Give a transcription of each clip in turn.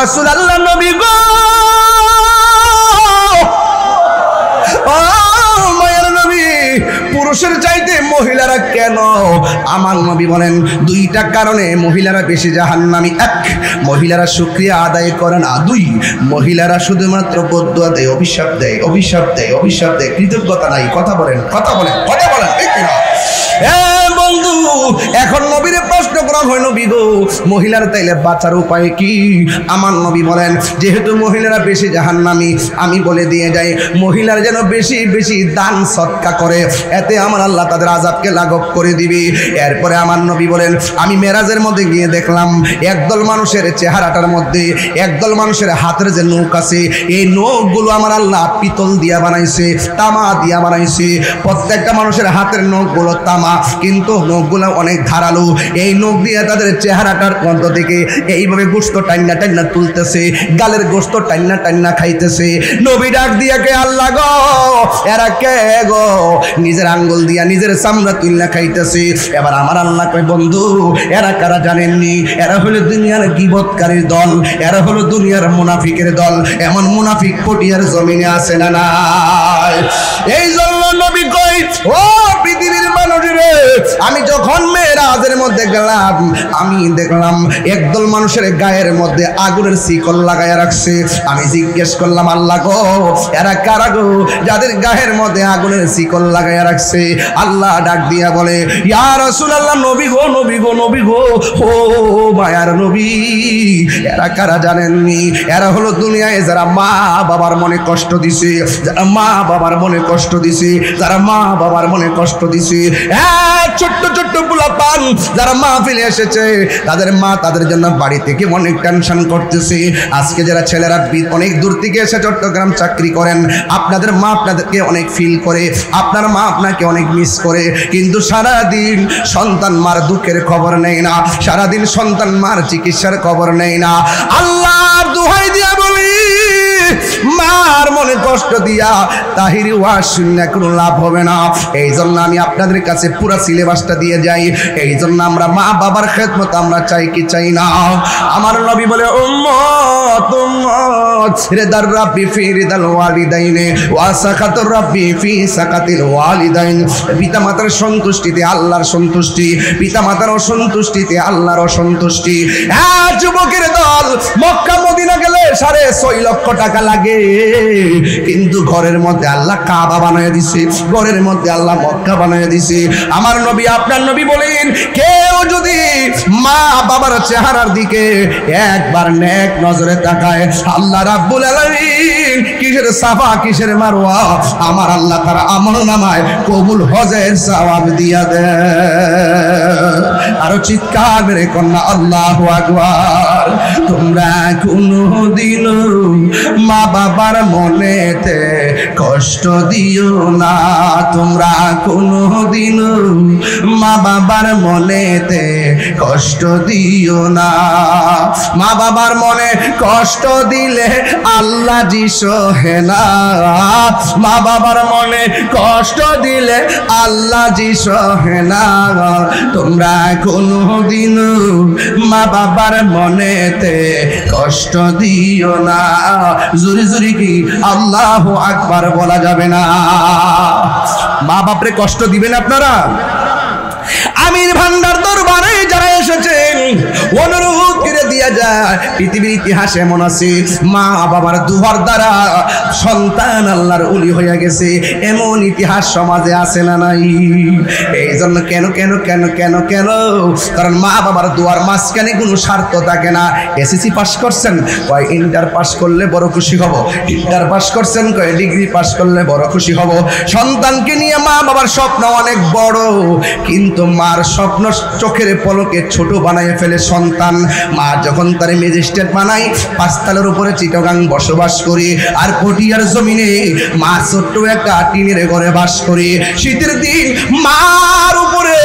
রাসূলুল্লাহ নবী গো মায়ের নবী পুরুষের চাইতে মহিলারা কেন? আমার নবী বলেন দুইটা কারণে মহিলারা বেশি জাহান্নামী। এক, মহিলারা শুকরিয়া আদায় করে না। দুই, মহিলারা শুধুমাত্র বদদুয়া দেয়, অভিশাপ দেয়, অভিশাপ দেয়, অভিশাপ দেয়, কৃতজ্ঞতা নাই। কথা বলেন, কথা বলেন, কথা বলেন, ঠিক না? বন্ধু, এখন নবীরে প্রশ্ন করা হয়, নবী গো মহিলার তাইলে বাঁচার উপায় কি? আমার নবী বলেন যেহেতু মহিলারা বেশি জাহান্নামী, আমি বলে দিয়ে যাই মহিলারা যেন বেশি বেশি দান সদকা করে, এতে আমার আল্লাহ তাদের আযাবকে লাঘব করে দিবে। এরপরে আমার নবী বলেন আমি মেরাজের মধ্যে গিয়ে দেখলাম একদল মানুষের চেহারাটার মধ্যে একদল মানুষের হাতের যে নখ আছে, এই নখগুলো আমার আল্লাহ পিতল দিয়া বানাইছে, তামা দিয়া বানাইছে। প্রত্যেকটা মানুষের হাতের নখগুলো তামা, কিন্তু নখগুলো অনেক ধারালো। এই নখ দিয়ে তাদের চেহারাটার মধ্য থেকে এইভাবে গোশত টান্না টান্না তুলতেছে, গালের গোশত টান্না টান্না খাইতেছে। নবী ডাক দিয়া কে আল্লাহ গো এরা কে গো? নিজের আঙ্গুল দিয়া নিজের চামড়া তুলনা খাইতেছে। এবার আমার আল্লাহ কয় বন্ধু এরা কারা জানেননি? এরা হলো দুনিয়ার গীবতকারীর দল, এরা হলো দুনিয়ার মুনাফিকের দল। এমন মুনাফিক পটিয়ার জমিনে আছে না নাই? এই জন্য নবী কই ও পৃথিবীর মানুষরে, আমি যখন মেরাজের মধ্যে গেলাম আমি দেখলাম একদল মানুষের গায়ের মধ্যে আগুনের শিকল লাগাইয়া রাখছে। আমি জিজ্ঞেস করলাম আল্লাহ গো এরা কারা গো যাদের গায়ের মধ্যে আগুনের শিকল লাগাইয়া রাখছে? আল্লাহ ডাক দিয়া বলে ইয়া রাসূলুল্লাহ, নবী গো, নবী গো, নবী গো, ও মায়ার নবী এরা কারা জানেননি? এরা হলো দুনিয়ায় যারা মা বাবার মনে কষ্ট দিছে, যারা মা বাবার মনে কষ্ট দিছে, যারা মা বাবার মনে কষ্ট দিছে। ছোট্ট ছোট্ট পোলাপান যারা মাহফিলে এসেছে, তাদের মা তাদের জন্য বাড়ি থেকে অনেক টেনশন করতেছে। আজকে যারা ছেলেরা অনেক দূর থেকে এসে চট্টগ্রাম চাকরি করেন, আপনাদের মা আপনাদেরকে অনেক ফিল করে, আপনার মা আপনাকে অনেক মিস করে, কিন্তু সারাদিন সন্তান মার দুঃখের খবর নেই না, সারাদিন সন্তান মার চিকিৎসার খবর নেই না। আল্লাহর দোহাই দিয়া বলি মার মনে কষ্ট দিয়া তাহিরি ওয়াজ শুনলে কোনো লাভ হবে না। এই জন্য আমি আপনাদের কাছে পুরা সিলেবাসটা দিয়ে যাই। এই জন্য আমরা মা বাবার খেদমত আমরা চাই কি চাই না? আমার নবী বলে উম্মত উম্মত রিদার রাব্বি ফি রিদাল ওয়ালিদাইনে ওয়া সাকাতুর রাব্বি ফি সাকাতিল ওয়ালিদাইন। পিতা মাতার সন্তুষ্টিতে আল্লাহর সন্তুষ্টি, পিতা মাতার অসন্তুষ্টিতে আল্লাহর অসন্তুষ্টি। হ্যাঁ যুবকের দল, মক্কা মদিনা গেলে 6.5 লক্ষ টাকা লাগে, কিন্তু ঘরের মধ্যে আল্লাহ কাবা বানায় দিছে, ঘরের মধ্যে আল্লাহ মক্কা বানায় দিছে। আমার নবী আপনার নবী বলেন কেউ যদি মা বাবার চেহারার দিকে একবার নেক নজরে তাকায়, আল্লাহ রাব্বুল আলামিন কিসের সাফা কিসের মারওয়া আমার আল্লাহ তার আমলনামায় কবুল হজের সওয়াব দিয়া দেয়। আরো চিৎকার মেরে কন্যা আল্লাহু আকবার। তোমরা কোনদিন মা বাবার মনেতে কষ্ট দিও না, তোমরা কোনদিন মা বাবার মনেতে কষ্ট দিও না। মা বাবার মনে কষ্ট দিলে আল্লাহ জি সহে না, মা বাবার মনে কষ্ট দিলে আল্লাহ জি সহে না। তোমরা কোনদিন মা বাবার মনেতে কষ্ট দিও না। জোরে জোরে কি আল্লাহু আকবার বলা যাবে না? মা বাপরে কষ্ট দিবেন আপনারা? আমির ভান্ডার দরবারে যারা এসেছেন অনুরোধ করে দিয়া যায়, পৃথিবীর ইতিহাসে এমন আছে মা বাবার দুহার দ্বারা সন্তান আল্লাহর ওলি হয়ে গেছে, এমন ইতিহাস সমাজে আছে না নাই? এই জন্য কেন কেন কেন কেন কেন? কারণ মা বাবার দুয়ার মাঝখানে কোনো স্বার্থ থাকে না। এসএসসি পাস করছেন, কয় ইন্টার পাস করলে বড় খুশি হব, ইন্টার পাস করছেন কয় ডিগ্রি পাস করলে বড় খুশি হব। সন্তানকে নিয়ে মা বাবার স্বপ্ন অনেক বড়, কিন্তু মার স্বপ্ন চোখের পলকে ছোট বানায় ফেলে সন্তান। মা যখন তার ম্যাজিস্ট্রেট বানায়, 5 তলার উপরে চিটাগাং বসবাস করে, আর পটিয়ার জমিনে মা ছোট্ট একটা টিনের ঘরে বাস করে। শীতের দিন মার উপরে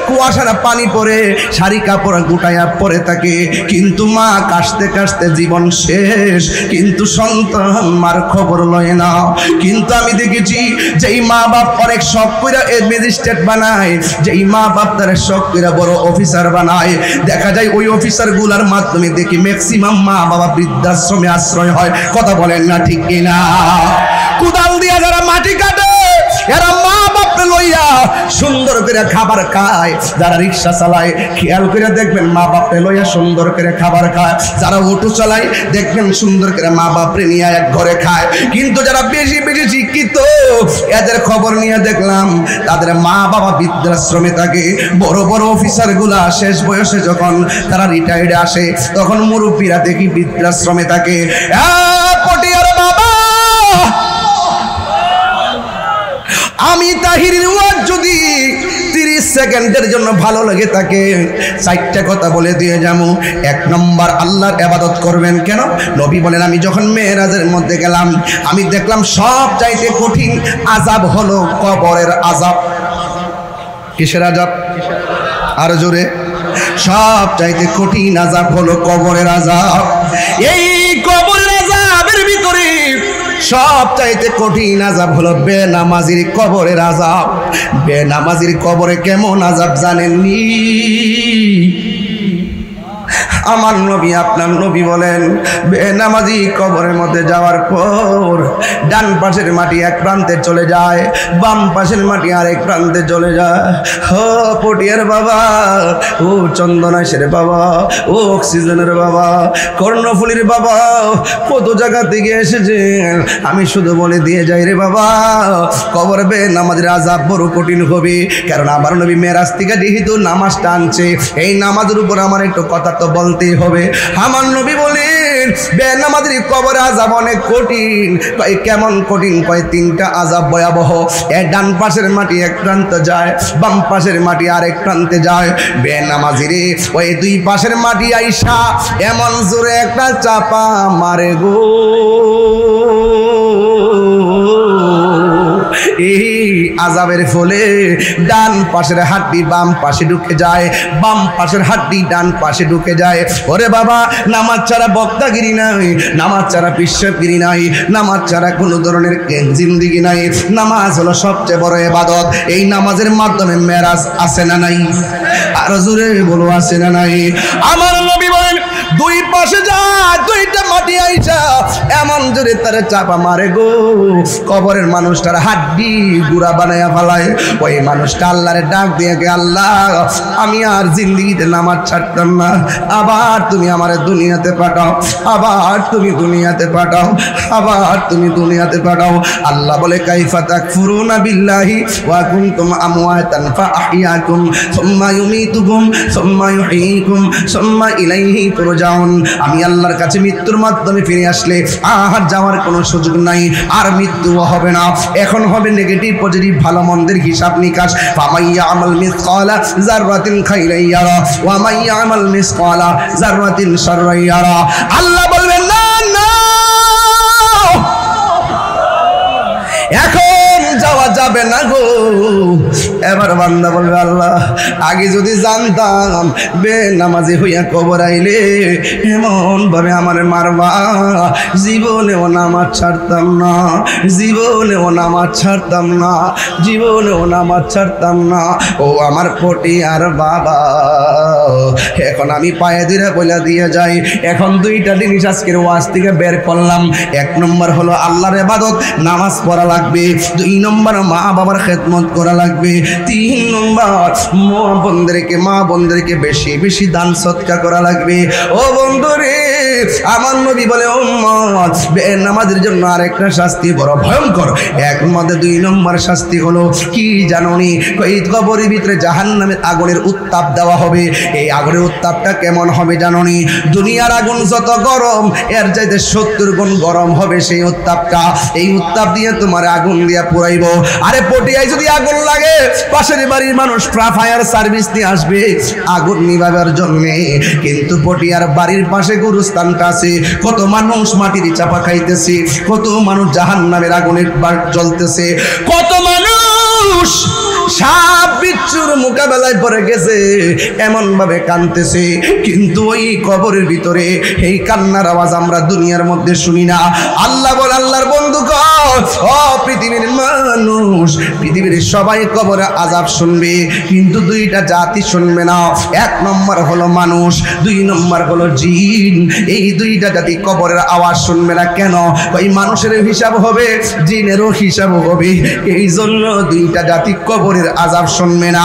কুয়াশার পানি পড়ে, শাড়ি কাপড় গুটাইয়া পরে থাকে, কিন্তু মা কাশতে কাশতে জীবন শেষ, কিন্তু সন্তান মার খবর লয় না। কিন্তু আমি দেখেছি যেই মা বাপ অনেক শখ করে ম্যাজিস্ট্রেট বানায়, যেই মা বাপ তার শখ করে বড় অফিসার বানায়, দেখা দেখা যায় ওই অফিসার গুলার মাধ্যমে দেখি ম্যাক্সিমাম মা বাবা বৃদ্ধাশ্রমে আশ্রয় হয়। কথা বলেন না ঠিক কিনা? কোদাল দিয়া যারা মাটি কাটে এরা মা বাপকে লইয়া সুন্দর করে খাবার খায়। যারা রিক্সা চালায় খেয়াল করে দেখবেন মা বাপকে লইয়া সুন্দর করে খাবার খায়। যারা অটো চালায় দেখবেন সুন্দর করে মা বাপরে নিয়ে এক ঘরে খায়। কিন্তু যারা বেশি বেশি শিক্ষিত এদের খবর নিয়ে দেখলাম তাদের মা বাবা বৃদ্ধাশ্রমে থাকে। বড় বড় অফিসার গুলা শেষ বয়সে যখন তারা রিটায়ার্ডে আসে তখন মুরব্বীরা দেখি বৃদ্ধাশ্রমে থাকে। পটিয়ার বাবা, আমি তাহিরের ওয়াজ যদি 30 সেকেন্ডের জন্য ভালো লাগে তাকে 4টা কথা বলে দিয়ে যাবো। 1 নম্বর, আল্লাহর ইবাদত করবেন কেন? নবী বলেন আমি যখন মেরাজের মধ্যে গেলাম আমি দেখলাম সব চাইতে কঠিন আযাব হলো কবরের আযাব। কিসের আযাব? আর জোরে। সব চাইতে কঠিন আযাব হলো কবরের আযাব। এই কবরের আযাবের ভিতরে সব চাইতে কঠিন আযাব হলো বেনামাজির কবরের আযাব। বেনামাজির কবরে কেমন আযাব জানেননি? আমার নবী আপনার নবী বলেন বেনামাজি কবরের মধ্যে যাওয়ার পর ডান পাশের মাটি এক প্রান্তে চলে যায়, বাম পাশের মাটি আরেক প্রান্তে চলে যায়। ও পটিয়ার বাবা, ও চন্দনাশের বাবা, ও অক্সিজেনের বাবা, কর্ণফুলির বাবা, কত জায়গা থেকে এসেছেন আমি শুধু বলে দিয়ে যাই রে বাবা, কবর বেনামাজির আযাব বড় কঠিন হবে। কারণ আমার নবী মেরাজ থেকে যেহেতু নামাজটা আনছে এই নামাজের উপর আমার একটু কথা তো বলতে হবে। আমার নবী বলেন বেনামাজির কবর আযাব অনেক কঠিন। কেমন কঠিন? 3টা আযাব ভয়াবহ। ডান পাশের মাটি এক প্রান্তে যায়, বাম পাশের মাটি আরেক প্রান্তে যায়। বেনামাজির ওই 2 পাশের মাটি আইসা এমন জোরে একটা চাপা মারে গো, এই আযাবের ফলে ডান পাশের হাড্ডি বাম পাশে ঢুকে যায়, বাম পাশের হাড্ডি ডান পাশে ঢুকে যায়। ওরে বাবা, নামাজ ছাড়া বক্তাগিরি নাই, নামাজ ছাড়া পেশাবগিরি নাই, নামাজ ছাড়া কোনো ধরনের জিন্দেগি নাই। নামাজ হলো সবচেয়ে বড় ইবাদত। এই নামাজের মাধ্যমে মেরাজ আছে না নাই? আর জোরে বলো আছে না নাই? আমার নবী বলেন 2 পাশে যায় 2টা মাটি আইসা এমন জোরে তারে চাপা মারে গো, কবরের মানুষটার হাড্ডি গুড়া বানায়া ফেলায়। ওই মানুষটা আল্লাহরে ডাক দিয়ে গে, আল্লাহ আমি আর জিন্দেগিতে নামাজ ছাড়তাম না, আবার তুমি আমারে দুনিয়াতে পাঠাও, আবার তুমি দুনিয়াতে পাঠাও, আবার তুমি দুনিয়াতে পাঠাও। আল্লাহ বলে কাইফা তাকফুরুনা বিল্লাহি ওয়া কুনতুম আমওয়াতান ফাআহইয়াকুম সুম্মা ইউমীতুকুম সুম্মা ইউহয়ীকুম সুম্মা ইলাইহি তুরজাউন। আমি আল্লাহর কাছে মৃত্যুর মাধ্যমে ফিরে আসলে আর যাওয়ার কোনো সুযোগ নাই, আর মৃত্যুও হবে না। এখন হবে নেগেটিভ পজিটিভ ভালো মন্দের হিসাব নিকাশ। ফামাইয়া আমাল মিসকালা যাররাতিন খাইরান ইয়ারা ওয়া মাইয়া আমাল মিসকালা যাররাতিন শাররান ইয়ারা। আল্লাহ বলবেন না না, এখন যাওয়া যাবে না গো। এবার বান্দা বলবে আল্লাহ আগে যদি জানতাম বেনামাজি হইয়া কবর আইলে এমন ভাবে আমার মারবা, জীবনেও নামাজ ছাড়তাম না, জীবনেও নামাজ ছাড়তাম না, জীবনেও নামাজ ছাড়তাম না। ও আমার পটিয়ার বাবা, এখন আমি পায়ে ধরে বলে দিয়ে যাই, এখন 2টা জিনিস আজকের ওয়াজ থেকে বের করলাম। 1 নম্বর হলো আল্লাহর ইবাদত, নামাজ পড়া লাগবে। 2 নম্বর মা বাবার খেদমত করা লাগবে। 3 নম্বর মা বোনদেরকে বেশি বেশি দান সদকা করা লাগবে। ও বন্ধুরে, আমার নবী বলে উম্মত বেনামাজের জন্য আরেকটা শাস্তি বড় ভয়ঙ্কর। 1 মধ্যে 2 নম্বর শাস্তি হলো কি জানোনি? এই কবরের ভিতরে জাহান্নামের আগুনের উত্তাপ দেওয়া হবে। এই আগুনের উত্তাপটা কেমন হবে জানোনি? দুনিয়ার আগুন যত গরম এর চাইতে 70 গুণ গরম হবে সেই উত্তাপটা। এই উত্তাপ দিয়ে তোমার আগুন দিয়া পুরাইব। আরে পটিয়ায় যদি আগুন লাগে পাশের বাড়ির মানুষ ফায়ার সার্ভিস নিয়ে আসবে আগুন নিভাবার জন্য, কিন্তু পটিয়ার বাড়ির পাশে গুরুস্থানটা আছে, কত মানুষ মাটির চাপা খাইতেছে, কত মানুষ জাহান্নামের আগুনে জ্বলতেছে, কত মানুষ সাপ বিচ্ছুর মোকাবেলায় পড়ে গেছে, এমন ভাবে কাঁদতেছে, কিন্তু ওই কবরের ভিতরে এই কান্নার আওয়াজ আমরা দুনিয়ার মধ্যে শুনি না। আল্লাহ বলে, আল্লাহর বন্ধু ও পৃথিবীর মানুষ, পৃথিবীর সবাই কবরে আযাব শুনবে, কিন্তু দুইটা জাতি শুনবে না। এক নম্বর হলো মানুষ, দুই নম্বর হলো জিন। এই দুইটা জাতি কবরের আওয়াজ শুনবে না। কেন? ওই মানুষের হিসাব হবে, জিনেরও হিসাব হবে, এই জন্য দুইটা জাতি কবরের আযাব শুনবে না।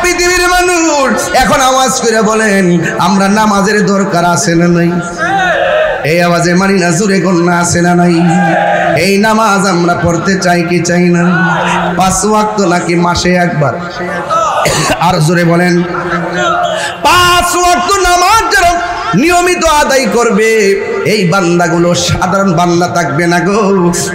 পৃথিবীর মানুষ এখন আওয়াজ করে বলেন, আমরা নামাজের দরকার আছে না নাই? এই আওয়াজে মানি না, জোরে কন্যা আছে না নাই? এই নামাজ আমরা পড়তে চাই কি চাই না? 5 ওয়াক্ত নাকি মাসে একবার? আর জোরে বলেন। 5 ওয়াক্ত নামাজ যারা নিয়মিত আদায় করবে, এই বান্দাগুলো সাধারণ বান্দা থাকবে না গো,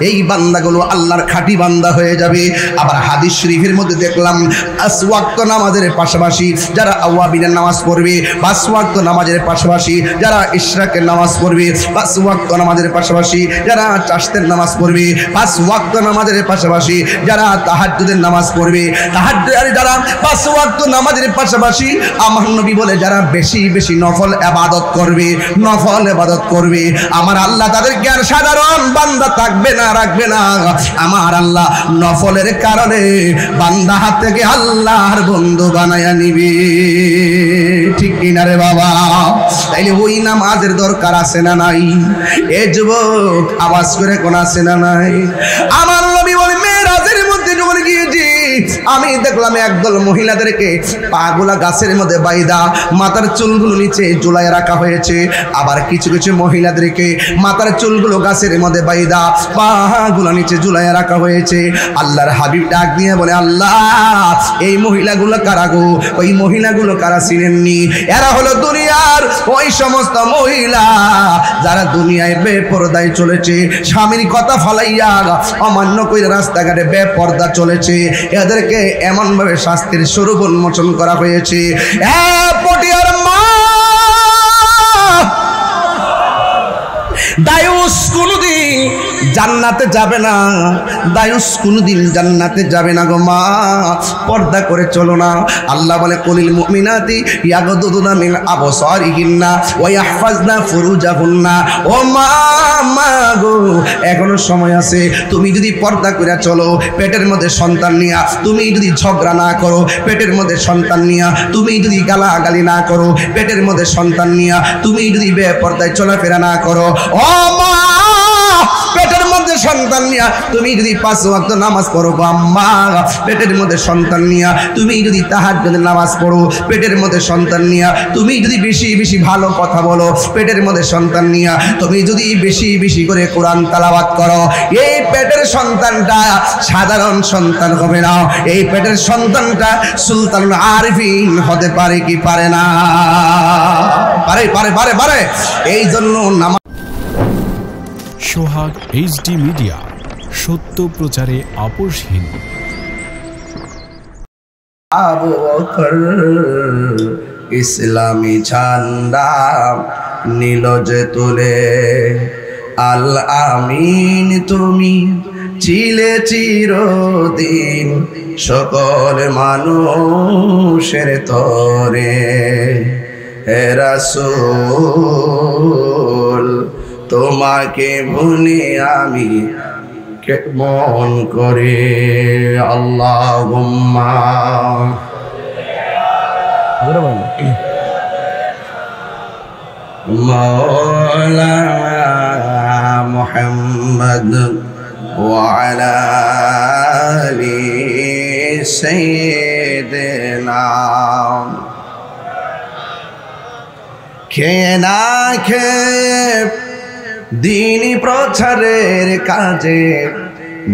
এই বান্দাগুলো আল্লাহর খাঁটি বান্দা হয়ে যাবে। আবার হাদিস শরীফের মধ্যে দেখলাম 5 ওয়াক্ত নামাজের পাশাপাশি যারা আওয়াবিনের নামাজ পড়বে, 5 ওয়াক্ত নামাজের পাশাপাশি যারা ইশরাকের নামাজ পড়বে, 5 ওয়াক্ত নামাজের পাশাপাশি যারা চাশতের নামাজ পড়বে, 5 ওয়াক্ত নামাজের পাশাপাশি যারা তাহাজ্জুদের নামাজ পড়বে, যারা 5 ওয়াক্ত নামাজের পাশাপাশি আমার নবী বলে যারা বেশি বেশি নফল ইবাদত করবে, নফল ইবাদত করবে, আমার আল্লাহ তাদেরকে আর সাধারণ বান্দা থাকবে না, রাখবে না। আমার আল্লাহ নফলের কারণে বান্দা হাত থেকে আল্লাহর বন্ধু বানায়া নিবে। ঠিক কিনা রে বাবা? তাইলে ওই নামাজের দরকার আছে না নাই? এ যুবক আওয়াজ করে কোন আছে না নাই? আমার নবী বলে, মেরাজের মধ্যে যখন গিয়েছি আমি দেখলাম একদল মহিলাদেরকে পাগুলা গাছের মধ্যে বাইদা মাথার চুলগুলো নিচে ঝুলায় রাখা হয়েছে। আবার কিছু কিছু মহিলাদেরকে মাথার চুলগুলো গাছের মধ্যে বাইদা পাগুলা নিচে ঝুলায় রাখা হয়েছে। আল্লাহর হাবিব ডাক দিয়ে বলে, আল্লাহ এই মহিলাগুলো কারা গো? ওই মহিলাগুলো কারা চিনেননি? এরা হলো দুনিয়ার ওই সমস্ত মহিলা যারা দুনিয়ায় বেপরদায় চলেছে, স্বামীর কথা ফালাইয়া অমান্য করে রাস্তাঘাটে বেপরদা চলেছে। এদেরকে এমন ভাবে শাস্তির স্বরূপ উন্মোচন করা হয়েছে। পটিয়ার মা দায়ুস কোনদিন জান্নাতে যাবে না, দায়ুস কোনদিন জান্নাতে যাবে না গো মা, পর্দা করে চলো না। আল্লাহ বলে, কুলিল মুমিনাতি ইয়াগদুদুনা মিন আবসারিহিন্না ওয়া ইয়াহফাজনা ফুরুজাহুন্না। ও মা, মা গো, এখনো সময় আছে। তুমি যদি পর্দা করে চলো, পেটের মধ্যে সন্তান নিয়া, তুমি যদি ঝগড়া না করো, পেটের মধ্যে সন্তান নিয়া, তুমি যদি গালাগালি না করো, পেটের মধ্যে সন্তান নিয়া, তুমি যদি বেপর্দায় চলাফেরা না করো, ও মা, পেটের মধ্যে সন্তান নিয়া তুমি যদি 5 ওয়াক্ত নামাজ পড়ো, আম্মা, পেটের মধ্যে সন্তান নিয়া তুমি যদি তাহাজ্জুদের নামাজ পড়ো, পেটের মধ্যে সন্তান নিয়া তুমি যদি বেশি বেশি ভালো কথা বলো, পেটের মধ্যে সন্তান নিয়া তুমি যদি বেশি বেশি করে কোরআন তেলাওয়াত করো, এই পেটের সন্তানটা সাধারণ সন্তান হবে না। এই পেটের সন্তানটা সুলতানুল আরিফিন হতে পারে কি পারে না? পারে পারে পারে পারে। এই জন্য নামাজ সোহাগ HD মিডিয়া, সত্য প্রচারে আপোষহীন। আবু বকর ইসলামী ঝান্ডা নীল যে তুলে, আল আমিন তুমি ছিলে চিরদিন সকল মানুষের তরে। হে রাসূল তোমাকে ভুলি আমি কেমন করে? আল্লাহুম্মা মাওলানা মুহাম্মদ ওয়া আলা আলি সাইয়্যিদিনা। খেয়ে না খেয়ে দিনী প্রচারের কাজে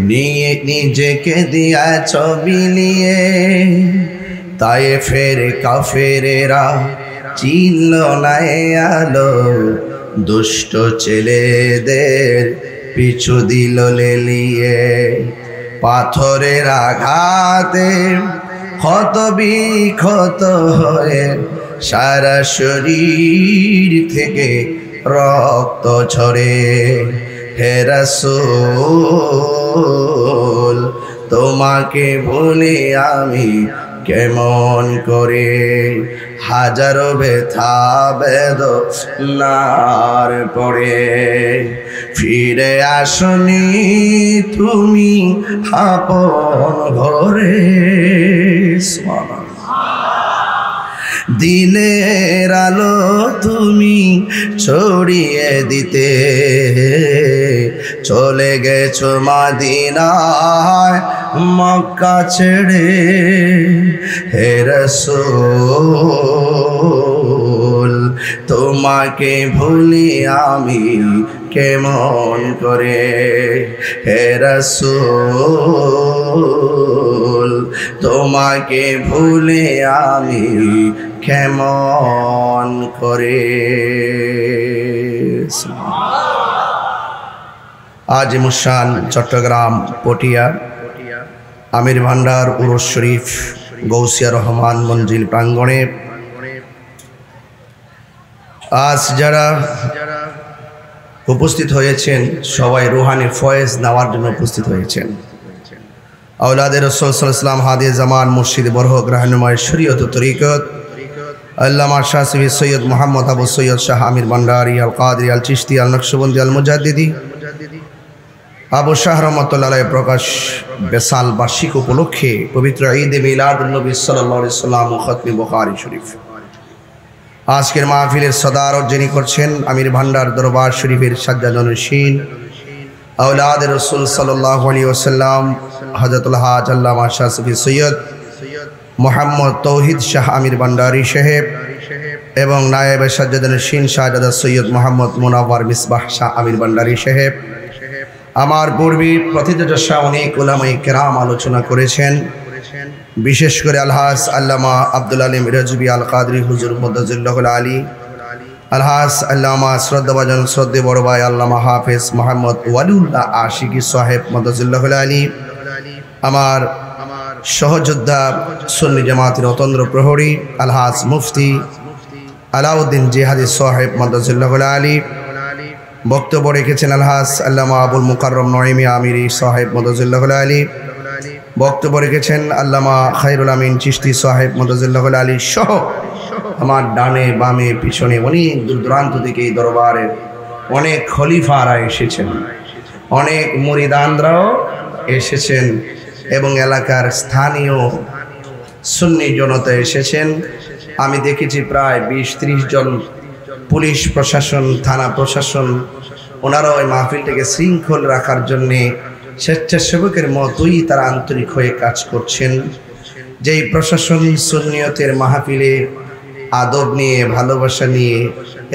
নিয়ে নিজেকে দিয়া ছবি নিয়ে, তায়েফের কাফেরেরা চিনল না আলো, দুষ্ট ছেলেদের পিছু দিল লেলিয়ে। পাথরের আঘাতে ক্ষত বিক্ষত হয়ে সারা শরীর থেকে রক্ত ঝরে। হে রাসূল তোমাকে ভুলি আমি কেমন করে, হাজারো ব্যথা বেদনার পরে ফিরে আসনি তুমি আপন ঘরে। দিনের আলো তুমি ছড়িয়ে দিতে চলে গেছো মদিনায় মক্কা ছেড়ে। হে রাসূল তোমাকে ভুলি আমি কেমন করে, হে রাসূল তোমাকে ভুলি আমি কেমন করে। আজ মুশান চট্টগ্রাম পটিয়া আমির ভান্ডার উরুস শরীফ গৌসিয়া রহমান মঞ্জিল প্রাঙ্গণে আজ যারা উপস্থিত হয়েছেন সবাই রুহানি ফয়েজ নেওয়ার জন্য উপস্থিত হয়েছেন। আওলাদে রাসূল সাল্লাল্লাহু আলাইহি ওয়াসাল্লাম হাদিয়ে জামান মুর্শিদ বরহক রাহনুমায়ে শরীয়ত ও তরিকত আল্লামা শাহ সৈয়দ মোহাম্মদ আবু সৈয়দ শাহ আমির ভান্ডারী আল কাদরি আল চিশতি আল নকশবন্দি আল মুজাদ্দিদি আবু শাহ রহমাতুল্লাহ আলাইহি প্রকাশ বেসাল বার্ষিক উপলক্ষে পবিত্র ঈদে মিলাদুন নবী সাল্লাল্লাহু আলাইহি ওয়াসাল্লাম ও খতমে বুখারী শরীফ আজকের মাহফিলের সদারত যিনি করছেন আমির ভান্ডার দরবার শরীফের সাজ্জাদুন্নশীন আওলাদে রাসূল সাল্লাল্লাহু আলাইহি ওয়াসাল্লাম হযরতুল হাজ আল্লামা শাহ সৈয়দ মোহাম্মদ তৌহিদ শাহ আমির ভান্ডারী সাহেব এবং নায়েবে সাজ্জাদুন্নশীন শাহজাদা সৈয়দ মোহাম্মদ মুনাওয়ার মিসবাহ শাহ আমির ভান্ডারী সাহেব। আমার পূর্বে প্রথিতযশা অনেক উলামায়ে কেরাম আলোচনা করেছেন, বিশেষ করে আলহাজ আল্লামা আব্দুল আলিম রাজবি আল কাদরি হুজুর মুদাজ্জিলুল আলী, আলহাজ আল্লামা শ্রদ্ধাভাজন শ্রদ্ধে বড় ভাই আল্লামা হাফেজ মোহাম্মদ ওয়ালিউল্লাহ আশিকি সাহেব মুদাজ্জিলুল আলী, আমার সহযোদ্ধা সুন্নি জামাতের অতন্দ্র প্রহরী আলহাজ মুফতি আলাউদ্দিন জিহাদি সাহেব মুদাজ্জিলুল আলী। বক্তব্য রেখেছেন আলহাজ আল্লামা আবুল মুকাররম নঈমি আমিরি সাহেব মুদাজ্জিলুল আলী। বক্তব্য রেখেছেন আল্লামা খায়রুল আমিন চিশতি সাহেব মুদাজ্জিলুল আলী সহ আমার ডানে বামে পিছনে অনেক দূর দূরান্ত থেকে এই দরবারে অনেক খলিফারা এসেছেন, অনেক মুরিদানরাও এসেছেন এবং এলাকার স্থানীয় সুন্নি জনতা এসেছেন। আমি দেখেছি প্রায় 20-30 জন পুলিশ প্রশাসন, থানা প্রশাসন, ওনারাও ওই মাহফিলটাকে শৃঙ্খল রাখার জন্যে স্বেচ্ছাসেবকের মতোই তারা আন্তরিক হয়ে কাজ করছেন। যেই প্রশাসন সুন্নিয়তের মাহফিলে আদব নিয়ে ভালোবাসা নিয়ে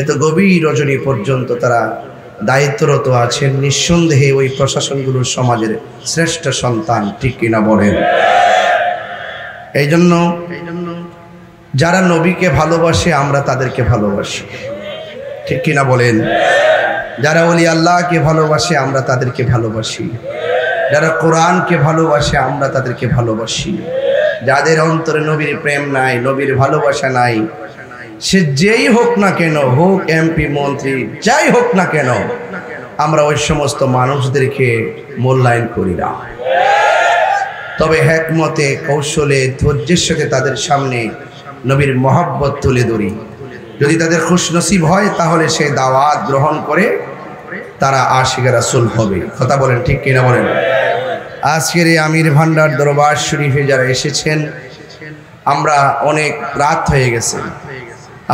এত গভীর রজনী পর্যন্ত তারা দায়িত্বরত আছেন, নিঃসন্দেহে ওই প্রশাসনগুলো সমাজের শ্রেষ্ঠ সন্তান, ঠিক কিনা বলেন? এই জন্য যারা নবীকে ভালোবাসে আমরা তাদেরকে ভালোবাসি, ঠিক কিনা বলেন? যারা ওলি আল্লাহকে ভালোবাসে আমরা তাদেরকে ভালোবাসি, যারা কোরআনকে ভালোবাসে আমরা তাদেরকে ভালোবাসি। যাদের অন্তরে নবীর প্রেম নাই, নবীর ভালোবাসা নাই, সে যেই হোক না কেন, হোক এমপি মন্ত্রী, যাই হোক না কেন, আমরা ওই সমস্ত মানুষদেরকে মূল্যায়ন করি না। তবে হিকমতে কৌশলে ধৈর্যের সাথে তাদের সামনে নবীর মহব্বত তুলে ধরি। যদি তাদের খুশনসিব হয় তাহলে সে দাওয়াত গ্রহণ করে তারা আশিক রাসূল হবে। কথা বলেন, ঠিক কিনা বলেন? আজকের এই আমির ভান্ডার দরবার শরীফে যারা এসেছেন, আমরা অনেক রাত হয়ে গেছে,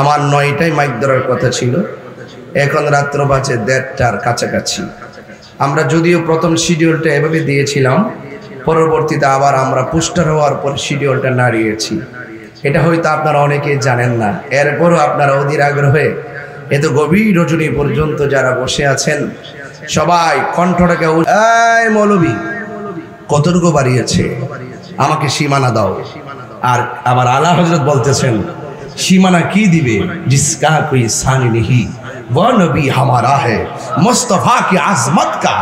আমার 9টায় মাইক ধরার কথা ছিল, এখন রাত্র বাজে 1:30টার কাছাকাছি। আমরা যদিও প্রথম শিডিউলটা এভাবে দিয়েছিলাম, পরবর্তীতে আবার আমরা পুস্টার হওয়ার পর শিডিউলটা নাড়িয়েছি। এটা হয়তো আপনারা অনেকেই জানেন না, এরপরও আপনারা অধীর আগ্রহে এত গভীর রজনী পর্যন্ত যারা বসে আছেন সবাই কণ্ঠটাকে, এই মৌলবী কতটুকু বাড়িয়েছে, আমাকে সীমানা দাও। আর আবার আলা হযরত বলতেছেন সীমানা কি দিবে, জিসকা কোই সানি নেহি वो नबी हमारा है, मुस्तफा की आजमत का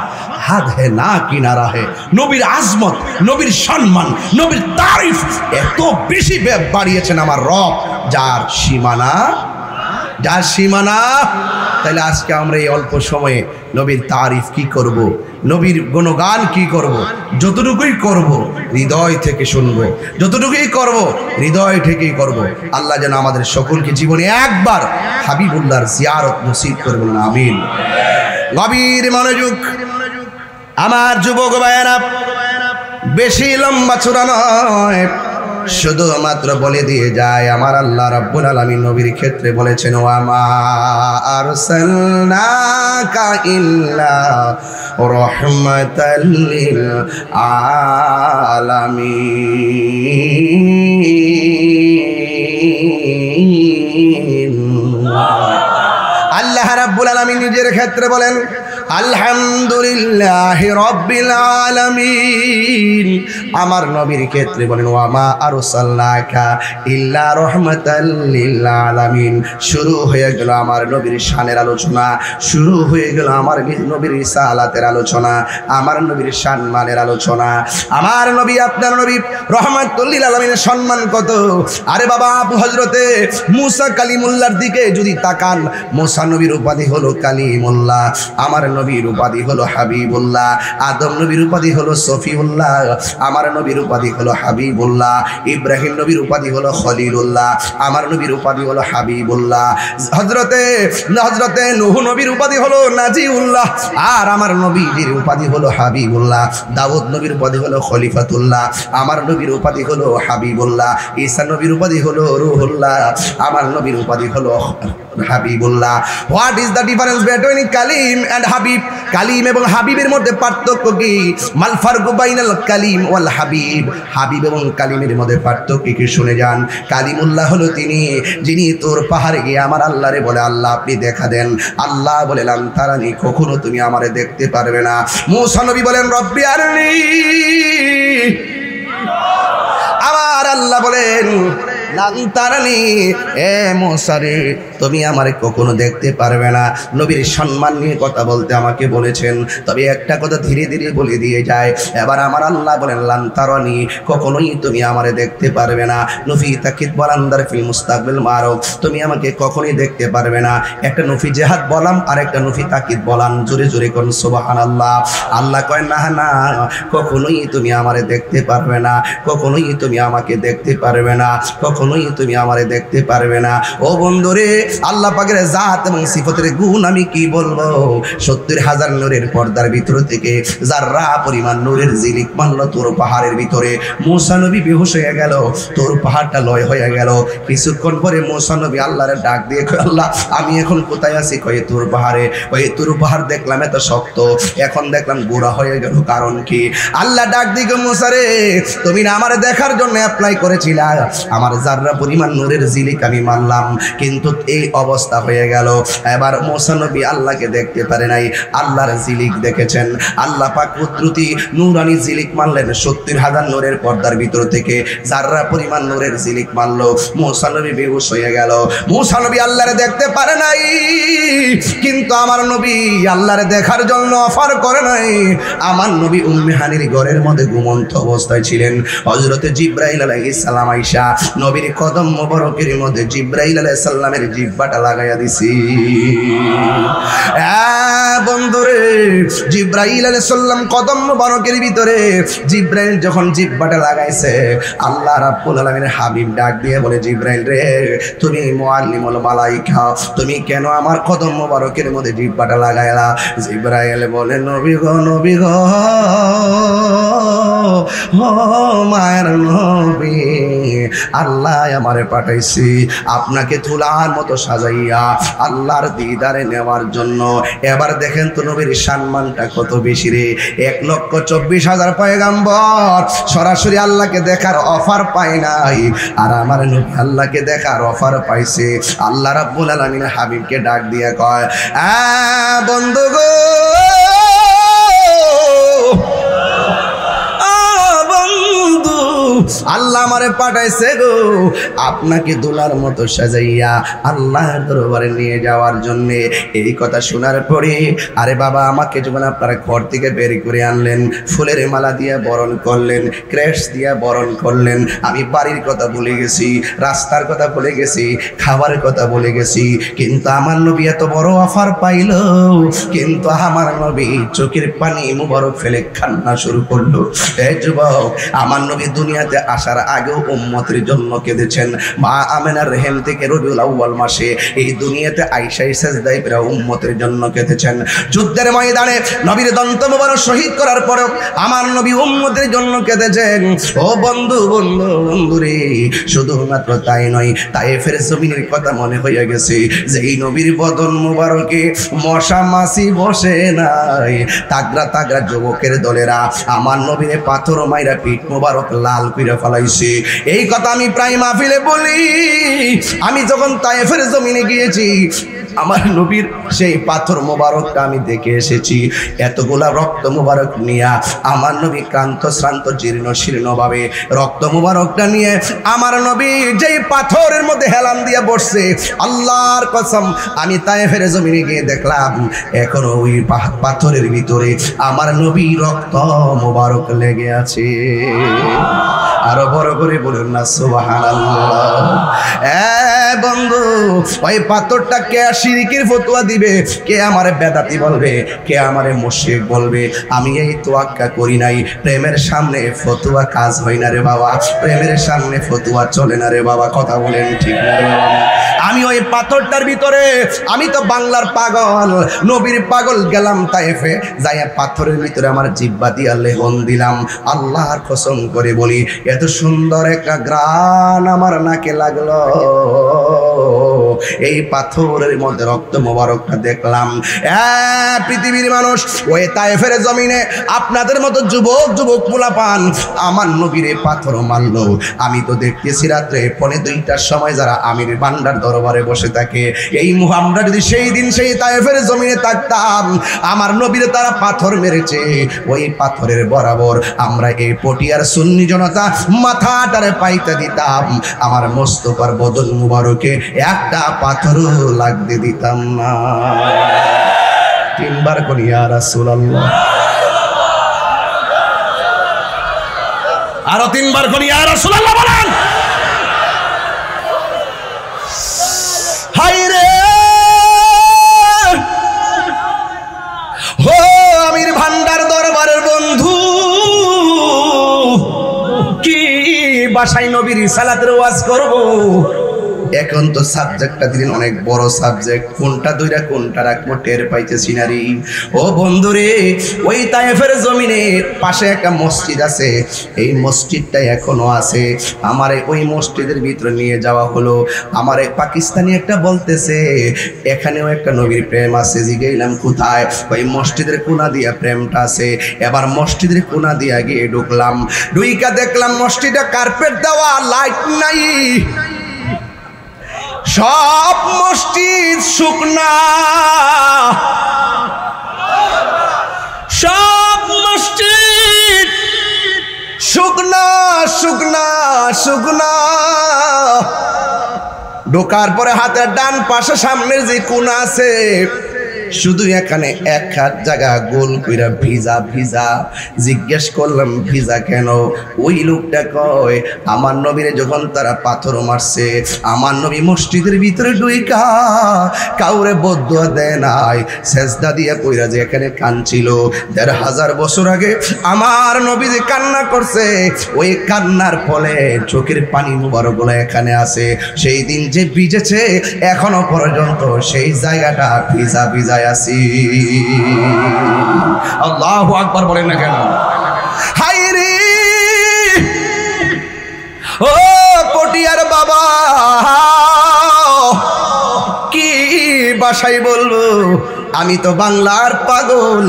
हद है ना किनारा है। নবীর আজমত, নবীর সম্মান, নবীর তারিফ এত বেশি বাড়িয়েছেন আমার রব, যার সীমানা যার সীমানা। তাহলে আজকে আমরা এই অল্প সময়ে নবীর তারিফ কি করব, নবীর গুণগান কি করব, যতটুকুই করব হৃদয় থেকে শুনবো, যতটুকুই করব হৃদয় থেকেই করব। আল্লাহ যেন আমাদের সকলকে জীবনে একবার হাবিবুল্লাহর জিয়ারত নসিব করবেন, আমিন। গভীর মনোযোগ আমার যুবক ভাইয়েরা, বেশি লম্বা চূড়া নয়, শুধুমাত্র বলে দিয়ে যায় আমার আল্লাহ রাব্বুল আলামিন নবীর ক্ষেত্রে বলেছেন, ওয়া মা আরসালনাকা ইল্লা রাহমাতাল লিল আলামিন। আল্লাহ রাব্বুল আলামিন নিজের ক্ষেত্রে বলেন, আলহামদুলিল্লাহি রাব্বিল আলামিন। আমার নবীর ক্ষেত্রে বলেন, ওয়া মা আরসালনাকা ইল্লা রাহমাতাল লিল আলামিন। শুরু হয়ে গেল আমার নবীর শানের আলোচনা, শুরু হয়ে গেল আমার নবীর রিসালাতের আলোচনা, আমার নবীর সম্মানের আলোচনা। আমার নবী, আপনার নবী রহমাতুল লিল আলামিনের সম্মান কত! আরে বাবা, হযরতে মুসা কালিমুল্লাহর দিকে যদি তাকান, মুসা নবীর উপাধি হলো কালিমুল্লাহ, আমার নবীর উপাধি হলো হাবিবুল্লাহ, আদম নবীর উপাধি হলো সফিউল্লাহ, আমার নবীর উপাধি হলো হাবিবুল্লাহ, ইব্রাহিম নবীর উপাধি হলো খলিলুল্লাহ, আমার নবীর উপাধি হলো হাবিবুল্লাহ, হযরতে নূহ নবীর উপাধি হলো নাজিউল্লাহ, আর আমার নবীর উপাধি হলো হাবিবুল্লাহ, দাউদ নবীর উপাধি হলো খলিফাতুল্লাহ, আমার নবীর উপাধি হলো হাবিবুল্লাহ, ঈসা নবীর উপাধি হলো রূহুল্লাহ, আমার নবীর উপাধি হলো হাবিবুল্লাহ। What is the difference between কালিম এন্ড হাবিব? কালিম এবং হাবিবের মধ্যে পার্থক্য কি? মাল ফারকু বাইনাল কালিম ওয়াল হাবিব। হাবিব এবং কালিমের মধ্যে পার্থক্য কি শুনে যান। কালিমুল্লাহ হলো তিনি যিনি তোর পাহাড়ে গিয়ে আমার আল্লাহরে বলে, আল্লাহ আপনি দেখা দেন। আল্লাহ বলে, লান তারানি, কখনো তুমি আমারে দেখতে পারবে না। মূসা নবী বলেন, রব্বি আরনি। আমার আল্লাহ বলেন, লান তারানি, এ মূসা রে, তুমি আমারে কখনো দেখতে পারবে না। নবীর সম্মান নিয়ে কথা বলতে আমাকে বলেছেন, তবে একটা কথা ধীরে ধীরে বলে দিয়ে যায়। এবার আমার আল্লাহ বলেন, লান তারানি, কখনোই তুমি আমারে দেখতে পারবে না। নফি তাকিদ বলান্দার ফিল মুস্তাকবিল মারুফ, তুমি আমাকে কখনোই দেখতে পারবে না। একটা নফি জেহাদ বলাম আর একটা নফি তাকিদ বলাম, জোরে জোরে কোন সুবহানাল্লাহ। আল্লাহ কয়, না না, কখনোই তুমি আমারে দেখতে পারবে না, কখনোই তুমি আমাকে দেখতে পারবে না, কখনোই তুমি আমারে দেখতে পারবে না। ও বন্ধুরে, আল্লাহ পাকের জাত এবং সিফতের গুণ আমি কি বলবো। 70,000 নূরের পর্দার ভিতর থেকে যাররা পরিমাণ নূরের জিলিক মানল তোর পাহাড়ের ভিতরে। মূসা নবী বেহুশ হয়ে গেল, তোর পাহাড়টা লয় হয়ে গেল। কিছুক্ষণ পরে মূসা নবী আল্লাহরে ডাক দিয়ে কয়, আল্লাহ আমি এখন কোথায় আছি? কয়ে তোর পাহাড়ে। কয়ে তোর পাহাড় দেখলাম এত শক্ত, এখন দেখলাম গোড়া হয়ে গেল, কারণ কি? আল্লাহ ডাক দিকে, মূসা রে, তুমি না আমার দেখার জন্য অ্যাপ্লাই করেছিলা, আমার যাররা পরিমাণ নূরের জিলিক আমি মানলাম, কিন্তু এই অবস্থা হয়ে গেল। এবার মূসা নবী আল্লাহকে দেখতে পারে নাই, আল্লাহর জিলিক দেখেছেন। আল্লাহ পাক কুদরতি নূরানি জিলিক মানলেন। 70,000 নূরের পর্দার ভিতর থেকে যাররা পরিমাণ নূরের জিলিক মানলো। মূসা নবী বেহুশ হয়ে গেল। মূসা নবী আল্লাহরে দেখতে পারে নাই, কিন্তু আমার নবী আল্লাহরে দেখার জন্য অফার করে নাই। আমার নবী উম্মে হানির ঘরের মধ্যে ঘুমন্ত অবস্থায় ছিলেন। হযরতে জিবরাইল আলাইহিস সালাম আয়েশা নবীর কদম মোবারকের মধ্যে জিবরাইল আলাইহিস সালামের জিহ্বাটা লাগাইয়া দিছি। বন্ধুরে, জিবরাইল আলাইহিস সালাম কদম মোবারকের ভিতরে জিবরাইল যখন জিহ্বাটা লাগাইছে, আল্লাহ রাব্বুল আলামিনের হাবিব ডাক দিয়ে বলে, জিবরাইল রে, তুমি মুআল্লিমুল মালায়েকা, তুমি কেন আমার কদম মোবারকের মধ্যে জিহ্বাটা লাগাইলা? জিবরাইল বলে, নবী গো, নবী গো, ও মায়ের নবী, আল্লাহ আমারে পাঠাইছি আপনাকে তুলার মতো সাজাইয়া আল্লাহর দিদারে নেওয়ার জন্য। এবার দেখেন তো নবীর সম্মানটা কত বেশি রে। 1,24,000 পয়গাম্বর সরাসরি আল্লাহকে দেখার অফার পায় নাই, আর আমার নবী আল্লাহকে দেখার অফার পাইছে। আল্লাহ রাব্বুল আলামিন হাবিবকে ডাক দিয়ে কয়, বন্ধু গো, আল্লাহ আমারে পাঠাইছে গো আপনাকে দোলার মতো সাজাইয়া আল্লাহর দরবারে নিয়ে যাওয়ার জন্য। এই কথা শোনার পরে আরে বাবা আমাকে যখন আপনারা ঘর থেকে বের করে আনলেন, ফুলের মালা দিয়ে বরণ করলেন, ক্রেশ দিয়ে বরণ করলেন, আমি বাড়ির কথা ভুলে গেছি, রাস্তার কথা ভুলে গেছি, খাবারের কথা ভুলে গেছি। কিন্তু আমার নবী এত বড় অফার পাইল, কিন্তু আমার নবী চোখের পানি মুবারক ফেলে কান্না শুরু করলো। এই যুবক, আমার নবী দুনিয়াতে আসার আগেও উম্মতের জন্য কেঁদেছেন। মা আমেনার রেহেম থেকে রবিউল আউয়াল মাসে এই দুনিয়াতে আয়েশার সাজদায় পেরা উম্মতের জন্য কেঁদেছেন। যুদ্ধের ময়দানে নবীর দন্ত মুবারক শহীদ করার পরেও আমার নবী উম্মতের জন্য কেঁদেছেন। ও বন্ধু বন্ধু বন্ধুরে, শুধুমাত্র তাই নয়, তায়েফের জমিনের কথা মনে হয়ে গেছে যে এই নবীর বদন মুবারকে মশা মাছি বসে নাই। তাগড়া তাগড়া যুবকের দলেরা আমার নবীরে পাথর মাইরা পিঠ মুবারক লাল কইরা ফেলাইছে। এই কথা আমি প্রায় মাহফিলে বলি। আমি যখন তায়েফের জমিনে গিয়েছি, আমার নবীর সেই পাথর মোবারকটা আমি দেখে এসেছি। এতগুলা রক্ত মোবারক নিয়ে আমার নবী ক্লান্ত শ্রান্ত জীর্ণ শীর্ণ ভাবে রক্ত মোবারকটা নিয়ে আমার নবী যেই পাথরের মধ্যে হেলান দিয়ে বসছে, আল্লাহর কসম আমি তায়েফের জমিনে গিয়ে দেখলাম এখনো ওই পাথরের ভিতরে আমার নবী রক্ত মোবারক লেগে আছে। আরো বড় করে বলুন না সুবহানাল্লাহ। বন্ধু, ওই পাথরটা কে শিরকের ফতোয়া দিবে, কে আমারে বেদাতি বলবে, কে আমারে মুশরিক বলবে, আমি এই তোয়াক্কা করি নাই। প্রেমের সামনে ফতোয়া কাজ হয় না রে বাবা, প্রেমের সামনে ফতোয়া চলে না রে বাবা। কথা বলেন ঠিক না? আমি ওই পাথরটার ভিতরে, আমি তো বাংলার পাগল, নবীর পাগল, গেলাম তায়েফে, যাইয়া পাথরের ভিতরে আমার জিহ্বা দিয়া লেহন দিলাম। আল্লাহর কসম করে বলি, এত সুন্দর একটা গ্রান আমার নাকে লাগলো। এই পাথরের মধ্যে রক্ত মোবারকটা দেখলাম। পৃথিবীর মানুষ, ওই তায়েফের জমিনে আপনাদের মতো যুবক যুবক পোলাপান আমার নবীরে পাথর মারলো। আমি তো দেখতেছি রাত্রে 2:30টার সময় যারা আমির বান্ডার দরবারে বসে থাকে, এই আমরা যদি সেই দিন সেই তায়েফের জমিনে থাকতাম, আমার নবীরে তারা পাথর মেরেছে, ওই পাথরের বরাবর আমরা এই পটিয়ার সুন্নি জনতা মাথাটারে পাইতে দিতাম, আমার মোস্তফার বদন মুবারকে একটা পাথরও লাগতে দিতাম না। 3 বার করি ইয়া রাসূলুল্লাহ, আরো 3 বার করি ইয়া রাসূলুল্লাহ বলেন। হায় রে হো আমির ভান্ডার দরবারের বন্ধু, কি বাসায় নবীর রিসালাতের ওয়াজ করব। এখন তো সাবজেক্টটা দিলেন অনেক বড় সাবজেক্ট, কোনটা দুইটা কোনটা রাখবো টের পাইতেছি না রে। ও বন্ধুরে, ওই তায়েফের জমিনে পাশে একটা মসজিদ আছে, এই মসজিদটা এখনো আছে। আমারে ওই মসজিদের ভিতরে নিয়ে যাওয়া হলো। আমারে পাকিস্তানি একটা বলতেছে এখানেও একটা নবীর প্রেম আছে। জিগাইলাম কোথায়? ওই মসজিদের কোনা দিয়া প্রেমটা আছে। এবার মসজিদের কোনা দিয়া গিয়ে ঢুকলাম, ঢুইকা দেখলাম মসজিদে কার্পেট দেওয়া, লাইট নাই, সব মসজিদ শুকনা, সব মসজিদ শুকনা শুকনা শুকনা। ঢোকার পরে হাতের ডান পাশে সামনের যে কোনা আছে, শুধু এখানে এক হাত জায়গা গোল কইরা ভিজা ভিজা। জিজ্ঞেস করলাম ভিজা কেন? ওই লোকটা কয় আমার নবীরে যখন তারা পাথর মারছে, আমার নবী মসজিদের ভিতরে ঢুইকা কাউরে বদদুয়া দেয় নাই, সেজদা দিয়া কইরা যে এখানে কাঁদছিল। 1500 বছর আগে আমার নবী যে কান্না করছে, ওই কান্নার ফলে চোখের পানি মুবারকগুলো এখানে আছে। সেই দিন যে ভিজেছে এখনো পর্যন্ত সেই জায়গাটা ভিজা ভিজা আছি। আল্লাহু আকবার বলেন না কেন? হায় রে ও পটিয়ার বাবা, কি বাসায় বলবো, আমি তো বাংলার পাগল।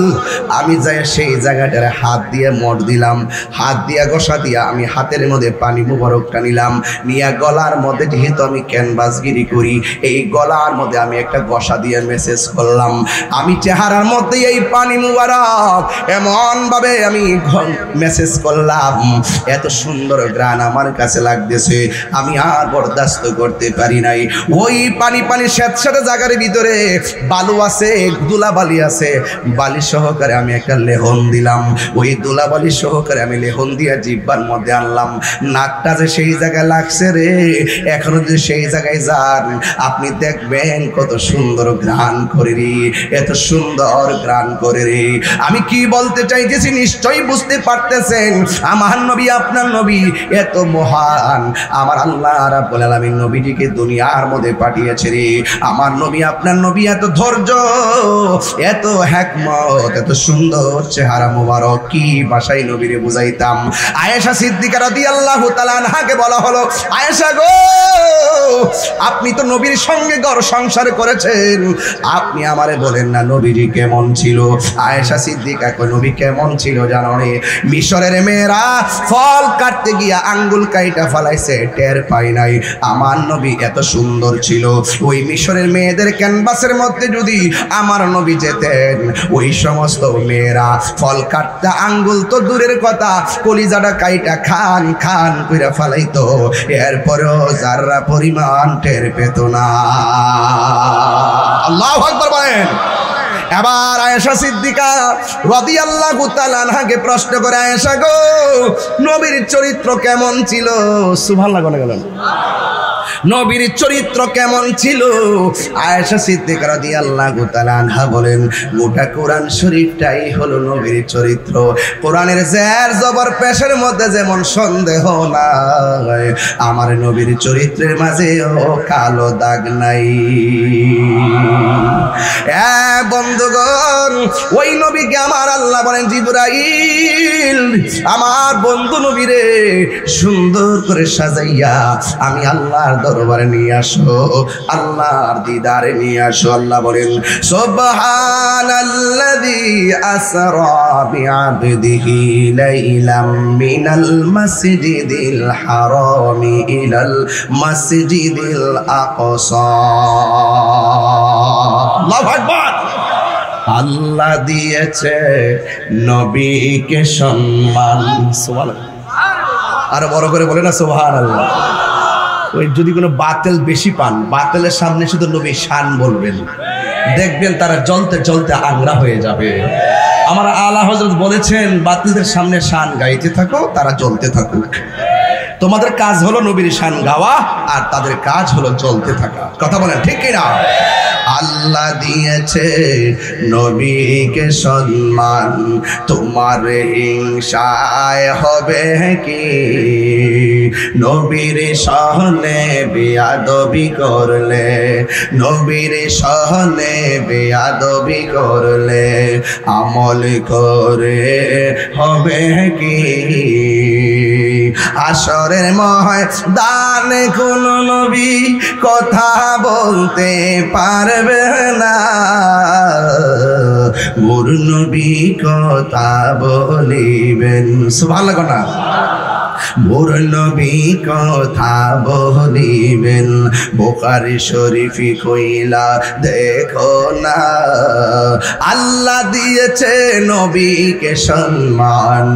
আমি যাই সেই জায়গাটার হাত দিয়ে মোড় দিলাম, হাত দিয়া ঘষা দিয়া আমি হাতের মধ্যে পানি মুবারকটা নিলাম, নিয়া গলার মধ্যে যেহেতু আমি ক্যানভাসগিরি করি, এই গলার মধ্যে আমি একটা ঘষা দিয়ে মেসেজ করলাম। আমি চেহারার মধ্যে এই পানি মুবারক এমন ভাবে আমি মেসেজ করলাম, এত সুন্দর গ্রান আমার কাছে লাগতেছে, আমি আর বরদাস্ত করতে পারি নাই। ওই পানি পানি স্যাঁতস্যাঁতে জায়গার ভিতরে বালু আছে, ধুলাবালি আছে, বালি সহকারে আমি একটা লেহন দিলাম। ওই ধুলাবালি সহকারে আমি লেহন দিয়া জিব্বার মধ্যে আনলাম। নাকটা যে সেই জায়গায় লাগছে রে, এখনো যদি সেই জায়গায় যান আপনি দেখবেন কত সুন্দর ঘ্রাণ করে রে, এত সুন্দর ঘ্রাণ করে রে। আমি কি বলতে চাইতেছি নিশ্চয়ই বুঝতে পারতেছেন। আমার নবী আপনার নবী এত মহান, আমার আল্লাহ রাব্বুল আলামিন নবীটিকে দুনিয়ার মধ্যে পাঠিয়েছে রে। আমার নবী আপনার নবী এত ধৈর্য, এত হিকমত, এত সুন্দর চেহারা মোবারক, কি ভাষায় নবীরে বুঝাইতাম। আয়েশা সিদ্দিকা রাদিয়াল্লাহু তাআলা আনহাকে বলা হলো, আয়েশা গো, আপনি তো নবীর সঙ্গে ঘর সংসার করেছেন, আপনি আমারে বলেন না নবীজি কেমন ছিল। আয়েশা সিদ্দিকা কই, নবী কেমন ছিল জানো রে? মিশরের মেয়েরা ফল কাটতে গিয়া আঙ্গুল কাইটা ফালাইছে, টের পাই নাই। আমার নবী এত সুন্দর ছিল, ওই মিশরের মেয়েদের ক্যানভাসের মধ্যে যদি আমার নবী যেতেন, ওই সমস্ত মেয়েরা ফল কাটতে আঙ্গুল তো দূরের কথা, কলিজাটা কাইটা খান খান কইরা ফালাইতো, এরপরেও যারা পরিমাণ টের পেত না। আল্লাহু আকবার বলেন। এবার আয়েশা সিদ্দিকা রাদিয়াল্লাহু তাআলা আনহাকে প্রশ্ন করে, আয়েশা গো, নবীর চরিত্র কেমন ছিল? সুবহানাল্লাহ গেলেন। নবীর চরিত্র কেমন ছিল? আয়েশা সিদ্দিকা রাদিয়াল্লাহু তাআলা আনহা বলেন, গোটা কোরআন শরীফটাই হলো নবীর চরিত্র। কোরআনের জের জবর পেশের মধ্যে যেমন সন্দেহ নাই, আমার নবীর চরিত্রের মাঝেও কালো দাগ নাই। বন্ধুগণ, ওই নবীকে আমার আল্লাহ বলেন, জিবরাইল আমার বন্ধু নবীরে সুন্দর করে সাজাইয়া আমি আল্লাহর দরবারে নিয়ে আসো, আল্লাহর দিদারে নিয়ে আসো। আল্লাহ বলেন, সুবহানাল্লাযী আসরা বিআবদিহি লাইলাম মিনাল মাসজিদিল হারামি ইলাল মাসজিদিল আকসা। আল্লাহু আকবার। আল্লাহ দিয়েছে নবীকে সম্মান। সুবহানাল্লাহ। আর বড় করে বলে না সুবহানাল্লাহ। ওই যদি কোনো বাতিল বেশি পান, বাতিলের সামনে শুধু নবী শান বলবেন, দেখবেন তারা জ্বলতে জ্বলতে আংরা হয়ে যাবে। আমার আলা হযরত বলেছেন, বাতিলদের সামনে শান গাইতে থাকো, তারা জ্বলতে থাকুক। তোমাদের কাজ হলো নবীর শান গাওয়া, আর তাদের কাজ হলো জ্বলতে থাকা। কথা বলেন ঠিক কিনা? আল্লাহ দিয়েছে নবীকে সম্মান, তোমার হিংসায় হবে কি? নবীর সহনে বেয়াদবি করলে, নবীর সহনে বেয়াদবি করলে আমল করে হবে কি? আসরের ময়দানে কোন নবী কথা বলতে পারবে না, মোর নবী কথা বলিবেন। সুবহানাল্লাহ না? মোর নবী কথা বলিবেন। বুখারী শরীফে কইলা দেখো না, আল্লাহ দিয়েছে নবীকে সম্মান,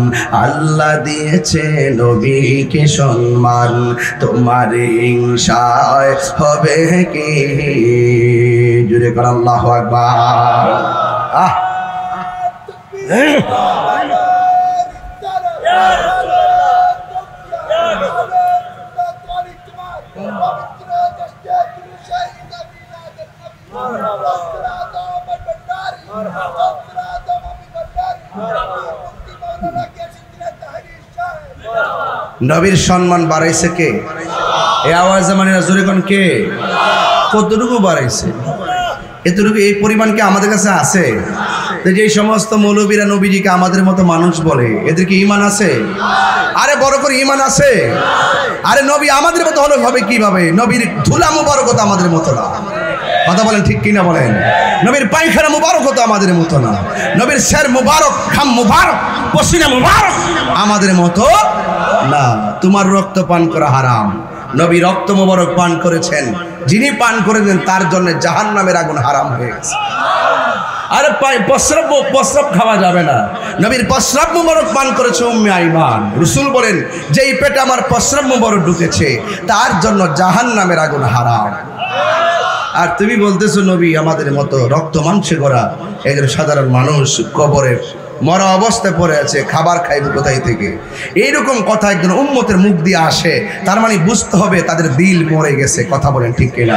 আল্লাহ দিয়েছে নবীকে সম্মান, তোমার হিংসায় হবে কি? জুড়ে কর আল্লাহু আকবার। নবীর সম্মান বাড়াইছে কে? এই আওয়াজ মানে জোরে কোন কে? কতটুকু বাড়াইছে? এতটুকু, এই পরিমাণ কি আমাদের কাছে আছে? যে সমস্ত মৌলবীরা নবীজিকে আমাদের মতো মানুষ বলে, এদের কি ঈমান আছে? আরে বড় করে ঈমান আছে। আরে নবী আমাদের মতো হলে হবে কিভাবে? নবীর ধুলা মুবারকত আমাদের মতো না। কথা বলেন ঠিক কিনা বলেন? নবীর পায়খানা মুবারক হতো আমাদের মতো না, নবীর শের মুবারক, খাম মুবারক, পসিনা মুবারক আমাদের মতো না। তোমার রক্ত পান করা হারাম, নবী রক্ত মুবারক পান করেছেন, যিনি পান করেছেন তার জন্য জাহান্নামের আগুন হারাম হয়ে গেছে। আরে প্রস্রাব খাওয়া যাবে না, নবীর প্রস্রাব মুবারক পান করেছে উম্মে আইমান। রাসূল বলেন যেই পেটে আমার প্রস্রাব মুবারক ঢুকেছে তার জন্য জাহান্নামের আগুন হারাম। আর তুমি বলতেছো নবী আমাদের মতো রক্ত মাংসে গড়া একজন সাধারণ মানুষ কবরে মরা অবস্থায় পড়ে আছে, খাবার খাইবে কোথায় থেকে? এইরকম কথা একজন উম্মতের মুখ দিয়ে আসে, তার মানে বুঝতে হবে তাদের দিল মরে গেছে। কথা বলেন ঠিক কিনা?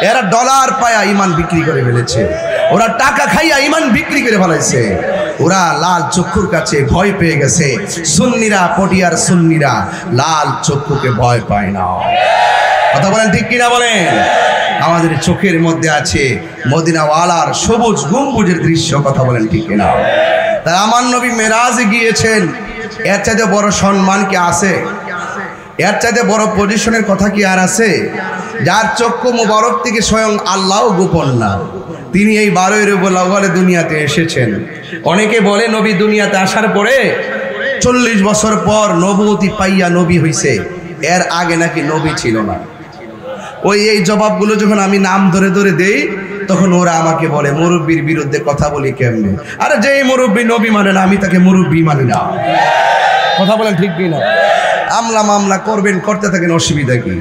এরা ডলার পায়া ইমান বিক্রি করে ফেলেছে, ওরা টাকা খাইয়া ইমান বিক্রি করে ফেলেছে, ওরা লাল চক্ষুর কাছে ভয় পেয়ে গেছে। সুন্নিরা, পটিয়ার সুন্নিরা লাল চক্ষুকে ভয় পায় না। কথা বলেন ঠিক কিনা বলেন? আমাদের চোখের মধ্যে আছে মদিনাওয়ালার সবুজ গম্বুজের দৃশ্য। কথা বলেন ঠিক কিনা? তাই আমার নবী মেরাজে গিয়েছেন, এর চাইতে বড় সম্মান কি আছে? এর চাইতে বড় পজিশনের কথা কি আর আছে? যার চক্ষু মুবারক থেকে স্বয়ং আল্লাহ গোপন না, তিনি এই 12 রবিউল আউয়ালে দুনিয়াতে এসেছেন। অনেকে বলে নবী দুনিয়াতে আসার পরে 40 বছর পর নবুয়তি পাইয়া নবী হইছে, এর আগে নাকি নবী ছিল না। এই জবাবগুলো যখন আমি নাম ধরে ধরে দেই তখন ওরা আমাকে বলে মুরব্বীর বিরুদ্ধে কথা বলি কেমনে? আরে যেই মুরব্বী নবী মানে না, আমি তাকে মুরব্বী মানি না। কথা বলেন ঠিক কিনা? আমলা মামলা করবেন, করতে থাকেন, অসুবিধা কি?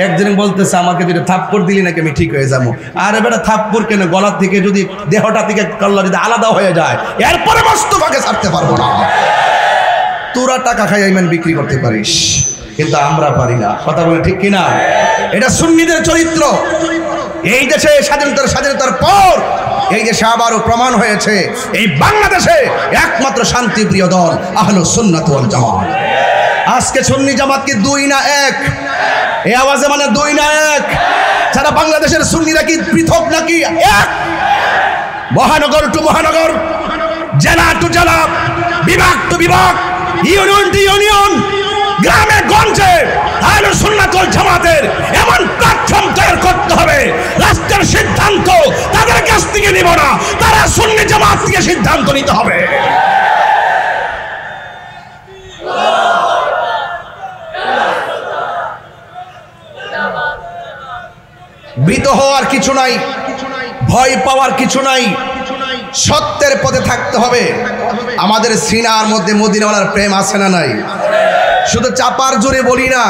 একজন বলতেছে আমাকে যদি থাপ্পড় দিলি নাকি আমি ঠিক হয়ে যাবো। আরে বেটা থাপ্পড় কেন, গলার থেকে যদি দেহটা থেকে কল্লা যদি আলাদা হয়ে যায় এরপরে মস্তফাকে ছাড়তে পারবো না। তোরা টাকা খাই ইমান বিক্রি করতে পারিস, কিন্তু আমরা পারি না। কথা বলে ঠিক কিনা? এটা সুন্নিদের চরিত্র। এই দেশে স্বাধীনতার পর এই দেশে আবারও প্রমাণ হয়েছে এই বাংলাদেশে একমাত্র শান্তিপ্রিয় দল আহলুস সুন্নাত ওয়াল জামাত। আজকে সুন্নি জামাত কি 2 না 1? এই আওয়াজে মানে 2 না 1? সারা বাংলাদেশের সুন্নিরা কি পৃথক নাকি? এক। মহানগর টু মহানগর, জেলা টু জেলা, বিভাগ টু বিভাগ, ইউনিয়ন টু ইউনিয়ন, গ্রামে গঞ্জে আহলুস সুন্নাত ওয়াল জামাতের এমন প্ল্যাটফর্ম তৈরি করতে হবে, রাষ্ট্রের সিদ্ধান্ত তাদের কাছ থেকে নিব না, তারা সুন্নি জামাত থেকে সিদ্ধান্ত নিতে হবে। ভীত হওয়ার কিছু নাই, ভয় পাওয়ার কিছু নাই, সত্যের পথে থাকতে হবে। আমাদের সিনার মধ্যে মদিনাওয়ালার প্রেম আছে না নাই? শুধু চাপার জোরে বলি না,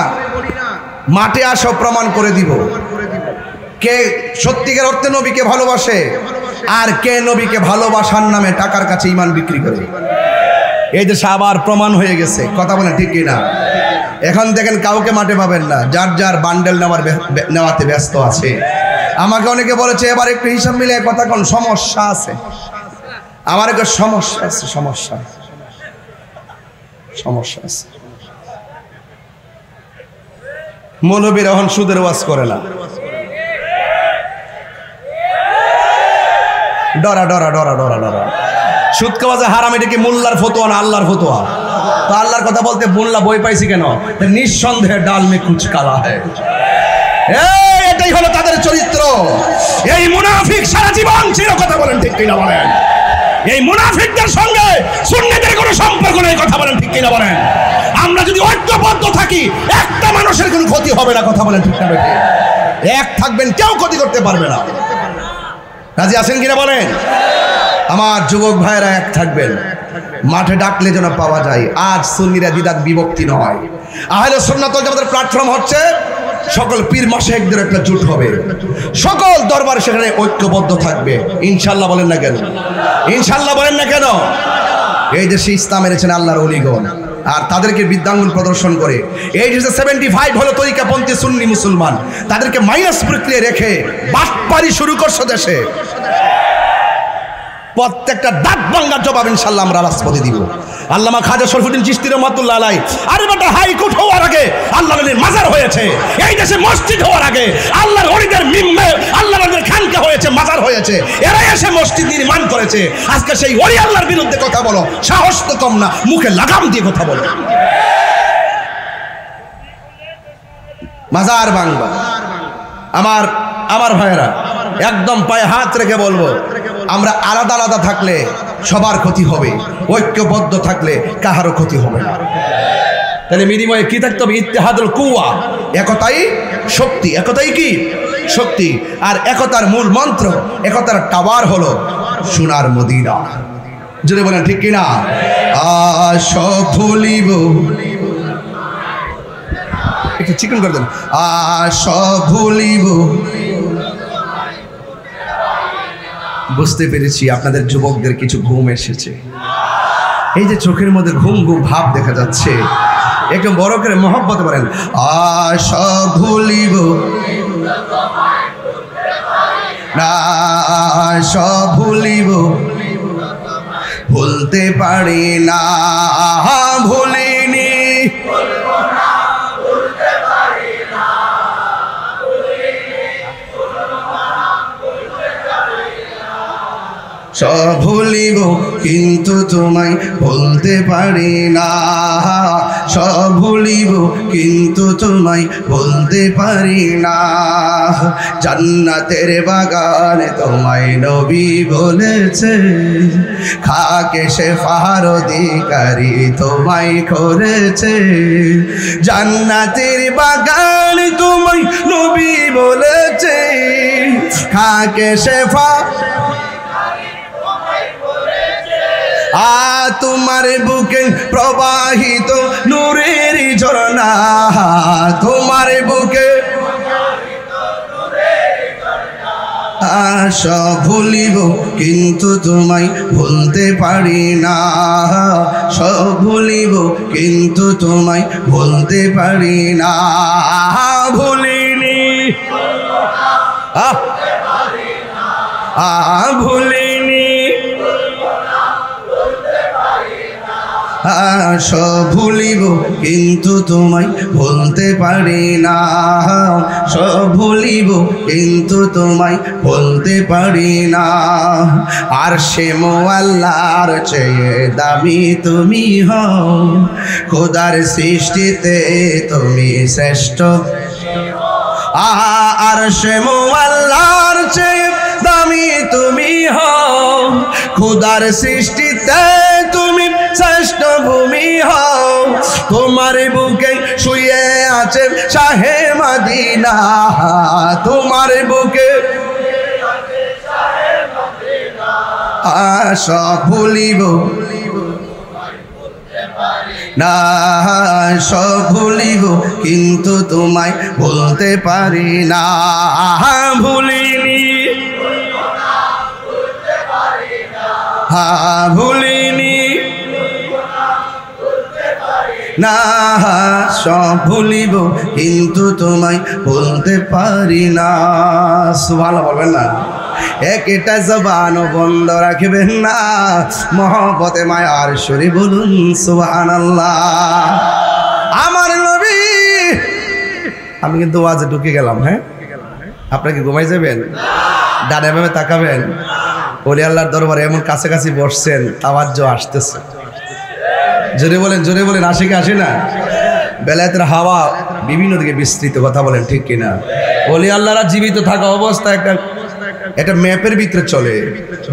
মাঠে আসো প্রমাণ করে দিব কে সত্যিকার অর্থে নবীকে ভালোবাসে আর কে নবীকে ভালোবাসার নামে টাকার কাছে ঈমান বিক্রি করে। এই দেশে আবার প্রমাণ হয়ে গেছে। কথা বলে ঠিক কিনা? এখন দেখেন কাউকে মাঠে পাবেন না, যার যার বান্ডেল নেওয়াতে ব্যস্ত আছে। আমাকে অনেকে বলেছে এবার একটু হিসাব মিলে কথা কোন সমস্যা আছে। আমার একটা সমস্যা আছে, সমস্যা আছে। মৌলবীর এখন সুদের ওয়াজ করে না, ডরা ডরা ডরা ডরা ডরা। সুদ খাওয়া যে হারাম, এটা কি মোল্লার ফতোয়া না আল্লাহর ফতোয়া? তো আল্লাহর কথা বলতে মোল্লা বই পাইছি কেন? নিঃসন্দেহে ডাল মে কুচ কালা হয়। এটাই হলো তাদের চরিত্র। এই মুনাফিক সারা জীবন ছিল। কথা বলেন ঠিক কিনা বলেন? এই মুনাফিকদের সঙ্গে সুন্নিদের কোনো সম্পর্ক নেই। কথা বলেন ঠিক কিনা বলেন? আমরা যদি ঐক্যবদ্ধ থাকি একটা মানুষের কোনো ক্ষতি হবে না। কথা বলেন ঠিক না? এক থাকবেন, কেউ ক্ষতি করতে পারবে না। রাজি আছেন কিনা বলেন? আমার যুবক ভাইয়েরা এক থাকবেন, মাঠে ডাকলে যেন পাওয়া যায়। আজ সুন্নিরা দ্বিধাত বিভক্তি নয়। আহলে সুন্নাত ওয়াল জামাতের প্ল্যাটফর্ম হচ্ছে সকল পীর মাশায়েখদের একটা জোট হবে, সকল দরবার সেখানে ঐক্যবদ্ধ থাকবে। ইনশাআল্লাহ বলেন না কেন? ইনশাআল্লাহ বলেন না কেন? এই দেশে ইসলাম এনেছেন আল্লাহর ওলিগণ, আর তাদেরকে বিদ্যাঙ্গুল প্রদর্শন করে এই যে 75 হলো তরিকাপন্থী সুন্নি মুসলমান, তাদেরকে মাইনাস প্রক্রিয়া রেখে বাটপারি শুরু করছে দেশে। প্রত্যেকটা দাঁত ভাঙার জবাব ইনশাআল্লাহ আমরা রাজপথে দিব। আল্লামা খাজা শরীফুদ্দীন চিশতি রাহমাতুল্লাহ আলাইহি আরে বেটা হাইকোর্ট হওয়ার আগে আল্লাহর নবীর মাজার হয়েছে, এই দেশে মসজিদ হওয়ার আগে আল্লাহর ওলিদের মিম্বে আল্লাহর নবীর খানকা হয়েছে, মাজার হয়েছে, এরা এসে মসজিদ নির্মাণ করেছে। আজকে সেই ওলি আল্লাহর বিরুদ্ধে কথা বলো, সাহস তো কম না, মুখে লাগাম দিয়ে কথা বলো। মাজার ভাঙবা। আমার ভাইয়েরা, একদম পায়ে হাত রেখে বলবো, আমরা আলাদা আলাদা থাকলে সবার ক্ষতি হবে, ঐক্যবদ্ধ থাকলে কাহারও ক্ষতি হবে না। তাহলে বিনিময়ে কি থাকতে হবে? ইত্তেহাদুল কুওয়া, একতাই শক্তি। একতাই কি? শক্তি। আর একতার মূল মন্ত্র, একতার টাওয়ার হলো সোনার মদিনা। যদি বলেন ঠিক কিনা? সব ভুলিব, একটু চিকন করে দেন। সব ভুলিব। বুঝতে পেরেছি আপনাদের যুবকদের কিছু ঘুম এসেছে। এই যে চোখের মধ্যে ঘুম ঘুম ভাব দেখা যাচ্ছে, একটু বড় করে মহব্বতে বলেন, সব ভুলিব না, সব ভুলিব, ভুলতে পারি না, ভুলিনি, সব ভুলিব কিন্তু তোমায় ভুলতে পারি না, সব ভুলিব কিন্তু তোমায় ভুলতে পারি না। জান্নাতের বাগানে তোমায় নবী বলেছে, খাকে শেফার অধিকারী তোমায় করেছে। জান্নাতের বাগানে তোমায় নবী বলেছে, খাকে শেফা, তোমার বুকে প্রবাহিত নূরের ঝরনা, তোমার বুকে সব ভুলিব কিন্তু তোমায় ভুলতে পারি না, সব ভুলিব কিন্তু তোমায় ভুলতে পারি না, ভুলিনি, ভুলিনি, সব ভুলিব কিন্তু তোমায় ভুলতে পারি না, সব ভুলিব কিন্তু তোমায় ভুলতে পারি না। আর সে মোয়াল্লার চেয়ে দামি তুমি হও, খোদার সৃষ্টিতে তুমি শ্রেষ্ঠ। আর সে মোয়াল্লার চেয়ে দামি তুমি হও, খোদার সৃষ্টিতে তুমি শ্রেষ্ঠ ভূমি হও। তোমার বুকে শুয়ে আছে শাহে মদিনা, তোমার বুকে সব ভুলিব না, সব ভুলিব কিন্তু তোমায় ভুলতে পারি না, ভুলিনি, ভুলিনি না, সব ভুলিব কিন্তু তোমায় ভুলতে পারি না। সুবহানাল্লাহ বলবেন না? একটা জবান বন্ধ রাখবেন না, মহব্বতে মায়ার সুরে বলুন সুবহানাল্লাহ। আমার নবী, আমি কিন্তু ওয়াজে ঢুকে গেলাম। হ্যাঁ, আপনারা কি ঘুমাই যাবেন? ডানে বামে তাকাবেন। ওলি আল্লাহর দরবারে এমন কাছাকাছি বসছেন, তাওয়াজ্জু আসতেছে। জোরে বলেন, জোরে বলেন, আসে কি আসে না? বেলায়েতের হাওয়া বিভিন্ন দিকে বিস্তৃত, কথা বলেন ঠিক কিনা? ওলি আল্লাহরা জীবিত থাকা অবস্থায় একটা ম্যাপের ভিতরে চলে।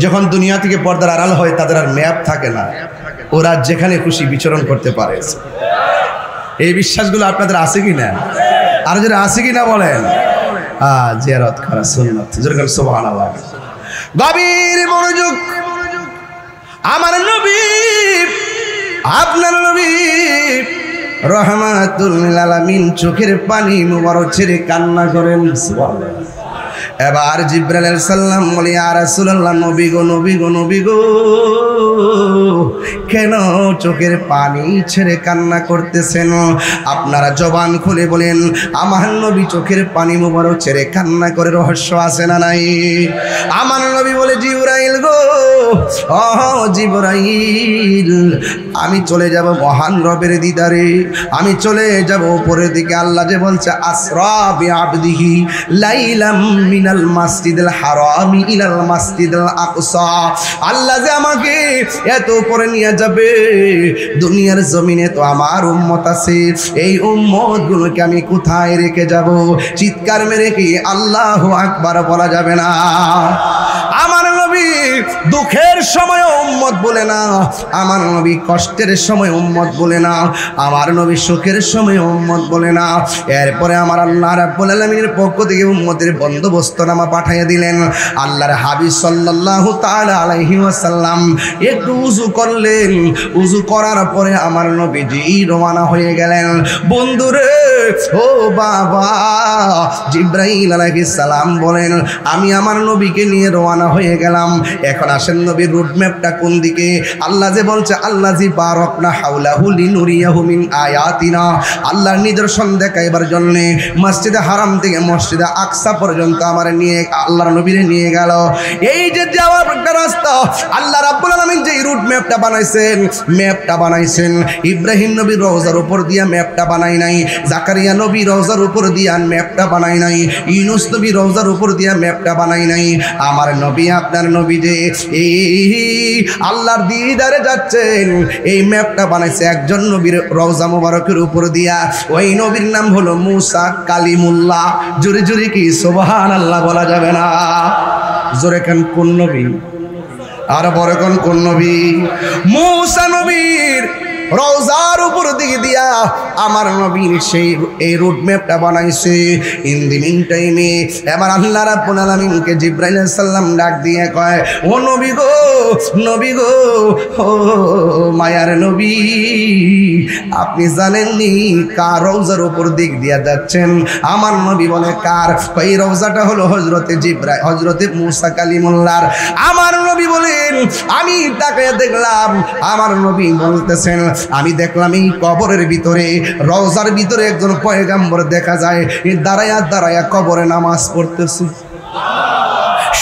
যখন দুনিয়া থেকে পর্দার আড়াল হয়, তাদের আর ম্যাপ থাকে না, ওরা যেখানে খুশি বিচরণ করতে পারে। এই বিশ্বাসগুলো আপনাদের আছে কি না? আর যারা আছে কি না বলেন? জিয়ারত করা সুন্নাত। সুবহানাল্লাহ। গভীর মনোযোগ। আমার নবী, আপনার নবী রহমাতুল লিল আলামিন চোখের পানি মুবারক ছেড়ে কান্না করেন। সুবহানাল্লাহ। এবার জিবরাইল আলাইহিস সালাম বলে, ইয়া রাসূলুল্লাহ, নবী গো, নবী গো, নবী গো, কেন চোখের পানি ছেড়ে কান্না করতেছেন? আপনারা জবান খুলে বলেন, আমার নবী চোখের পানি মুবারক ছেড়ে কান্না করে রহস্য আছে না নাই? আমার নবী বলে, জিবরাইল গো, ও জিবরাইল, আমি চলে যাব মহান রবের দিদারে, আমি চলে যাব উপরের দিকে। আল্লাহ যে বলছে, আসরা বিআবদিহি লাইলাম মিনা মিনাল মাসজিদিল হারামি ইলাল মাসজিদিল আকসা, আল্লাহ যে আমাকে এত উপরে নিয়ে যাবে, দুনিয়ার জমিনে তো আমার উম্মত আছে, এই উম্মতগুলোকে আমি কোথায় রেখে যাব? চিৎকার মেরে কি আল্লাহু আকবার বলা যাবে না? আমার নবী দুঃখের সময় উম্মত বলে না, আমার নবী কষ্টের সময় উম্মত বলে না, আমার নবী সুখের সময় উম্মত বলে না। এরপরে আমার আল্লাহ রাব্বুল আলামিনের পক্ষ থেকে উম্মতের বন্দোবস্তনামা পাঠিয়ে দিলেন। আল্লাহর হাবিব সাল্লাল্লাহু তাআলা আলাইহি ওয়াসাল্লাম একটু উযু করলেন, উযু করার পরে আমার নবীজি রওনা হয়ে গেলেন। বন্ধুরে ও বাবা, জিবরাইল আলাইহিস সালাম বলেন আমি আমার নবীকে নিয়ে রওনা হয়ে গেলাম। এখন আসেন নবীর রুট ম্যাপটা কোন দিকে? আল্লাহ যে বলছে আল্লাযী বারাকনা হাওলাহু লিনুরিয়াহু মিন আয়াতিনা, আল্লাহর নিদর্শন দেখাইবার জন্য মসজিদে হারাম থেকে মসজিদে আকসা পর্যন্ত আমার নিয়ে আল্লাহর নবীরে নিয়ে গেল। এই যে যাওয়ার একটা রাস্তা, আল্লাহ রাব্বুল আলামিন যে রুট ম্যাপটা বানাইছেন ইব্রাহিম নবীর রওজার উপর দিয়া ম্যাপটা বানাই নাই, জাকারিয়া নবীর রওজার উপর দিয়া ম্যাপটা বানাই নাই, ইউনূস নবীর রওজার উপর দিয়া ম্যাপটা বানাই নাই। আমার নবী আপনার নবী যে এই আল্লাহর দিদারে যাচ্ছেন, এই ম্যাপটা বানাইছে একজন নবীর রওজা মুবারকের উপর দিয়া। ওই নবীর নাম হলো মুসা কালিমুল্লাহ। জোরে জোরে কি সুবহানাল্লাহ বলা যাবে না? জোরে কেন কোন নবী? আর বড় কোন নবী? মুসা নবীর রওজার উপর দিকে দিয়া আমার নবীর সেই এই রুট ম্যাপটা বানাইছে। ইন দি মিন টাইমে এবার আল্লাহ রাব্বুল আলামিনকে জিবরাইল আলাইহিস সালাম ডাক দিয়ে কয়, ও নবী গো, নবী গো, ও মায়ার নবী, আপনি জানেননি কার রওজার উপর দিক দিয়া যাচ্ছেন? আমার নবী বলে কার? এই রওজাটা হলো হযরতে জিবরাইল, হযরতে মুসা কালিমুল্লাহর। আমার নবী বলেন আমি তাকায় দেখলাম, আমার নবী বলতেছেন আমি দেখলাম এই কবরের ভিতরে, রওজার ভিতরে একজন পয়গম্বর দেখা যায় দাঁড়ায়া দাঁড়ায়া কবরে নামাজ পড়তেছে।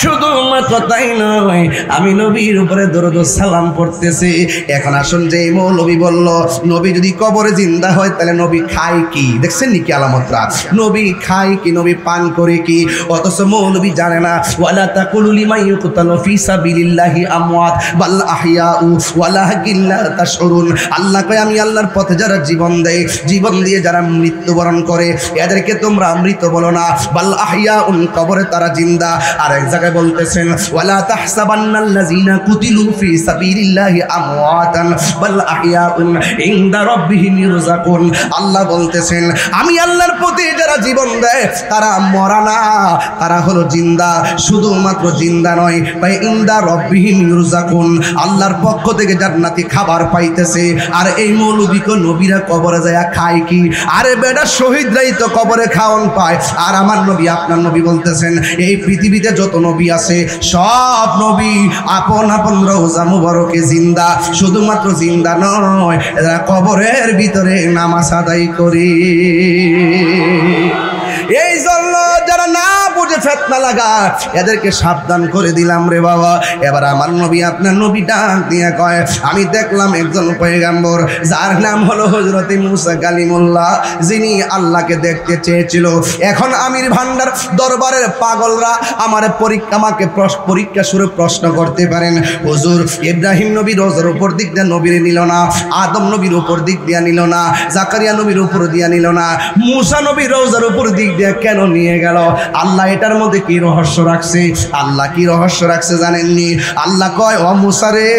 শুধুমাত্র তাই নয়, আমি নবীর উপরে দরুদ ও সালাম পড়তেছি। এখন আসুন যে মৌলবী বলল নবী যদি কবরে জিন্দা হয় তাহলে নবী খায় কি? দেখছেন নি কি আলামতরা? নবী খায় কি, নবী পান করে কি? অথচ মৌলবী জানে না। ওয়ালা তাকুলু লিমান ইউকতালু ফি সাবিলিল্লাহি আমওয়াত বাল আহইয়াউ ওয়ালাকিন লা তাশউরুন। আল্লাহ কয় আমি আল্লাহর পথে যারা জীবন দেয়, জীবন দিয়ে যারা মৃত্যুবরণ করে এদেরকে তোমরা মৃত বলো না, বাল আহইয়াউন, কবরে তারা জিন্দা। আর এক জায়গায় বলতেছেন ওয়ালা তাহসাবান্নাল্লাযিনা কুতিলু ফি সাবিলিল্লাহি আমওয়াতান বাল আহইয়াউন ইনদা রাব্বিহিম ইরযাকুন। আল্লাহ বলতেছেন আমি আল্লাহর পথে যারা জীবন দেয় তারা মরা না, তারা হলো জিন্দা। শুধুমাত্র জিন্দা নয়, ভাই ইনদা রাব্বিহিম ইরযাকুন, আল্লাহর পক্ষ থেকে জান্নাতি খাবার পাইতেছে। আর এই মৌলবীকে নবীরা কবরে যায় খায় কি? আরে বেটা শহীদরাই তো কবরে খাওয়ান পায়। আর আমার নবী আপনার নবী বলতেছেন এই পৃথিবীতে যত নবী আছে সব নবী আপন আপন রওজা মুবারকে জিন্দা। শুধুমাত্র জিন্দা নয়, এরা কবরের ভিতরে নামাজ আদায় করে। এই জন্য যারা না বুঝে ফিতনা লাগা এদেরকে সাবধান করে দিলাম রে বাবা। এবার আমার নবী আপনার নবী ডাক দিয়ে কয় আমি দেখলাম একজন পয়গম্বর যার নাম হলো হযরতে মুসা কালিমুল্লাহ, যিনি আল্লাহকে দেখতে চেয়েছিল। এখন আমির ভান্ডার দরবারের পাগলরা আমাকে পরীক্ষা শুরু প্রশ্ন করতে পারেন, হুজুর ইব্রাহিম নবী রওজার উপর দিক দিয়ে নবীরে নিল না, আদম নবীর উপর দিক দিয়ে নিল না, জাকারিয়া নবীর উপর দিয়ে নিল না, মুসা নবীর রওজার উপর দিক দিয়ে কেন নিয়ে গেল? আল্লাহ এটার মধ্যে কি রহস্য রাখছে? আল্লাহ কি রহস্য রাখছে জানেননি? আল্লাহ কয় ও মুসা রে,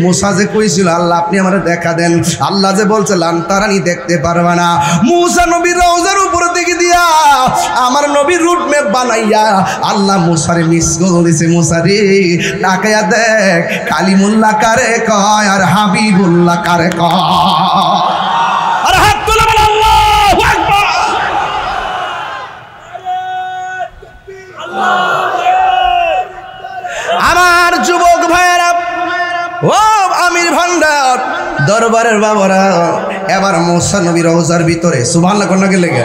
মুসা যে কইছিল আল্লাহ আপনি আমারে দেখা দেন, আল্লাহ যে বলছে লান তারানি দেখতে পারবে না, মুসা নবীর রওজার উপর দিকে দিয়া আমার নবীর রুট ম্যাপ বানাইয়া আল্লাহ মুসারে মিস কল দিছে। মুসা রে তাকায়া দেখ কালিমুল্লাহ কারে কয় আর হাবিবুল্লাহ কারে কয়। আর হাত তুলে বল আল্লাহু আকবার। আমার যুবক ভাইয়েরা, ও আমির ভান্ডার দরবারের বাবারা, এবার মুসা নবীর রওজার ভিতরে সুবহানাল্লাহ কোন নাকি লেগে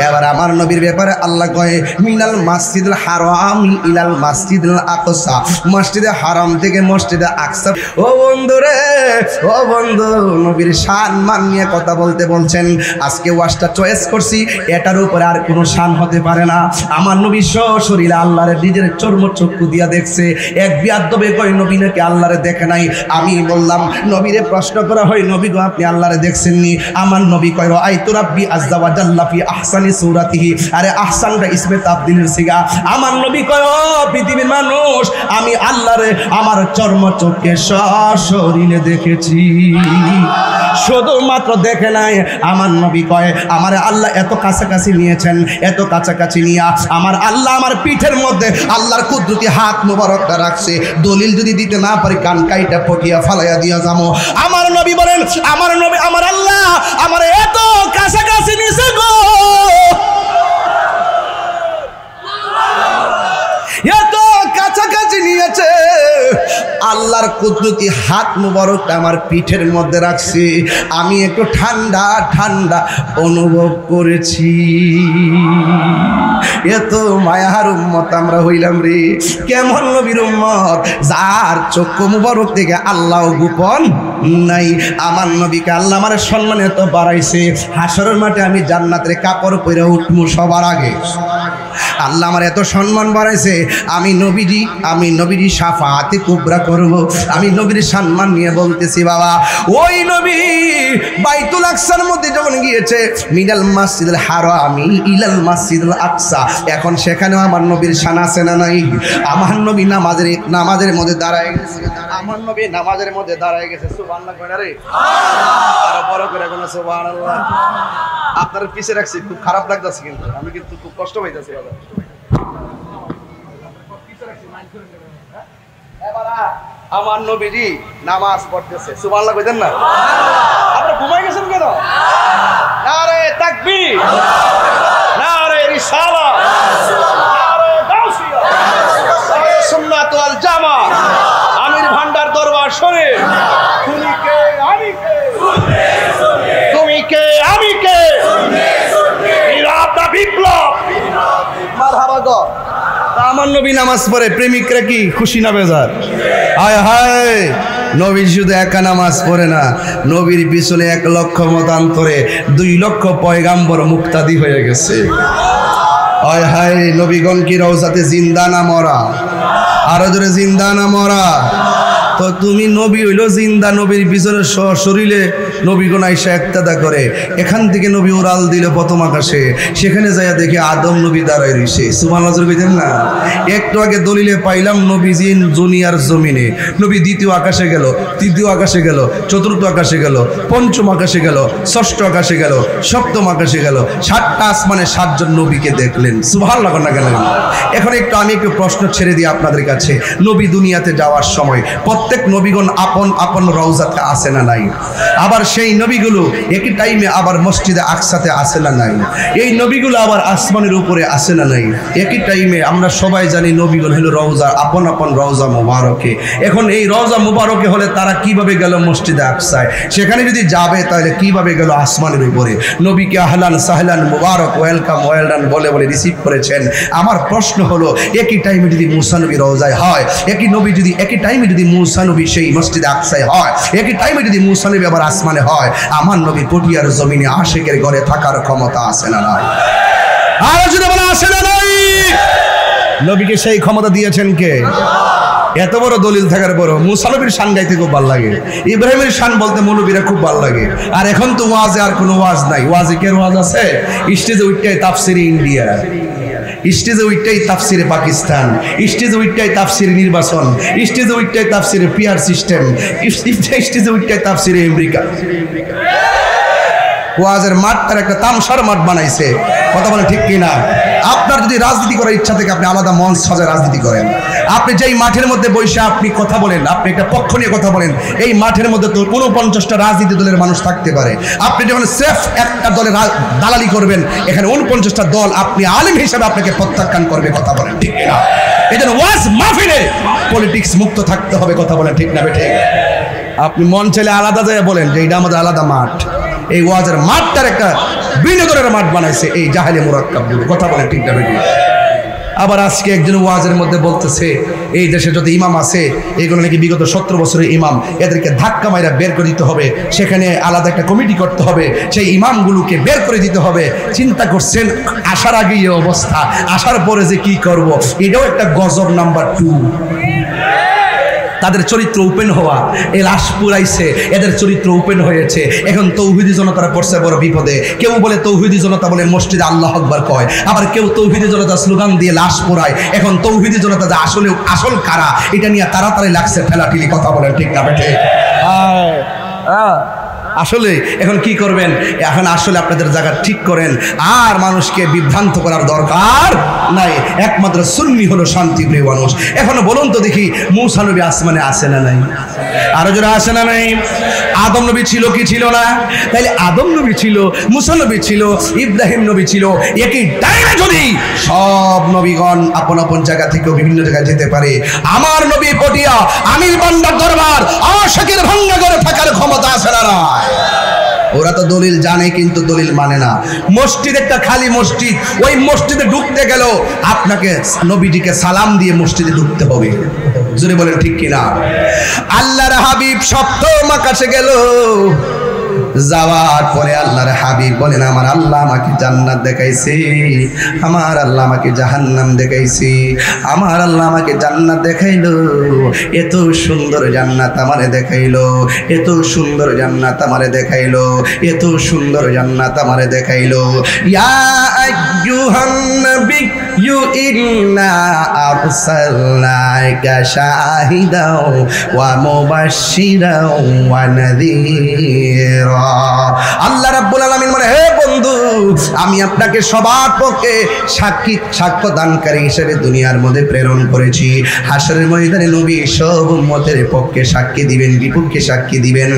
এবার আমার নবীর ব্যাপারে আল্লাহ কয় মিনাল মাসজিদুল হারাম ইলাল মাসজিদুল আকসা, মসজিদে হারাম থেকে মসজিদে আকসা। ও বন্ধু রে, ও বন্ধু, নবীর শান মান নিয়ে কথা বলতে বলছেন। আজকে ওয়াজটা চয়েস করছি, এটার উপরে আর কোনো শান হতে পারে না। আমার নবী সশরীরে আল্লাহরে নিজের চর্মচক্ষু দিয়া দেখছে। এক বিয়াদ্দবে কয় নবী নাকি আল্লাহরে দেখে নাই। আমি বললাম, নবীরে প্রশ্ন করা হয়, নবী গো আপনি আল্লাহরে দেখছেননি? আমার নবী কয় রাআইতু রাব্বি আযজা ওয়া জাল্লা ফি আহসানি সূরাতিহি। আরে আহসানটা ইসমে তাবদীলের সিগা। আমার নবী কয় ও পৃথিবীর মানুষ, আমি আল্লাহরে আমার চর্মচক্ষে সশরীরে দেখেছি। শুধুমাত্র দেখে নাই, আমার নবী কয় আমার আল্লাহ এত কাছাকাছি নিয়েছেন, এত কাছাকাছি নিয়া আমার আল্লাহ আমার পিঠের মধ্যে আল্লাহর কুদরতি হাত মুবারকটা রাখছে। দলিল যদি দিতে না পারি কান কাইটা পটিয়া ফালাইয়া দিয়া যাবো। আমার নবী বলেন, আমার নবী আমার আল্লাহ আমার এত কাছাকাছি নিছে গো, এত কাছাকাছি নিয়েছে, আল্লাহর কুদরতি হাত মুবারকটা আমার পিঠের মধ্যে রাখছি। আমি একটু ঠান্ডা ঠান্ডা অনুভব করেছি। এত মায়ার উম্মত আমরা হইলাম রে। কেমন নবীর উম্মত, যার চক্ষু মুবারক থেকে আল্লাহ গোপন নাই। আমার নবীকে আল্লাহ আমার সম্মান এত বাড়াইছে, হাসরের মাঠে আমি জান্নাতের কাপড় পরে উঠবো সবার আগে। আল্লাহ আমার এত সম্মান বাড়াইছে, আমি নবীজি শাফাআতে কুবরা করব। আমি নবীর সম্মান নিয়ে বলতেছি বাবা, ওই নবী বাইতুল আকসার মধ্যে যখন গিয়েছে, মিনাল মাসজিদুল হারামি ইলাল মাসজিদুল আকসা, এখন সেখানেও আমার নবীর শান আছে না নাই? আমার নবী নামাজের মধ্যে দাঁড়ায় গেছে, আমার নবী নামাজের মধ্যে দাঁড়ায় গেছে। সুবহানাল্লাহ কয় না রে? আরো বড় করে কোন সুবহানাল্লাহ। আপনার পিছে রাখছি, খুব খারাপ লাগতেছে, কিন্তু আমি কিন্তু খুব কষ্ট পাইতেছি বাবা। আমার নবীজি নামাজ পড়তেছে, সুবহানাল্লাহ কইতেন না? আপনি ঘুমাই গেছেন কেন? নারে তাকবীর, নারে রিসালাত, নারে গাউসিয়া, নারে সুন্নাত ওয়াল জামাত, আমির ভান্ডার দরবার শরীফ। তুমি কে আমি কে, তুমি কে আমি কে, নিরাপদা বিপ্লব মারহাবা গো। আমার নবী নামাজ পড়ে, প্রেমিকরা কি খুশি না বেজার? হায় হায়, নবী শুধু একা নামাজ পড়ে না, নবীর পিছনে 1 লক্ষ মতান্তরে 2 লক্ষ পয়গাম্বর মুক্তাদি হয়ে গেছে। হায় হায়, নবীগণ কি রওজাতে জিন্দা না মরা? আরো জোরে জিন্দা না মরা? তো তুমি নবী হইল জিন্দা, নবীর পিছনে শরীরে নবীগণ আইসা একতাদা করে। এখান থেকে নবী উড়াল দিল প্রথম আকাশে, সেখানে যাইয়া দেখে আদম নবী দাঁড়ায় রইছে। সুবহানাল্লাহ কইতেন না? একটু আগে দলিলে পাইলাম নবীজি দুনিয়ার জমিনে, নবী দ্বিতীয় আকাশে গেল, তৃতীয় আকাশে গেল, চতুর্থ আকাশে গেল, পঞ্চম আকাশে গেল, ষষ্ঠ আকাশে গেল, সপ্তম আকাশে গেল। 7টা আসমানে 7 জন নবীকে দেখলেন। সুবহানাল্লাহ না গেলেন? এখন আমি একটু প্রশ্ন ছেড়ে দিই আপনাদের কাছে। নবী দুনিয়াতে যাওয়ার সময় প্রত্যেক নবীগণ আপন আপন রওজাতে আসে না নাই? আবার সেই নবীগুলো একই টাইমে আবার মসজিদে আকসাতে আসে না নাই? এই নবীগুলো আবার আসমানের উপরে আসে না নাই? একই টাইমে আমরা সবাই জানি নবীগণ হলো রওজা, আপন আপন রওজা মুবারকে। এখন এই রওজা মুবারকে হলে তারা কিভাবে গেল মসজিদে আকসায়? সেখানে যদি যাবে তাহলে কিভাবে গেল আসমানের উপরে? নবীকে আহলান সাহলান মুবারক, ওয়েলকাম ওয়েলডান বলে বলে রিসিভ করেছেন। আমার প্রশ্ন হলো, একই টাইমে যদি মুসা নবী রওজায় হয়, একই টাইমে যদি মুসা নবী সেই মসজিদে আকসায় হয়, একই টাইমে যদি মুসা নবী আবার আসমানে হয়, আমার নবী পটিয়ার জমিনে আশিকের ঘরে থাকার ক্ষমতা আছে না নাই? আর যদি বলে আসে না নাই? নবীকে সেই ক্ষমতা দিয়েছেন কে? এত বড় দলিল থাকার পরও মুসা নবীর শান গাইতে খুব ভালো লাগে, ইব্রাহিমের শান বলতে মৌলবীরা খুব ভালো লাগে। আর এখন তো ওয়াজে আর কোনো ওয়াজ নাই। ওয়াজে কে ওয়াজ আছে? স্টেজে উঠতে তাফসিরে ইন্ডিয়া, স্টেজে উঠতেই তাফসিরে পাকিস্তান, স্টেজে উঠতেই তাফসিরে নির্বাচন, স্টেজে উঠতেই তাফসিরে পিআর সিস্টেম, স্টেজে উঠতেই তাফসিরে আমেরিকা। ওয়াজের মাঠ তার একটা তামসার মাঠ বানাইছে। কথা বলেন ঠিক কিনা? আপনার যদি রাজনীতি করার ইচ্ছা থেকে আপনি আলাদা মঞ্চ সাজায় রাজনীতি করেন। আপনি যেই মাঠের মধ্যে বসে আপনি কথা বলেন, আপনি একটা পক্ষ নিয়ে কথা বলেন, এই মাঠের মধ্যে তো 49টা রাজনীতি দলের মানুষ থাকতে পারে। আপনি যখন সেফ একটা দলের দালালি করবেন, এখানে 49টা দল আপনি আলেম হিসাবে আপনাকে প্রত্যাখ্যান করবে। কথা বলেন ঠিক কিনা? এই জন্য ওয়াজ মাহফিলে পলিটিক্স মুক্ত থাকতে হবে। কথা বলেন ঠিক না? ঠিক। আপনি মন চাইলে আলাদা জায়গায় বলেন যে এটা আমাদের আলাদা মাঠ, এই ওয়াজের মাঠটার একটা বিনোদনের মাঠ বানাইছে এই জাহেলি মুরাক্কাবগুলো। কথা বলে ঠিক না বেটি? আবার আজকে একজন ওয়াজের মধ্যে বলতেছে এই দেশে যত ইমাম আছে এগুলো নাকি বিগত 17 বছরের ইমাম, এদেরকে ধাক্কা মাইরা বের করে দিতে হবে, সেখানে আলাদা একটা কমিটি করতে হবে, সেই ইমামগুলোকে বের করে দিতে হবে। চিন্তা করছেন আসার আগে এই অবস্থা, আসার পরে যে কি করব, এটাও একটা গজব নাম্বার 2। তাদের চরিত্র ওপেন হওয়া, এই লাশ পুরাইছে, এদের চরিত্র ওপেন হয়েছে। এখন তৌহিদি জনতারা পড়ছে বড় বিপদে। কেউ বলে তৌহিদি জনতা বলে মসজিদে আল্লাহু আকবার কয়, আবার কেউ তৌহিদি জনতা স্লোগান দিয়ে লাশ পোড়ায়। এখন তৌহিদি জনতা যে আসল কারা এটা নিয়ে তাড়াতাড়ি লাগছে ঠেলাঠেলি। কথা বলেন ঠিক না বেঠে? আসলে এখন কি করবেন? এখন আসলে আপনাদের জায়গা ঠিক করেন, আর মানুষকে বিভ্রান্ত করার দরকার নাই। একমাত্র সুন্নি হলো শান্তিপ্রিয় মানুষ। এখনো বলুন তো দেখি, মূসা নবী আসমানে আসে না নাই? আরো জোরে আসে না নাই? আদম নবী ছিল কি ছিল না? তাইলে আদম নবী ছিল, মূসা নবী ছিল, ইব্রাহিম নবী ছিল। একই টাইমে যদি সব নবীগণ আপন আপন জায়গা থেকে বিভিন্ন জায়গায় যেতে পারে, আমার নবী পটিয়া আমির বান্দার দরবার আশিকের ভাঙ্গা করে থাকার ক্ষমতা আছে না? ওরা তো দলিল জানে কিন্তু দলিল মানে না। মসজিদ একটা খালি মসজিদ, ওই মসজিদে ঢুকতে গেল আপনাকে নবীজিকে সালাম দিয়ে মসজিদে ঢুকতে হবে। জোরে বলেন ঠিক কিনা? আল্লাহর হাবিব সপ্তম আকাশে গেল, যাওয়ার পরে আল্লাহর হাবিব বলেন আমার আল্লাহ আমাকে জান্নাত দেখাইছে, আমার আল্লাহ আমাকে জাহান্নাম দেখাইছে। আমার আল্লাহ আমাকে জান্নাত দেখাইলো, এত সুন্দর জান্নাত আমারে দেখাইলো, এত সুন্দর জান্নাত আমারে দেখাইলো, এত সুন্দর জান্নাত আমারে দেখাইলো। ইয়া আইয়ুহান নাবিয়্যু ইন্না আরসালনাকা শাহিদাও ওয়া মুবাশশিরাও ওয়া নাযীরা। আল্লাহ রাব্বুল আলামিন মানে, হে বন্ধু, আমি আপনাকে সবার পক্ষে সাক্ষ্য দানকারী হিসেবে দুনিয়ার মধ্যে প্রেরণ করেছি। হাসরের ময়দানে নবী সব উম্মতের পক্ষে সাক্ষী দিবেন, বিপক্ষে সাক্ষী দিবেন।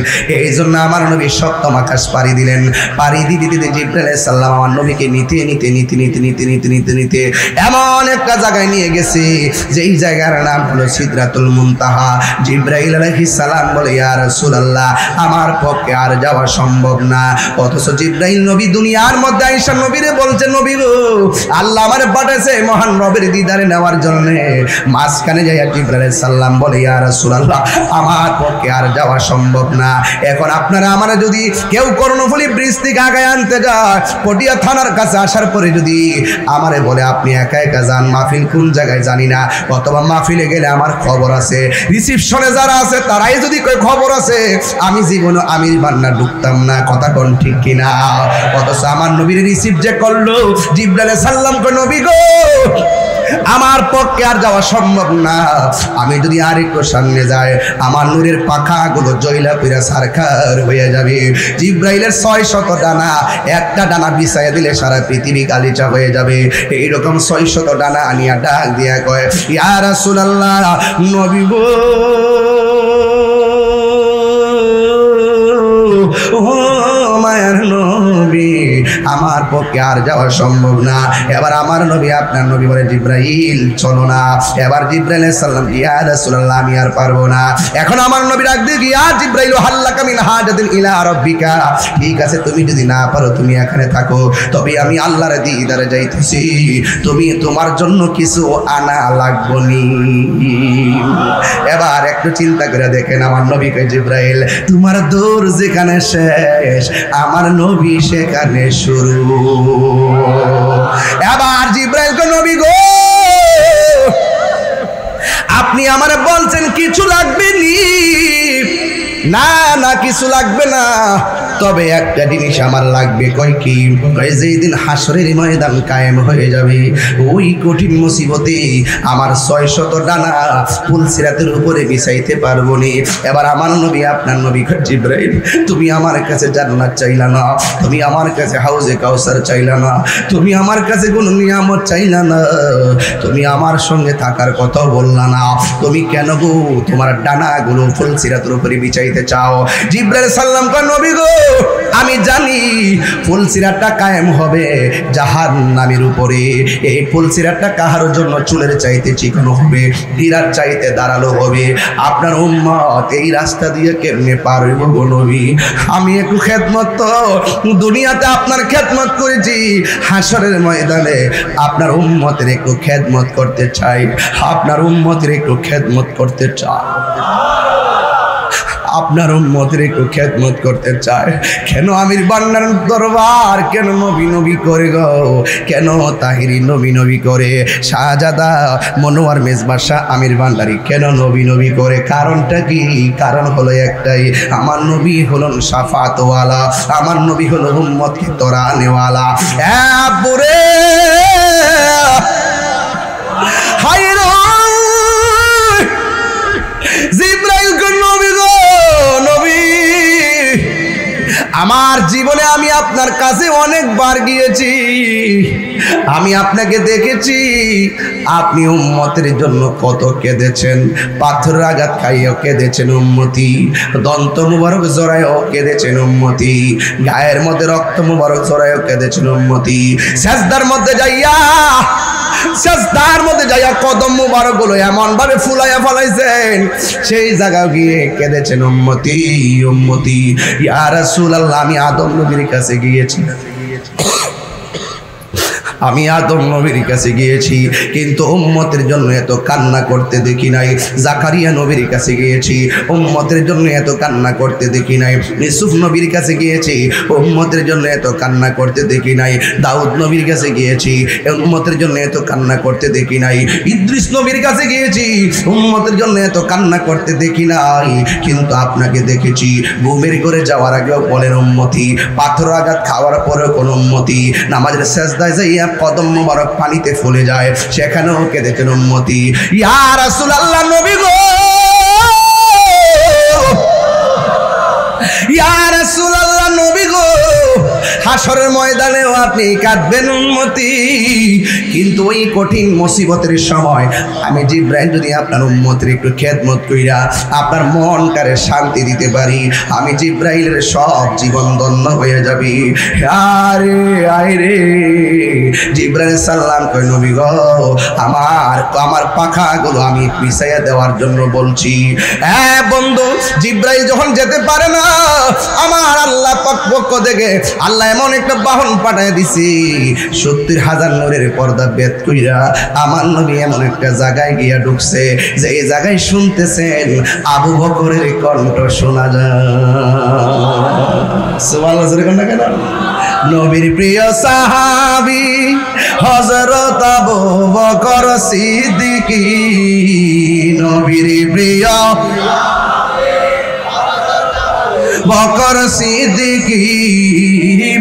এই জন্য আমার নবী সপ্তম আকাশ পাড়ি দিলেন। পাড়ি দিতে দিতে জিবরাইল আলাইহিস সালাম আমার নবীকে নিতে নিতে নিতে নিতে নিতে নিতে নিতে নিতে এমন একটা জায়গায় নিয়ে গেছে, যেই জায়গার নাম হলো সিদরাতুল মুনতাহা। জিবরাইল আলাইহিস সালাম বলে, ইয়া রাসূলুল্লাহ, আমার পক্ষে আর যাওয়া সম্ভব না। অথচ জিবরাইল নবী দুনিয়ার মধ্যে আয়েশা নবীরে বলছে, নবী গো, আল্লাহ আমারে পাঠাইছে মহান রবের দিদারে নেওয়ার জন্য। মাঝখানে যাইয়া জিবরাইল আলাইহিস সালাম বলে, ইয়া রাসূলুল্লাহ, আমার পক্ষে আর যাওয়া সম্ভব না। এখন আপনারা আমারে যদি কেউ কর্ণফুলী ব্রিজ থেকে আগায় আনতে যায়, পটিয়া থানার কাছে আসার পরে যদি আমারে বলে আপনি একা একা যান, মাহফিল কোন জায়গায় জানি না, অথবা মাহফিলে গেলে আমার খবর আছে, রিসিপশনে যারা আছে তারাই যদি কই খবর আছে, আমি জীবনে আমির বান্না ঢুকতাম না। কথা কোন ঠিক কিনা? অথচ আমার নবীর রিসিভ যে করলো, জিবরাইল আলাইহিস সালাম কই, নবী গো, আমার পক্ষে আর যাওয়া সম্ভব না। আমি যদি আর একটু সামনে যাই, আমার নূরের পাখাগুলো জয়লা পিরা সারখার হয়ে যাবে। জিবরাইলের 600 ডানা, একটা ডানা বিছাইয়া দিলে সারা পৃথিবী গালিচা হয়ে যাবে। এইরকম 600 ডানা আনিয়া ডাক দিয়া কয়, ইয়া রাসূলুল্লাহ, নবী গো, ও মায়ের নবী, আমার পক্ষে আর যাওয়া সম্ভব না। এবার আমার নবী আপনার নবী বলে, জিবরাইল চলো না। এবার জিবরাইল আলাইহিস সালাম, ইয়া রাসূলুল্লাহ, আমি আর পারবো না। এখন আমার নবী ডাক দিয়ে, ইয়া জিবরাইল হাল্লাকা মিন হাজাতিন ইলা রাব্বিকা, ঠিক আছে তুমি যদি না পারো তুমি এখানে থাকো, তবে আমি আল্লাহর দিদারে যাইতেছি, তুমি তোমার জন্য কিছু আনা লাগবনি। এবার একটু চিন্তা করে দেখেন, আমার নবী কয়, জিবরাইল তোমার দৌড় যেখানে শেষ, আমার নবী সেখানে শুরু। এবার জিবরাইল কয়, নবী গো, আপনি আমারে বলছেন কিছু লাগবে নি? না না, কিছু লাগবে না, তবে একটা জিনিস আমার লাগবে। কয় কি? কয় যেই দিন হাসরের ময়দান কায়েম হয়ে যাবে, ওই কঠিন মুসিবতে আমার 600 ডানা পুলসিরাতের উপরে বিছাইতে পারবো নি। এবার আমার নবী আপনার নবী জিবরাইল, তুমি আমার কাছে জান্নাত চাইলা না, তুমি আমার কাছে হাউজে কাউসার চাইলা না, তুমি আমার কাছে কোনো নিয়ামত চাইলা না, তুমি আমার সঙ্গে থাকার কথা বললা না, তুমি কেন গো তোমার ডানাগুলো পুলসিরাতের উপরে বিছাইতে চাও? জিবরাইল সাল্লাম কয় নবী গো আমি জানি ফুলসিরাতটা কায়েম হবে জাহান্নামের উপরে। এই ফুলসিরাতটা কাহার জন্য চুলের চাইতে চিকন হবে, হীরার চাইতে দাঁড়ালো হবে। আপনার উম্মত এই রাস্তা দিয়ে কেমনে পার হইব গো নবী? আমি একটু খেদমত তো দুনিয়াতে আপনার খেদমত করেছি, হাসরের ময়দানে আপনার উম্মতের একটু খেদমত করতে চাই, আপনার উম্মতের একটু খেদমত করতে চাই, আপনার উম্মতের একটু খেদমত করতে চায়। কেন আমির বান্নার দরবার কেন নবী নবী করে গো? কেন তাহিরি নবী নবী করে? শাহজাদা মনোয়ার মেজবা শাহ আমির ভান্ডারী কেন নবী নবী করে? কারণটা কি? কারণ হলো একটাই, আমার নবী হলেন শাফাতওয়ালা, আমার নবী হলো উম্মতকে তরানেওয়ালা। বুড়ে হায় রে জিবরাইল নবী গো নবী, আমার জীবনে আমি আপনার কাছে অনেকবার গিয়েছি, আমি আপনাকে দেখেছি, আপনি উম্মতের জন্য কত কেঁদেছেন, পাথরের আঘাত খাইয়েও কেঁদেছেন উম্মতি, দন্ত মুবারক জড়াইও কেঁদেছেন উম্মতি, গায়ের মধ্যে রক্ত মুবারক জড়াইও কেঁদেছেন উম্মতি, সেজদার মধ্যে যাইয়া কদম মুবারক গুলো এমন ভাবে ফুলাইয়া ফলাইছেন, সেই জায়গা গিয়ে কেঁদেছেন উম্মতি উম্মতি। ইয়া রাসূলুল্লাহ আমি আদম নবীর কাছে গিয়েছি, আমি আদম নবীর কাছে গিয়েছি, কিন্তু উম্মতের জন্য এত কান্না করতে দেখি নাই। জাকারিয়া নবীর কাছে গিয়েছি, উম্মতের জন্য এত কান্না করতে দেখি নাই। ইউসুফ নবীর কাছে গিয়েছি, উম্মতের জন্য এত কান্না করতে দেখি নাই। দাউদ নবীর কাছে গিয়েছি, উম্মতের জন্য এত কান্না করতে দেখি নাই। ইদ্রিস নবীর কাছে গিয়েছি, উম্মতের জন্য এত কান্না করতে দেখি নাই। কিন্তু আপনাকে দেখেছি ঘুমের ঘরে যাওয়ার আগেও বলেন উম্মতি, পাথর আঘাত খাওয়ার পরেও কোন উম্মতি, নামাজের সেজদায় যাইয়া কদম মুবারক পানিতে ফুলে যায়, সেখানেও কেঁদেছেন উম্মতি। ইয়া রাসূলুল্লাহ নবী গো, ইয়া রাসূলুল্লাহ নবী গো, হাসরের ময়দানেও আপনি কাঁদবেন উম্মতি, কিন্তু ওই কঠিন মুসিবতের সময় আমি জিবরাইল যদি আপনার উম্মতের একটু খেদমত কইরা আপনার মনটারে শান্তি দিতে পারি, আমি জিবরাইলের সব জীবন ধন্য হয়ে যাবে। আরে আইরে জিবরাইল সাল্লাম কই নবী গো আমার পাখাগুলো আমি পিছাইয়া দেওয়ার জন্য বলছি। হ্যাঁ বন্ধু, জিবরাইল যখন যেতে পারে না, আমার আল্লাহ পাক পক্ষ থেকে আল্লাহ এমন একটা বাহন পাঠায় দিছি, 70,000 নূরের পর্দা বেদ কইরা আমার নবী এমন একটা জায়গায় গিয়া ঢুকছে, যে এই জায়গায় শুনতেছেন আবু বকরের কণ্ঠ শোনা যায়। সুবহানাল্লাহ, জোরে কোন না কেন? নবীর প্রিয় সাহাবী হযরত আবু বকর সিদ্দিকী, নবীর প্রিয় বকর সিদ্দিকী,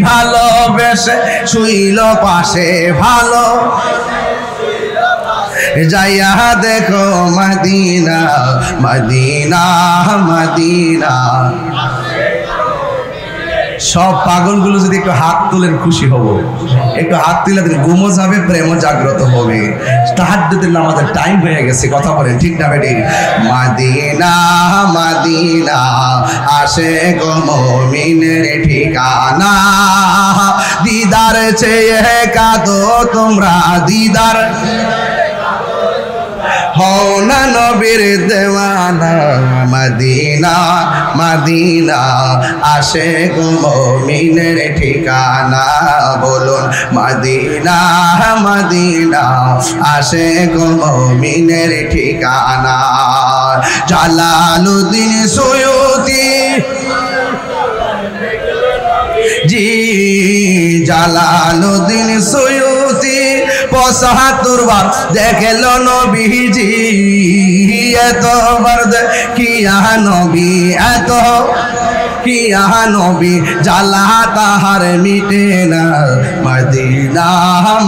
ভালোবেসে শুইল পাশে, ভালো যাইয়া দেখো মদিনা মদিনা মদিনা। সব পাগলগুলো যদি একটু হাত তুলেন খুশি হব, একটু হাত তুলে দিন, ঘুমো যাবে, প্রেমও জাগ্রত হবে। তাহাজ্জুদের নামাজের টাইম হয়ে গেছে, কথা বলেন ঠিক না বেটি? মদিনা মদিনা আসে গো মুমিনের ঠিকানা, দিদার চেয়ে কাঁদো তোমরা, দিদার হও না নবীর দেওয়ানা, মদিনা মদিনা আসে গো মুমিনের ঠিকানা, বলুন মদিনা মদিনা আসে গো মুমিনের ঠিকানা। জালালউদ্দিন সুয়ুতি জি, জালালউদ্দিন সুয়ুতি ৭৫ বার দেখল নবীজি, এতবার দেখিয়া নবী, এত কিয়া নবী জালা তাহার মিটে না, মদিনা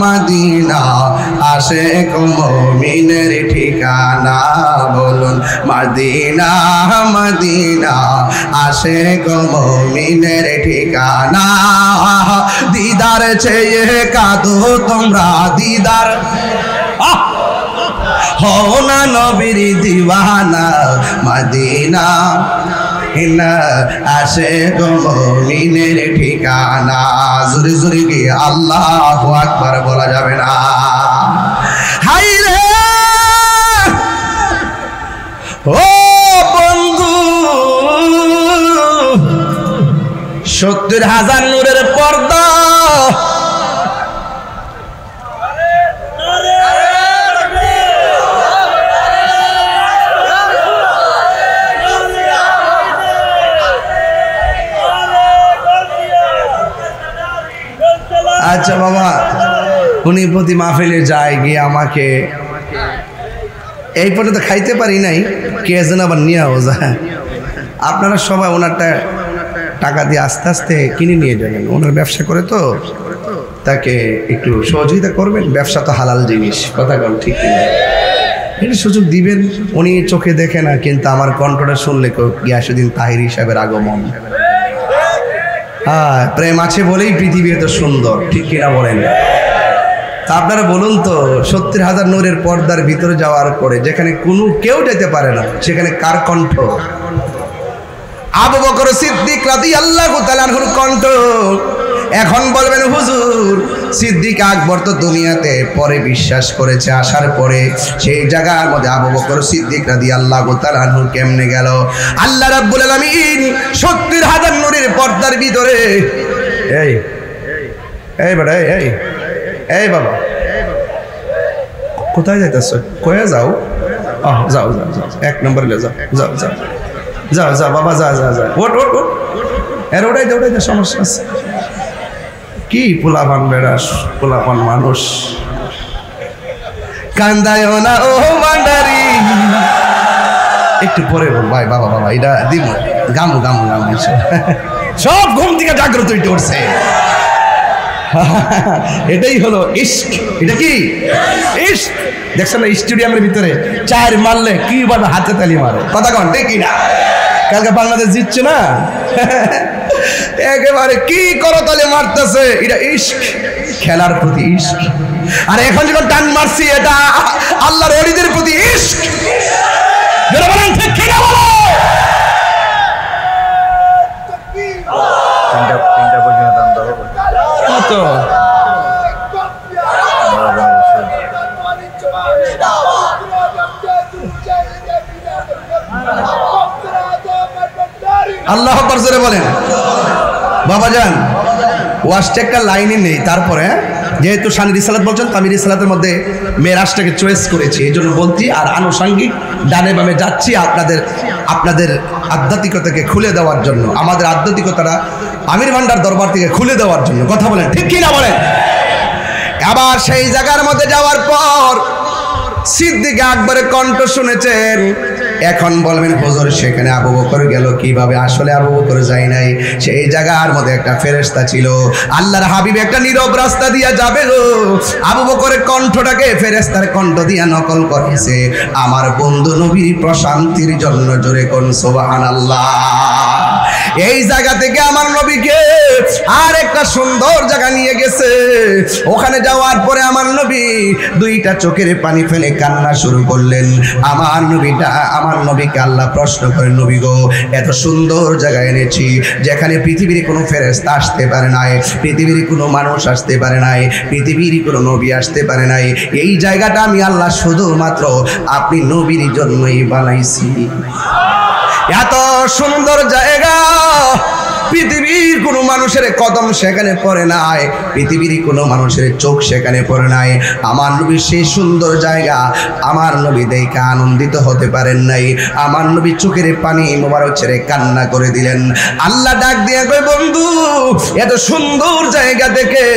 মদিনা আসে গো মুমিনের ঠিকানা, বলুন মদিনা মদিনা আসে গো মুমিনের ঠিকানা। দিদার চেয়ে কাঁদো তোমরা, দিদার হও না নবীর দিওয়ানা, মদিনা না আসে গো মুমিনের ঠিকানা। জোরে জোরে কি আল্লাহু আকবার বলা যাবে না? হাই রে ও বন্ধু, 70,000 নূরের পর্দা, আচ্ছা বাবা, উনি প্রতি মাহফিলে যায় গিয়ে আমাকে এই পর্যন্ত খাইতে পারি নাই, কে যেন আবার নিয়েও যায়। আপনারা সবাই ওনারটা টাকা দিয়ে আস্তে আস্তে কিনে নিয়ে যাবেন, ওনার ব্যবসা করে তো, তাকে একটু সহযোগিতা করবেন। ব্যবসা তো হালাল জিনিস, কথা বল ঠিক কিনা? এটা সুযোগ দিবেন। উনি চোখে দেখে না, কিন্তু আমার কণ্ঠটা শুনলে গিয়াসুদ্দিন তাহির সাহেবের আগমন। হ্যাঁ, প্রেম আছে বলেই পৃথিবী এত সুন্দর, ঠিক কিনা বলেন? তা আপনারা বলুন তো, 70,000 নূরের পর্দার ভিতরে যাওয়ার পরে যেখানে কোনো কেউ যেতে পারে না, সেখানে কার কণ্ঠ? আবু বকর সিদ্দিক রাদিয়াল্লাহু তাআলা আনহুর কণ্ঠ। এখন বলবেন হুজুর, সিদ্দিক আকবর তো দুনিয়াতে পরে বিশ্বাস করেছে, আসার পরে সেই জায়গার মধ্যে আবু বকর সিদ্দিক রাদিয়াল্লাহু তাআলা আনহু কেমনে গেল? আল্লাহ রাব্বুল আলামিন 70,000 নূরের পর্দার ভিতরে, এই এই বেটা, এই এই বাবা, কোথায় যাইতেছো? কয়ে যাও? যাও যাও যাও, 1 নম্বরে যাও, যাও যাও যাও যাও বাবা, যা যা যা, ওট ওট ওট, এর ওটাই দে, ওটাই দে, সমস্যা আছে কি? পোলাপান বেড়াস, পোলাপান মানুষ, কান্দায় না ও মান্ডারি। একটু পরে বল ভাই, বাবা বাবা, এটা দিব গামু গামু গামু, সব ঘুম থেকে জাগ্রত হইতে উঠছে। এটাই হলো ইশক। এটা কি ইশক? দেখছেন না স্টেডিয়ামের ভিতরে 4 মারলে কিভাবে হাতে তালি মারে, কথা কন ঠিক না? কালকে বাংলাদেশ জিতছে না, একেবারে কি করতালে মারতেছে, এটা ইশক, খেলার প্রতি ইশক। আর এখন যখন টান মারছি, এটা আল্লাহর ওলিদের প্রতি ইশক। যারা বলেন ঠিক কি না বলো? তিনটা পর্যন্ত দাম দাও কত? আল্লাহ আকবার জোরে বলেন। বাবাজান, ওয়াজটা একটা লাইনে নেই, তারপরে যেহেতু শানি রিসালাত বলছেন, তো আমি রিসালাতের মধ্যে মেরাজটাকে চয়েস করেছি, এই জন্য বলছি। আর আনুষঙ্গিক ডানে বামে যাচ্ছি আপনাদের আধ্যাত্মিকতাকে খুলে দেওয়ার জন্য, আমাদের আধ্যাত্মিকতাটা আমির ভান্ডার দরবার থেকে খুলে দেওয়ার জন্য, কথা বলেন ঠিক কি না বলেন? আবার সেই জায়গার মধ্যে যাওয়ার পর সিদ্দিক আকবরের কণ্ঠ শুনেছেন। এখন বলবেন হুজুর, সেখানে আবু বকর গেল কিভাবে? আসলে আবু বকর যায় নাই, সেই জায়গার মধ্যে একটা ফেরেশতা ছিল। আল্লাহর হাবিব একটা নীরব রাস্তা দিয়া যাবে গো, আবু বকরের কণ্ঠটাকে ফেরেশতার কণ্ঠ দিয়া নকল করেছে। আমার বন্ধু নবীর প্রশান্তির জন্য জোরে কোন সুবহানাল্লাহ। এই জায়গা থেকে আমার নবীকে আর একটা সুন্দর জায়গা নিয়ে গেছে। ওখানে যাওয়ার পরে আমার নবী 2টা চোখের পানি ফেলে কান্না শুরু করলেন। আমার নবীকে আল্লাহ প্রশ্ন করে, নবী গো, এত সুন্দর জায়গায় এনেছি যেখানে পৃথিবীর কোনো ফেরেশতা আসতে পারে নাই, পৃথিবীর কোনো মানুষ আসতে পারে নাই, পৃথিবীর কোনো নবী আসতে পারে নাই। এই জায়গাটা আমি আল্লাহ শুধুমাত্র আপনি নবীর জন্যই বানাইছি। এত সুন্দর জায়গা, পৃথিবীর কোনো মানুষের কদম সেখানে পড়ে নাই, পৃথিবীর কোনো মানুষের চোখ সেখানে পড়ে নাই। আমার নবী সেই সুন্দর জায়গা আমার নবী দেখে আনন্দিত হতে পারেন নাই। আমার নবী চোখের পানি মোবারক ছেড়ে কান্না করে দিলেন। আল্লাহ ডাক দিয়ে কয়, বন্ধু, এত সুন্দর জায়গা দেখে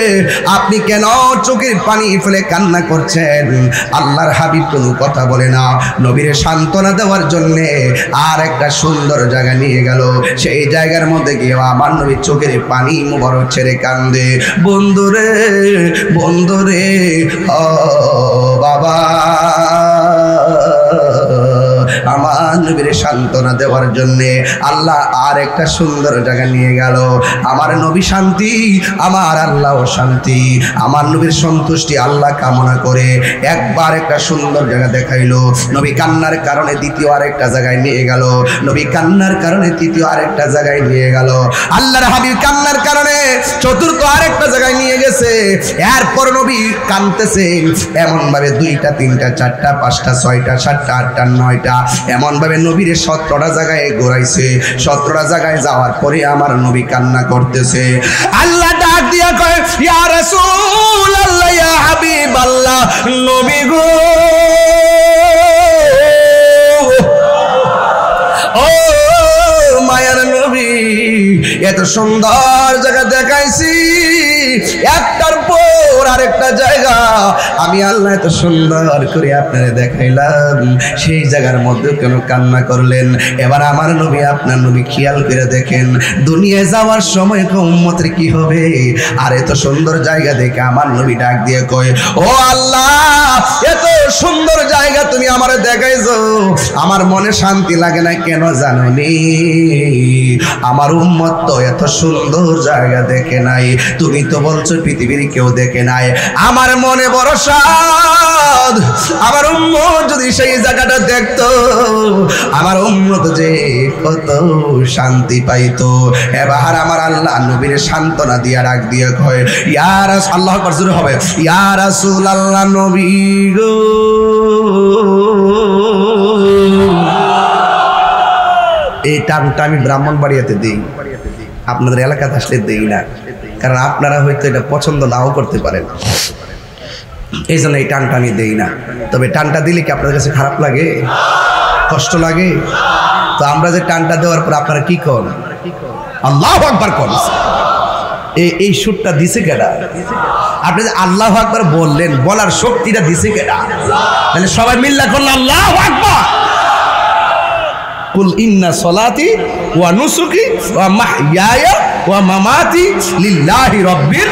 আপনি কেন চোখের পানি ফেলে কান্না করছেন? আল্লাহর হাবিব কোনো কথা বলে না, নবীর সান্ত্বনা দেওয়ার জন্যে আর একটা সুন্দর জায়গা নিয়ে গেল। সেই জায়গার মধ্যে গিয়ে আমার নবী চোখের পানি মোবারক ছেড়ে কান্দে, বন্ধুরে বন্ধুরে, ও বাবা, আমার আমার নবীর সান্ত্বনা দেওয়ার জন্য আল্লাহ আর একটা সুন্দর জায়গা নিয়ে গেল। আমার নবী শান্তি, আমার আল্লাহও শান্তি, আমার নবীর সন্তুষ্টি আল্লাহ কামনা করে একবার একটা সুন্দর জায়গা দেখাইলো। নবী কান্নার কারণে দ্বিতীয় আরেকটা জায়গায় নিয়ে গেল। নবী কান্নার কারণে তৃতীয় আরেকটা জায়গায় নিয়ে গেল। আল্লাহর হাবিব কান্নার কারণে চতুর্থ আরেকটা জায়গায় নিয়ে গেছে। এরপর নবী কাঁদতেছেন এমন ভাবে 2টা 3টা 4টা 5টা 6টা 7টা 8টা 9টা এমন ভাবে নবীর 17টা জায়গায় ঘোরাইছে। 17টা জায়গায় যাওয়ার পরে আমার নবী কান্না করতেছে। আল্লাহ ডাক দিয়া কয়, ইয়া রাসূলুল্লাহ, ইয়া হাবিবাল্লাহ, নবী গো, ও মায়ার নবী, এত সুন্দর জায়গা দেখাইছি, একটার পর আরেকটা জায়গা আমি আল্লাহ এত সুন্দর করে আপনারে দেখাইলাম, সেই জায়গার মধ্যে কেন কান্না করলেন? এবার আমার নবী, আপনার নবী খেয়াল করে দেখেন, দুনিয়ায় যাওয়ার সময় উম্মতের কি হবে? আর এত সুন্দর জায়গা দেখে আমার নবী ডাক দিয়ে কয়, ও আল্লাহ, এত সুন্দর জায়গা তুমি আমার দেখাইছো, আমার মনে শান্তি লাগে না কেন জানোনি? আমার উম্মত তো এত সুন্দর জায়গা দেখে নাই, তুমি তো বলছো পৃথিবীর কেউ দেখে নাই। আমার মনে বড় সাধ, আমার উম্মত যদি সেই জায়গাটা দেখতো, আমার উম্মত যে কত শান্তি পাইতো। এবার আমার আল্লাহ নবীর সান্ত্বনা দিয়া ডাক দিয়ে কয়, ইয়া রাসূল, আল্লাহু আকবার জোরে হবে, ইয়া রাসূলুল্লাহ, নবী গো, এই টানটা আমি ব্রাহ্মণবাড়িয়াতে দিই, আপনাদের এলাকাতে আসলে দেই না, কারণ আপনারা হয়তো এটা পছন্দ নাও করতে পারেন, এই জন্য এই টানটা আমি দেই না। তবে টানটা দিলে কি আপনাদের কাছে খারাপ লাগে, কষ্ট লাগে? তো আমরা যে টানটা দেওয়ার পর আপনারা কি করেন? আল্লাহু আকবার করেন। এই সুরটা দিছে কেডা? আপনি যে আল্লাহু আকবার বললেন, বলার শক্তিটা দিছে কেডা? তাহলে সবাই মিল্লা করলে আল্লাহু আকবার। কুল ইন্না সলাতি ওয়া নুসুকি ওয়া মাহইয়ায়া ওয়া মামাতি লিল্লাহি রাব্বিল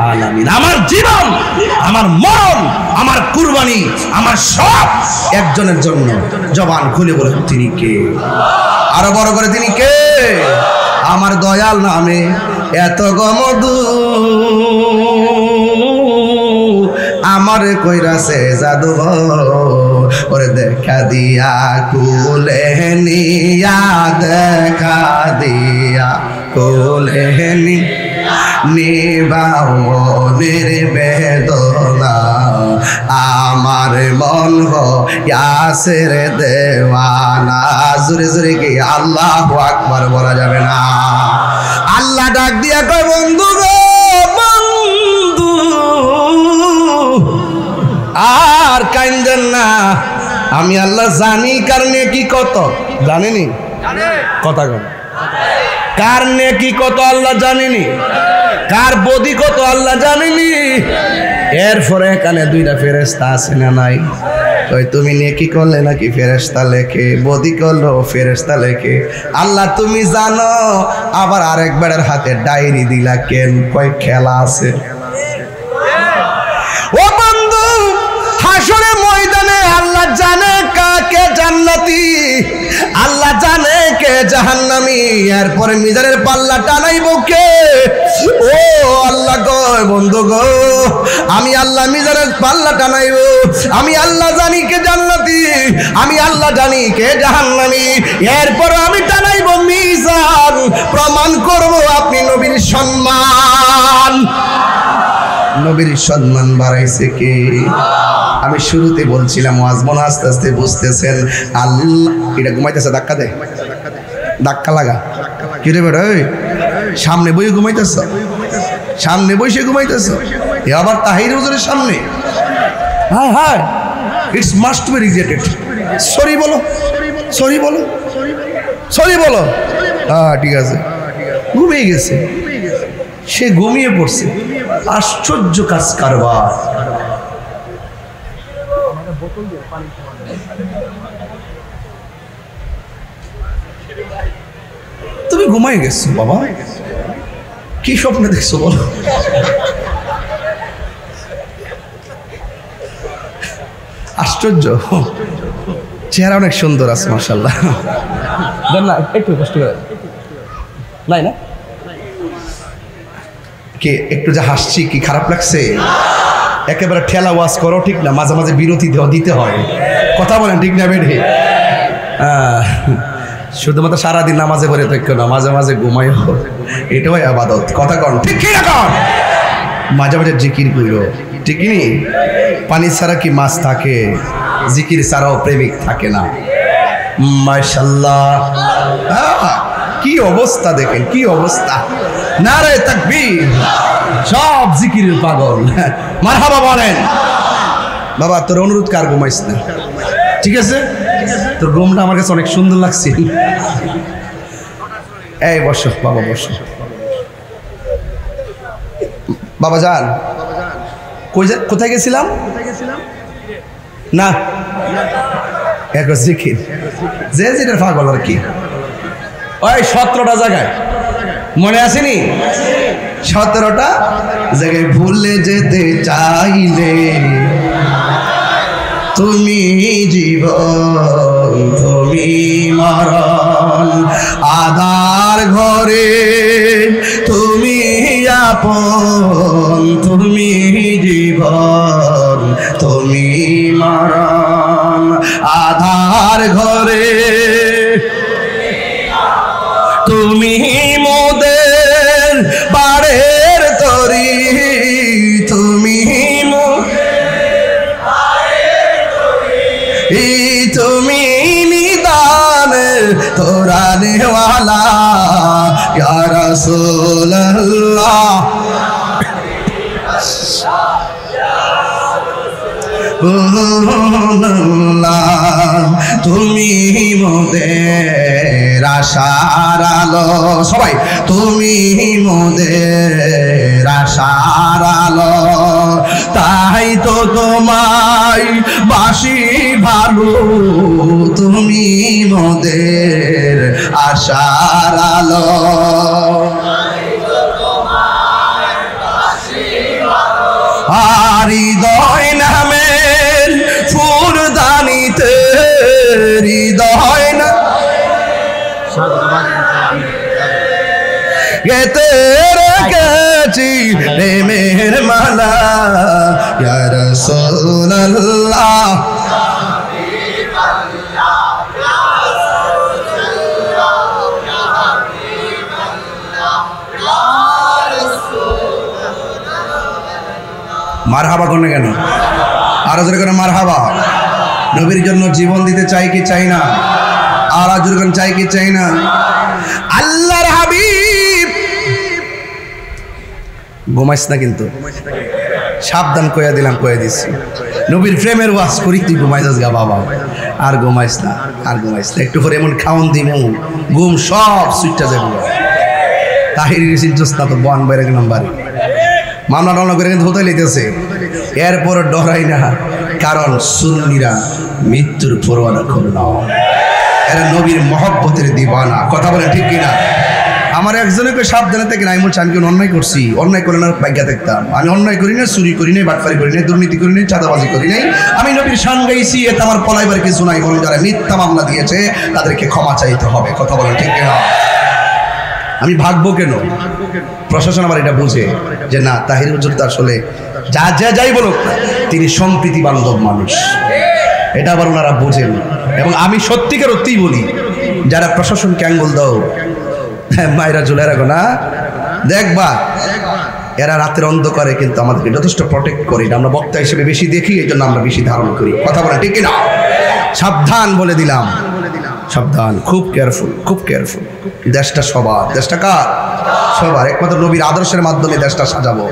আলামিন। আমার জীবন, আমার মরণ, আমার কুরবানি, আমার সব একজনের জন্য। জবান খুলে বলে, তিনি কে? আরো বড় করে, তিনি কে? আমার দয়াল নামে এত গমদু, আমার কইরাছে জাদু, ওরে দেখা দিয়া কুলে নিয়া, দেখা দিয়া কুলে নিবাউনের বেদনা, আমার মন ইয়াসের দেওয়ানা। জোরে জোরে কি আল্লাহু আকবার বলা যাবে না? আল্লাহ ডাক দিয়া কয়, বন্ধু গো, বন্ধু, আর কাইন্দেন না, আমি আল্লাহ জানি কার নেকি কত। জানেনি? কথা কন, কার নেকি কত আল্লাহ জানেনি, কার বদি কত আল্লাহ জানেনি। এরপরে এখানে 2টা ফেরেশতা আছে না নাই? কই তুমি নেকি করলে নাকি ফেরেশতা লেখে, বদি করলো ফেরেশতা লেখে। আল্লাহ তুমি জানো, আবার আরেকবারের হাতে ডায়েরি দিলা কেন? কই খেলা আছে। ও বন্ধু, হাসরের ময়দানে আল্লাহ জানে কাকে জান্নাতি, আল্লাহ জানে কে জাহান্নামী। এরপরে মিজানের পাল্লা টানাইব কে? ও আল্লাহ কয়, বন্ধু গো, আমি আল্লাহ মিজানের পাল্লা টানাইব। আমি আল্লাহ জানি কে জান্নাতি, আমি আল্লাহ জানি কে জাহান্নামী। এরপর আমি টানাইব মিজান, প্রমাণ করব আপনি নবীর সম্মান। নবীর সম্মান বাড়াইছে কে? আমি শুরুতে বলছিলাম, ওয়াজমন আস্তে আস্তে বুঝতেছেন। আল্লাহ এটা ঘুমাইতেছে, ধাক্কা দে, ধাক্কা লাগা। কিরে বেটা, সামনে বই ঘুমাইতেছ, সামনে বসে ঘুমাইতেছ, আবার তাহির হুজুরের সামনে। হ্যাঁ হ্যাঁ, it's must be rejected. Sorry বলো, সরি বলো, সরি বলো। হ্যাঁ ঠিক আছে। ঘুমিয়ে গেছে, সে ঘুমিয়ে পড়ছে। আশ্চর্য কাজ কারবার। তুমি ঘুমাই গেছো বাবা, কি স্বপ্নে দেখছো বলো? আশ্চর্য। চেহারা অনেক সুন্দর আছে মাশাআল্লাহ। দেন না একটু কষ্ট করে নাই না কে একটু যে হাসছি কি খারাপ লাগছে? একেবারে ঠেলা ওয়াজ করো ঠিক না, মাঝে মাঝে বিরতি দিতে হয়। কথা বলেন ঠিক না বেঠে? শুধুমাত্র সারাদিন নামাজে পড়ে থাকো না, মাঝে মাঝে ঘুমাইও, এটাও আবাদত। কথা কন ঠিক কি না কন? মাঝে মাঝে জিকির কইরো, ঠিক কি? পানি ছাড়া কি মাছ থাকে? জিকির ছাড়াও প্রেমিক থাকে না। মাশাআল্লাহ, কি অবস্থা দেখেন, কি অবস্থা! নারে তাকবীর! সব জিকিরের পাগল। মারহাবা বলেন। বাবা তোর অনুরোধ কার ঘুমাইস না, ঠিক আছে? তোর ঘুমটা আমার কাছে অনেক সুন্দর লাগছে। এই বসো বাবা, বসো বাবা। যান কোথায় গেছিলাম না? এক জিকির যে যেটার পাগল আর কি। ওই 17টা জায়গায় মনে আসেনি? 17টা জায়গায় ভুলে যেতে চাইলে তুমি জীবন, তুমি মরণ, আধার ঘরে তুমি আপন, তুমি জীবন, তুমি মরণ, আধার ঘরে তুমি মোদের বাড়ের তরি, তুমি তুমি নিদান তোরা নেওয়ালা ইয়া রাসূলুল্লাহ। তুমি মোদের আশার আলো, সবাই তুমি মোদের আশার আলো, তাই তো তোমায় বাসি ভালো, তুমি মোদের আশার আলো। হৃদয় নামের ফুলদানিতে, হৃদয় না গেতে রেখেছি প্রেমের মালা ইয়া রাসূলুল্লাহ। মারহাবা কোন কেন? আরো জোরে করে মারহাবা। নবীর জন্য জীবন দিতে চাই কি চাই না? আর জোরে করে চাই কি চাই না? আল্লাহর হাবিব ঘুমাইস না কিন্তু, সাবধান কইয়া দিলাম, কইয়া দিচ্ছি। নবীর প্রেমের ওয়াজ করি, তুই ঘুমাইছিস গা বাবা, আর ঘুমাইস না, আর ঘুমাইস না। একটু পরে এমন খাওন দিমু ঘুম সব সুইটটা যাবো। তাহির চিনছস না তো বন বাইরে নাম্বার মামলা টামলা করে কিন্তু হতে লিতেছে, এরপর ডরাই না, কারণ সুন্নিরা মৃত্যুর পরোয়ানা করে না, এরা নবীর মহব্বতের দিবানা। কথা বলে ঠিক কিনা? আমার একজনকে সাবধানে থেকে নাই বলছে আমি কেন অন্যায় করছি, অন্যায় করে না ভাগ্যা দেখতাম। আমি অন্যায় করি না, চুরি করি নাই, বাটফারি করি নাই, দুর্নীতি করি নাই, চাঁদাবাজি করি নাই, আমি নবীর শান গাইছি, এতে আমার পলাইবার কিছু নাই, বরং যারা মিথ্যা মামলা দিয়েছে তাদেরকে ক্ষমা চাইতে হবে। কথা বলেন ঠিক কিনা? আমি ভাগবো কেন? প্রশাসন আবার এটা বুঝে যে না, তাহির হুজুর তো আসলে যা যা যাই বলুক তিনি সম্প্রীতি বান্ধব মানুষ, এটা আবার ওনারা বোঝেন। এবং আমি সত্যিকার অত্যিই বলি, যারা প্রশাসনকে আঙ্গুল দাও মায়েরা ঝুলে রাখো না, দেখবা এরা রাতের অন্ধকারে কিন্তু আমাদেরকে যথেষ্ট প্রটেক্ট করি। আমরা বক্তা হিসেবে বেশি দেখি, এই জন্য আমরা বেশি ধারণ করি। কথা বলে ঠিক কিনা? সাবধান বলে দিলাম, সাবধান, খুব কেয়ারফুল, খুব কেয়ারফুল। দেশটা সবার, দেশটা কার? সবার। একমাত্র নবীর আদর্শের মাধ্যমে দেশটা সাজাবো।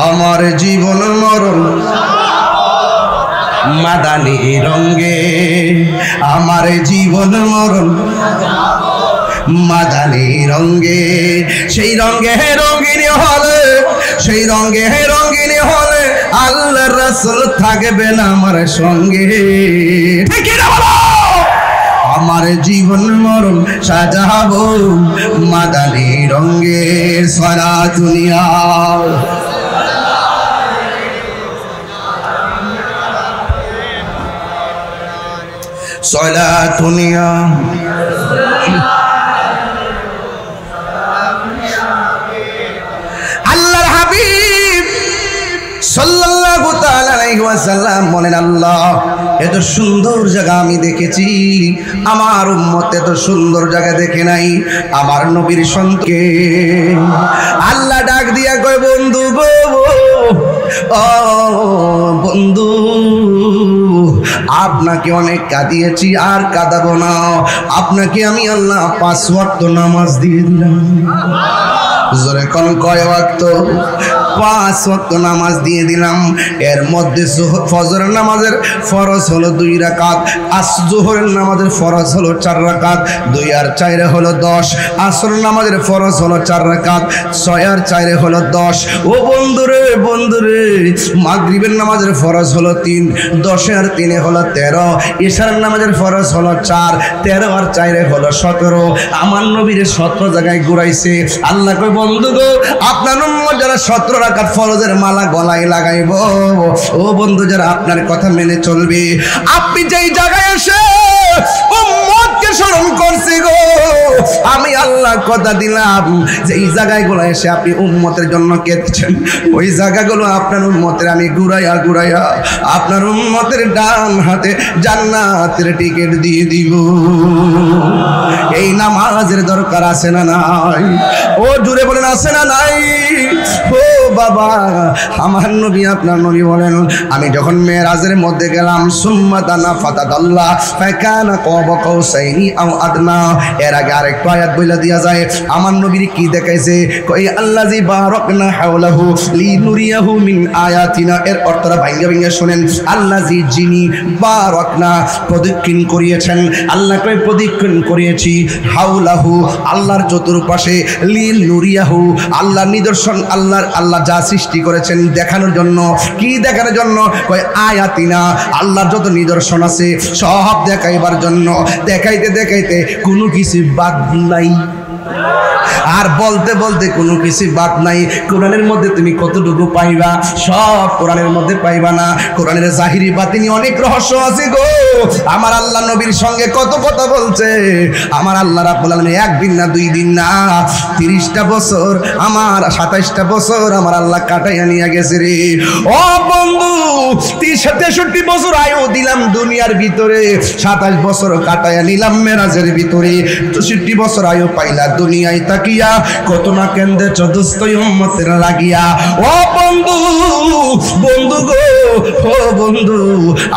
আমার জীবন মরণ মাদানি রঙ্গে, আমার জীবন মরণ মাদানি রঙ্গে, সেই রঙ্গে রঙ্গিনী হলে, সেই রঙ্গে রঙ্গিনী হলে আল্লাহর রাসূল থাকবেন আমার সঙ্গে। ঠিক কি না বলো? আমার জীবন মরণ সাজাবো মাদানি রঙ্গে, সারা দুনিয়া সালাতুন ইয়া আল্লাহর হাবিব সাল্লাল্লাহু তাআলা আলাইহি ওয়াসাল্লাম বলেন, আল্লাহ এত সুন্দর জায়গা আমি দেখেছি, আমার উম্মত এত সুন্দর জায়গা দেখে নাই। আমার নবীর সন্তানকে আল্লাহ ডাক দিয়া কয়, বন্ধু গো, ও বন্ধু, আপনাকে অনেক কাঁদিয়েছি, আর কাঁদাবো না। আপনাকে আমি আল্লাহ 5 ওয়াক্ত নামাজ দিয়ে দিলাম। জোরে কোন কয় ওয়াক্ত? 5 ওয়াক্ত নামাজ দিয়ে দিলাম। এর মধ্যে ফজর নামাজের ফরজ হলো 2 রাকাত, জোহরের নামাজের ফরজ হলো 4 রাকাত, 2 আর 4 হলো 10। আসর নামাজের ফরজ হলো 4 রাকাত, 6 আর 4 হলো 10। ও বন্ধুরে বন্ধুরে, মাগরিবের নামাজের ফরজ হলো 3, 10 আর 3 হলো 13। ইশার নামাজের ফরজ হলো 4, 13 আর 4 হলো 17। আমার নবীর 17 জায়গায় ঘুরাইছে। আল্লাহ কই, বন্ধু গো, আপনার উম্মত যারা 17 রাকাত ফরজের মালা গলায় লাগাইব, ও বন্ধু যারা আপনার কথা মেনে চলবে, আপনি যেই জায়গায় এসে উম্মতকে স্মরণ করছি গো, আমি আল্লাহ কথা দিলাম যে এই জায়গাগুলো এসে আপনি উম্মতের জন্য কেঁদেছেন, ওই জায়গাগুলো আপনার উম্মতের আমি ঘুরাইয়া ঘুরাইয়া আপনার উম্মতের ডান হাতে জান্নাতের টিকিট দিয়ে দিব। এই নামাজের দরকার আছে না নাই? ও জুড়ে বলেন, আছে না নাই? ও বাবা, আমার নবী আপনার নবী বলেন, আমি যখন মেরাজের মধ্যে গেলাম, সুম্মা দানা ফাতাদাল্লাহ ফাকানা কাবা কাউসাইনি আও আদনা। এর আগে আরেকটা আয়াত বইলা দিয়া যায়, আমার নবীর কি দেখাইছে, কই আল্লাযী বারাকনা হাওলাহু লিনুরিয়াহু মিন আয়াতিনা। এর অর্থটা ভাঙ্গা ভাঙ্গা শুনেন। আল্লাযী, যিনি, বারাকনা প্রদক্ষিণ করিয়েছেন। আল্লাহ কই প্রদক্ষিণ করিয়েছি, হাওলাহু আল্লাহর চতুর্পাশে, লিনুরিয়াহু আল্লাহর নিদর্শন, আল্লাহ যা সৃষ্টি করেছেন দেখানোর জন্য। কি দেখানোর জন্য? কই আয়াতিনা আল্লাহর যত নিদর্শন আছে সব দেখাইবার জন্য। দেখাইতে দেখাইতে কোনো কিছু বাদ নাই, আর বলতে বলতে কোনো কিছু বাদ নাই। কোরআনের মধ্যে তুমি কতটুকু পাইবা? সব কোরআনের মধ্যে পাইবা না। কোরআনের জাহিরি বাতিনি অনেক রহস্য আছে গো। আমার আল্লাহ নবীর সঙ্গে কত কথা বলছে আমার আল্লাহ রাব্বুল আলামিন। 1 দিন না 2 দিন না, 30টা বছর, আমার 27টা বছর আমার আল্লাহ কাটাইয়া নিয়ে গেছে রে। ও বন্ধু, 63 বছর আয়ু দিলাম দুনিয়ার ভিতরে, 27 বছর কাটাইয়া নিলাম মেরাজের ভিতরে, 64 বছর আয়ু পাইলা দুনিয়ায় তাকিয়া, কত না কেন্দ্রে চতুস্থ উম্মতের লাগিয়া। ও বন্ধু, বন্ধু গো, ও বন্ধু,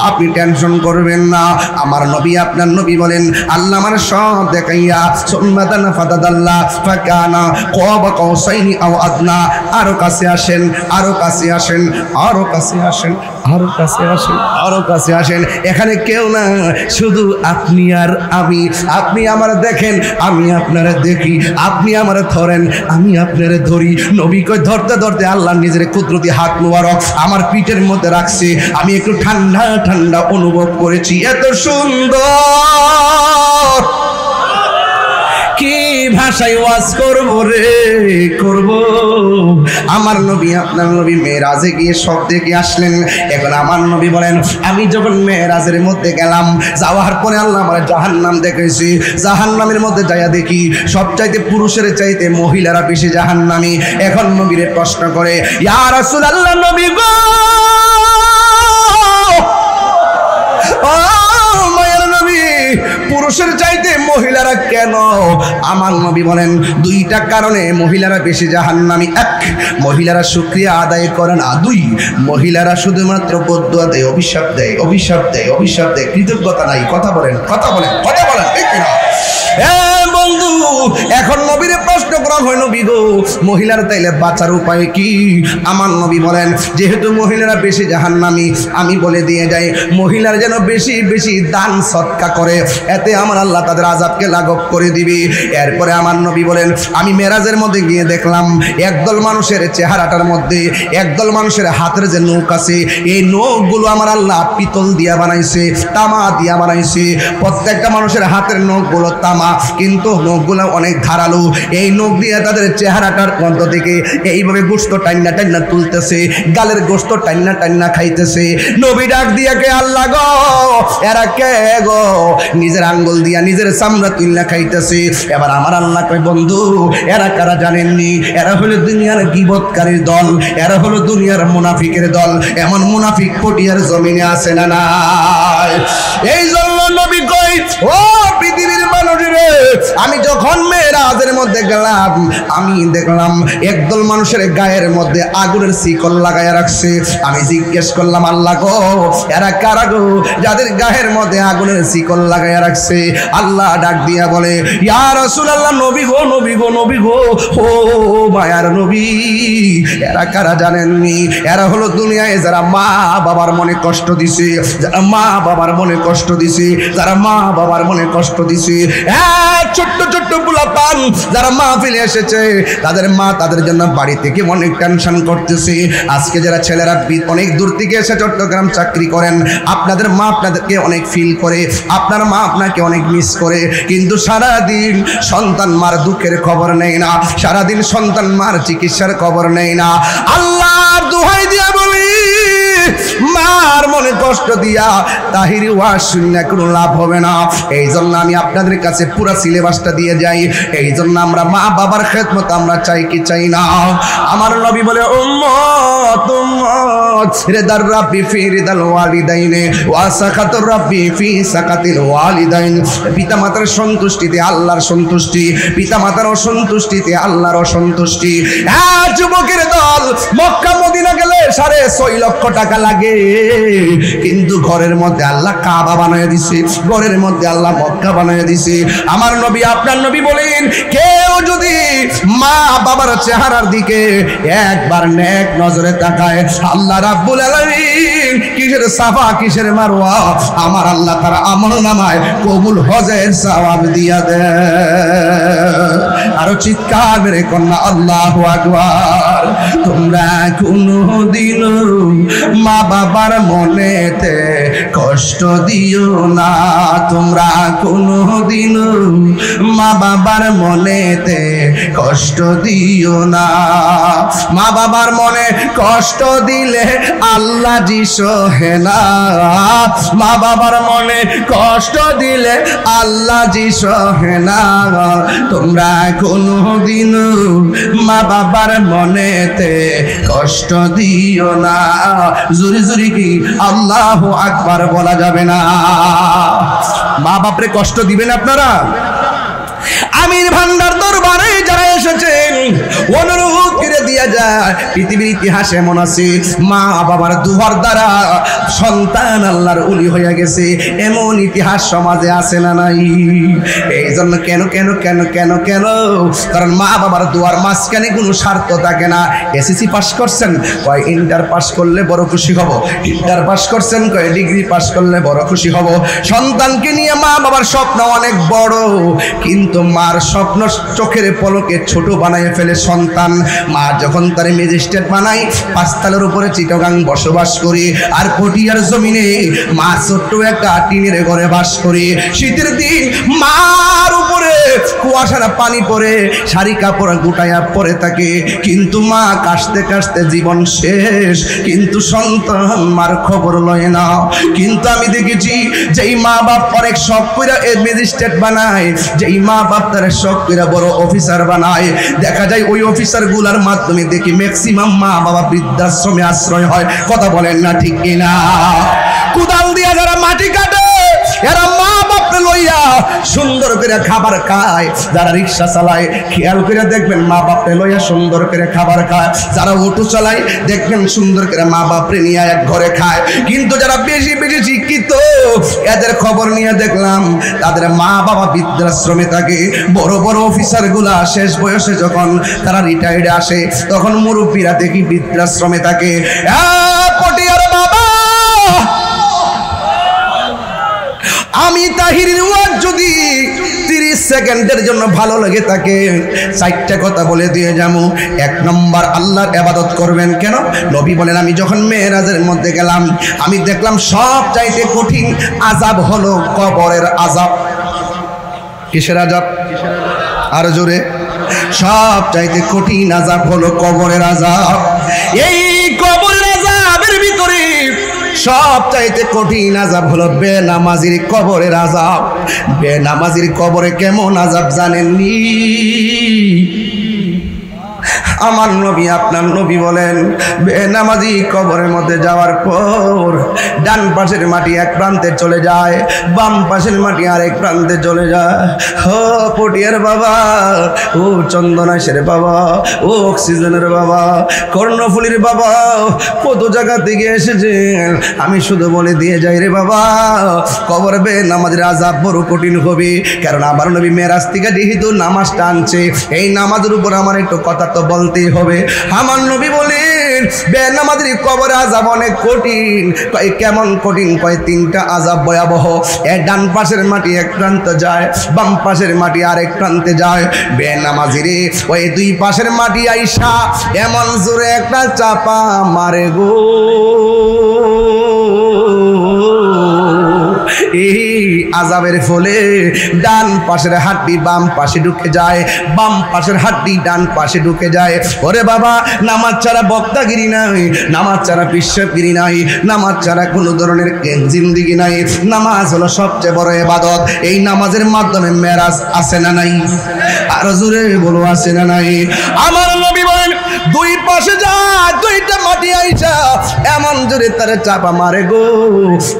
আপনি টেনশন করবেন না। আমার নবী আপনার নবী বলেন, আল্লাহ আমার সব দেখাইয়া, সুম্মাদানা ফাদাদাল্লাহ ফাকানা কাবা কাউসাইনি আও আদনা। আরো কাছে আসেন, আরো কাছে আসেন, আরো কাছে আসেন, আরো কাছে আসেন, আরো কাছে আসেন। এখানে কেউ না, শুধু আপনি আর আমি। আপনি আমার দেখেন, আমি আপনারা দেখি। আপনি আমার ধরেন, আমি আপনারে ধরি। নবী কই ধরতে ধরতে আল্লাহ নিজের কুদরতি হাত মোবারক আমার পিঠের মধ্যে রাখছে। আমি একটু ঠান্ডা ঠান্ডা অনুভব করেছি। এত সুন্দর, কি ভাষায় ওয়াজ করব রে, করব। আমার নবী আপনার নবী মেরাজে গিয়ে সব দেখে আসলেন। এখন আমার নবী বলেন, আমি যখন মেরাজের মধ্যে গেলাম, যাওয়ার পরে আল্লাহ আমার জাহান্নাম দেখেছি। জাহান্নামের মধ্যে যাইয়া দেখি সবচাইতে পুরুষের চাইতে মহিলারা বেশি জাহান্নামী। এখন নবীরে প্রশ্ন করে, ইয়া রাসূলুল্লাহ, নবী গো, ও মায়ের নবী, পুরুষের চাইতে মহিলারা কেন? আমার নবী বলেন, 2টা কারণে মহিলারা বেশি জাহান্নামী। 1, মহিলারা শুকরিয়া আদায় করে না। 2, মহিলারা শুধুমাত্র বদদুয়া দেয়, অভিশাপ দেয়, অভিশাপ দেয়, অভিশাপ দেয়, কৃতজ্ঞতা নাই। কথা বলেন, কথা বলেন, কথা বলেন, ঠিক না? বন্ধু, এখন নবীরে প্রশ্ন করা হয়, নবী গো, মহিলার তাইলে বাঁচার উপায় কি? আমার নবী বলেন, যেহেতু মহিলারা বেশি জাহান্নামী, আমি বলে দিয়ে যাই, মহিলারা যেন বেশি বেশি দান সদকা করে, এতে আমার আল্লাহ তাদের আযাবকে লাঘব করে দিবে। এরপরে আমার নবী বলেন, আমি মেরাজের মধ্যে গিয়ে দেখলাম একদল মানুষের চেহারাটার মধ্যে, একদল মানুষের হাতের যে নখ আছে, এই নখগুলো আমার আল্লাহ পিতল দিয়া বানাইছে, তামা দিয়া বানাইছে। প্রত্যেকটা মানুষের হাতের নখগুলো তামা, কিন্তু নখগুলো অনেক ধারালো। এই নখ মুখ দিয়ে তাদের চেহারাটার মধ্য থেকে এইভাবে গোশত টান্না টান্না তুলতেছে, গালের গোশত টান্না টান্না খাইতেছে। নবী ডাক দিয়া কে আল্লাহ গো এরা কে গো, নিজের আঙ্গুল দিয়া নিজের চামড়া তুলনা খাইতেছে। এবার আমার আল্লাহ কয় বন্ধু এরা কারা জানেননি? এরা হলো দুনিয়ার গীবতকারীর দল, এরা হলো দুনিয়ার মুনাফিকের দল। এমন মুনাফিক পটিয়ার জমিনে আছে না নাই? এই জন্য নবী কই ও পৃথিবীর মানুষেরে, আমি যখন মেরাজের মধ্যে গেলাম আমি দেখলাম একদল মানুষের গায়ের মধ্যে আগুনের শিকল লাগাইয়া রাখছে। আমি জিজ্ঞেস করলাম আল্লাহ গো এরা কারা গো যাদের গায়ের মধ্যে আগুনের শিকল লাগাইয়া রাখছে? আল্লাহ ডাক দিয়া বলে ইয়া রাসূলুল্লাহ, নবী গো নবী গো নবী গো, ও মায়ার নবী এরা কারা জানেননি? এরা হলো দুনিয়ায় যারা মা বাবার মনে কষ্ট দিছে, যারা মা বাবার মনে কষ্ট দিছে, যারা মা বাবার মনে কষ্ট দিছে। ছোট্ট ছোট্ট পোলাপান যারা মাহফিলে এসেছে তাদের মা তাদের জন্য বাড়ি থেকে অনেক টেনশন করতেছে। আজকে যারা ছেলেরা অনেক দূর থেকে এসে চট্টগ্রাম চাকরি করেন, আপনাদের মা আপনাদেরকে অনেক ফিল করে, আপনার মা আপনাকে অনেক মিস করে, কিন্তু সারাদিন সন্তান মার দুঃখের খবর নেই না, সারাদিন সন্তান মার চিকিৎসার খবর নেই না। আল্লাহর দোহাই দিয়া বলি মার মনে কষ্ট দিয়া তাহিরি ওয়াজ শুনে কোনো লাভ হবে না। এই জন্য আমি আপনাদের কাছে পুরা সিলেবাসটা দিয়ে যাই। এই জন্য আমরা মা বাবার খেদমত আমরা চাই কি চাই না? আমার নবী বলে উম্মত উম্মত রিদার রাব্বি ফি রিদাল ওয়ালিদাইনে ওয়া সাকাতুর রাব্বি ফি সাকাতিল ওয়ালিদাইন। পিতামাতার সন্তুষ্টিতে আল্লাহর সন্তুষ্টি, পিতামাতার অসন্তুষ্টিতে আল্লাহর অসন্তুষ্টি। হ্যাঁ যুবকের দল মক্কা মদিনা গেলে 6.5 লক্ষ টাকা লাগে, কিন্তু ঘরের মধ্যে আল্লাহ কাবা বানায় দিছে, ঘরের মধ্যে আল্লাহ মক্কা বানায় দিছে। আমার নবী আপনার নবী বলেন কেউ যদি মা বাবার চেহারার দিকে একবার নেক নজরে তাকায়, আল্লাহ রাব্বুল আলামিন কিসের সাফা কিসের মারওয়া আমার আল্লাহ তার আমলনামায় কবুল হজের সওয়াব দিয়া দেয়। আরো চিৎকার মেরে কন্যা আল্লাহু আকবার। তোমরা কোনদিন মা বাবার মনেতে কষ্ট দিও না, তোমরা কোনদিন মা বাবার মনেতে কষ্ট দিও না। মা বাবার মনে কষ্ট দিলে আল্লাহ জি সহে না, মা বাবার মনে কষ্ট দিলে আল্লাহ জি সহে না। তোমরা কোনদিন মা বাবার মনেতে কষ্ট দিও না। জুরি জুরি কি আল্লাহু আকবার বলা যাবে না? মা বাপরে কষ্ট দিবেন আপনারা? আমির ভান্ডার দরবারে যারা এসেছেন অনুরোধ করে দিয়া যায়, পৃথিবীর ইতিহাসে এমন আছে মা বাবার দুহার দ্বারা সন্তান আল্লাহর ওলি হয়ে গেছে, এমন ইতিহাস সমাজে আছে না নাই? এই জন্য কেন কেন কেন কেন কেন কারণ মা বাবার দুয়ার মাঝখানে কোনো স্বার্থ থাকে না। এসএসসি পাস করছেন, কয় ইন্টার পাস করলে বড় খুশি হব, ইন্টার পাস করছেন কয় ডিগ্রি পাস করলে বড় খুশি হব। সন্তানকে নিয়ে মা বাবার স্বপ্ন অনেক বড়, কিন্তু মার স্বপ্ন চোখের পলকে ছোট বানায় ফেলে সন্তান। মা যখন তার ম্যাজিস্ট্রেট বানায়, 5 তলার উপরে চিটাগাং বসবাস করে, আর পটিয়ার জমিনে মা ছোট্ট একটা টিনের ঘরে বাস করে। শীতের দিন মার উপরে কুয়াশার পানি পড়ে, শাড়ি কাপড় গুটাইয়া পরে থাকে, কিন্তু মা কাশতে কাশতে জীবন শেষ, কিন্তু সন্তান মার খবর লয় না। কিন্তু আমি দেখেছি যেই মা বাপ অনেক শখ করে ম্যাজিস্ট্রেট বানায়, যেই মা বাপ তারা শখ করে বড় অফিসার বানায়, দেখা যায় ওই অফিসার গুলার মাধ্যমে দেখি ম্যাক্সিমাম মা বাবা বৃদ্ধাশ্রমে আশ্রয় হয়। কথা বলেন না ঠিক কিনা? কুদাল দিয়া যারা মাটি কাটে এরা মা বাপরে লইয়া সুন্দর করে খাবার খায়। যারা রিক্সা চালায় খেয়াল করে দেখবেন মা বাপরে লইয়া সুন্দর করে খাবার খায়। যারা অটো চালায় দেখবেন সুন্দর করে মা বাপরে নিয়ে এক ঘরে খায়। কিন্তু যারা বেশি বেশি শিক্ষিত এদের খবর নিয়ে দেখলাম তাদের মা বাবা বৃদ্ধাশ্রমে থাকে। বড় বড় অফিসার গুলা শেষ বয়সে যখন তারা রিটায়ার্ডে আসে, তখন মুরব্বীরা দেখি বৃদ্ধাশ্রমে থাকে। পটিয়ার বাবা, আমি তাহিরের ওয়াজ যদি 30 সেকেন্ডের জন্য ভালো লাগে থাকে, 4টা কথা বলে দিয়ে যাবো। 1 নম্বর, আল্লাহর ইবাদত করবেন কেন? নবী বলেন আমি যখন মেরাজের মধ্যে গেলাম আমি দেখলাম সব চাইতে কঠিন আযাব হলো কবরের আযাব। কিসের আযাব? আর জোরে সব চাইতে কঠিন আযাব হলো কবরের আযাব। এই কবরের আযাবের ভিতরে সব চাইতে কঠিন আযাব হলো বেনামাজির কবরের আযাব। বেনামাজির কবরে কেমন আযাব জানেননি? আমার নবী আপনার নবী বলেন, বেনামাজি কবরের মধ্যে যাওয়ার পর ডান পাশের মাটি এক প্রান্তে চলে যায়, বাম পাশের মাটি আরেক প্রান্তে চলে যায়। ও পটিয়ার বাবা, ও চন্দনাশের বাবা, ও অক্সিজেনের বাবা, কর্ণফুলির বাবা, কত জায়গা থেকে এসেছেন, আমি শুধু বলে দিয়ে যাই রে বাবা, কবর বেনামাজির আযাব বড় কঠিন হবে। কারণ আমার নবী মেরাজ থেকে যেহেতু নামাজটা আনছে, এই নামাজের উপর আমার একটু কথা তো বলতেই হবে। আমার নবী বলেন বেনামাজির কবরে আযাব অনেক কঠিন। কেমন কঠিন? কয় তিনটা আযাব ভয়াবহ। ডান পাশের মাটি এক প্রান্তে যায়, বাম পাশের মাটি আরেক প্রান্তে যায়। বেনামাজির ওই দুই পাশের মাটি আইসা এমন জোরে একটা চাপা মারে গো, এই আযাবের ফলে ডান পাশের হাড্ডি বাম পাশে ঢুকে যায়, বাম পাশের হাড্ডি ডান পাশে ঢুকে যায়। ওরে বাবা, নামাজ ছাড়া বক্তাগিরি নাই, নামাজ ছাড়া পেশাবগিরি নাই, নামাজ ছাড়া কোনো ধরনের জিন্দেগি নাই। নামাজ হলো সবচেয়ে বড় ইবাদত। এই নামাজের মাধ্যমে মেরাজ আছে না নাই? আর জোরে বলো আছে না নাই? আমার নবী বলেন দুই পাশে যায় দুইটা মাটি আইসা এমন জোরে তারে চাপা মারে গো,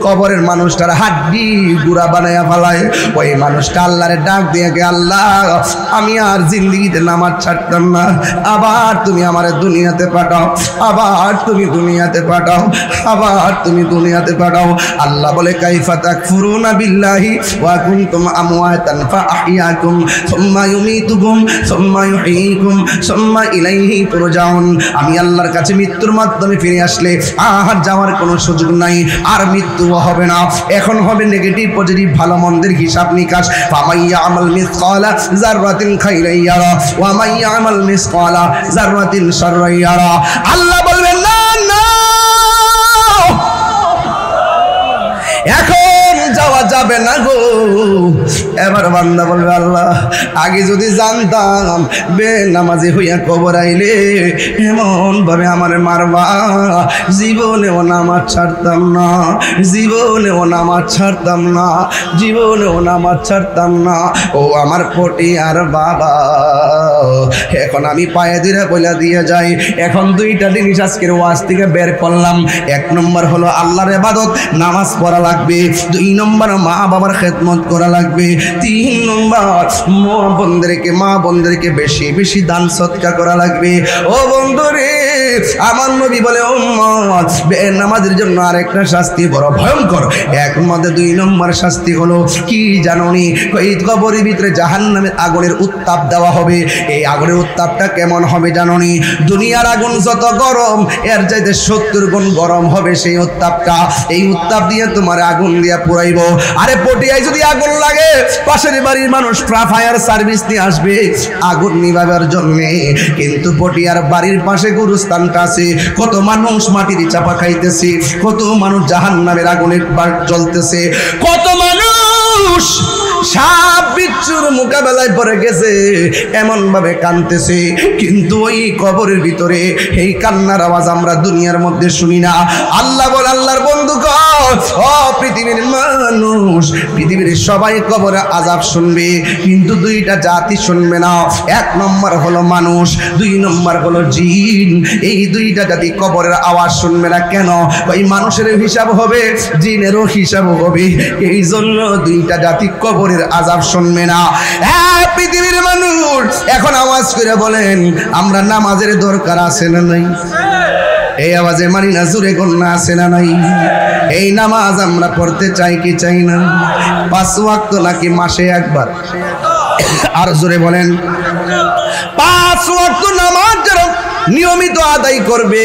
কবরের মানুষটার হাড্ডি গুড়া বানায়া ফেলায়। ওই মানুষটা আল্লাহরে ডাক দিয়ে গে, আল্লাহ আমি আর জিন্দেগিতে নামাজ ছাড়তাম না, আবার তুমি আমার দুনিয়াতে পাঠাও, আবার তুমি দুনিয়াতে পাঠাও, আবার তুমি দুনিয়াতে পাঠাও। আল্লাহ বলে কাইফা তাকফুরুনা বিল্লাহি ওয়া কুনতুম আমওয়াতান ফাআহইয়াকুম সুম্মা ইউমীতুকুম সুম্মা ইউহয়ীকুম সুম্মা ইলাইহি তুরজাউন। আমি আল্লাহর কাছে মৃত্যুর মাধ্যমে ফিরে আসলে আর যাওয়ার কোনো সুযোগ নাই, আর মৃত্যুও হবে না। এখন হবে নেগেটিভ পজিটিভ ভালো মন্দের হিসাব নিকাশ। ফামাইয়া আমাল মিসকালা যাররাতিন খাইরান ইয়ারা ওয়া মাইয়া আমাল মিসকালা যাররাতিন শাররান ইয়ারা। আল্লাহ বলবেন না না, এখন যাওয়া যাবে না গো। এবার বান্দা বলবে, আল্লাহ আগে যদি জানতাম বেনামাজি হইয়া কবর আইলে এমন ভাবে আমার মারবা, জীবনেও নামাজ ছাড়তাম না, জীবনেও নামাজ ছাড়তাম না, জীবনেও নামাজ ছাড়তাম না। ও আমার পটি আর বাবা, এখন আমি পায়ে দিরা বইলা দিয়ে যাই। এখন দুইটা জিনিস আজকের ওয়াজ থেকে বের করলাম। এক নম্বর হলো আল্লাহর ইবাদত, নামাজ পড়া লাগবে। দুই নম্বর মা বাবার খেদমত করা লাগবে। তিন নম্বর মা বোনদেরকে বেশি বেশি দান সদকা করা লাগবে। ও বন্ধুরে, আমার নবী বলে উম্মত বেনামাজের জন্য আরেকটা শাস্তি বড় ভয়ঙ্কর। এক মধ্যে দুই নম্বর শাস্তি হলো কি জানোনি? এই কবরের ভিতরে জাহান্নামের আগুনের উত্তাপ দেওয়া হবে। এই আগুনের উত্তাপটা কেমন হবে জানোনি? দুনিয়ার আগুন যত গরম এর চাইতে 70 গুণ গরম হবে সেই উত্তাপটা। এই উত্তাপ দিয়ে তোমার আগুন দিয়া পুরাইব। আরে পটিয়ায় যদি আগুন লাগে, পাশের বাড়ির মানুষ ফায়ার সার্ভিস নিয়ে আসবে আগুন নিভাবার জন্য। কিন্তু পটিয়ার বাড়ির পাশে গুরুস্থানটা আছে, কত মানুষ মাটির চাপা খাইতেছে, কত মানুষ জাহান্নামের আগুনে জ্বলতেছে, কত মানুষ সাপ বিচ্ছুর মোকাবেলায় পড়ে গেছে, এমন ভাবে কাঁদতেছে। কিন্তু ওই কবরের ভিতরে এই কান্নার আওয়াজ আমরা দুনিয়ার মধ্যে শুনি না। আল্লাহ বল, আল্লাহর বন্ধুগণ, ও পৃথিবীর মানুষ, পৃথিবীর সবাই কবরে আযাব শুনবে, কিন্তু দুইটা জাতি শুনবে না। এক নম্বর হলো মানুষ, দুই নম্বর হলো জিন। এই দুইটা জাতি কবরের আওয়াজ শুনবে না। কেন? ওই মানুষের হিসাব হবে, জিনেরও হিসাব হবে। এই জন্য দুইটা জাতি কবরের আযাব শুনবে না। হ্যাঁ পৃথিবীর মানুষ, এখন আওয়াজ করে বলেন, আমরা নামাজের দরকার আছে না নাই? এই আওয়াজে মানি না, জোরে কন্যা আছে না নাই? এই নামাজ আমরা পড়তে চাই কি চাই না? 5 ওয়াক্ত নাকি মাসে একবার? আর জোরে বলেন, 5 ওয়াক্ত নামাজ যারা নিয়মিত আদায় করবে,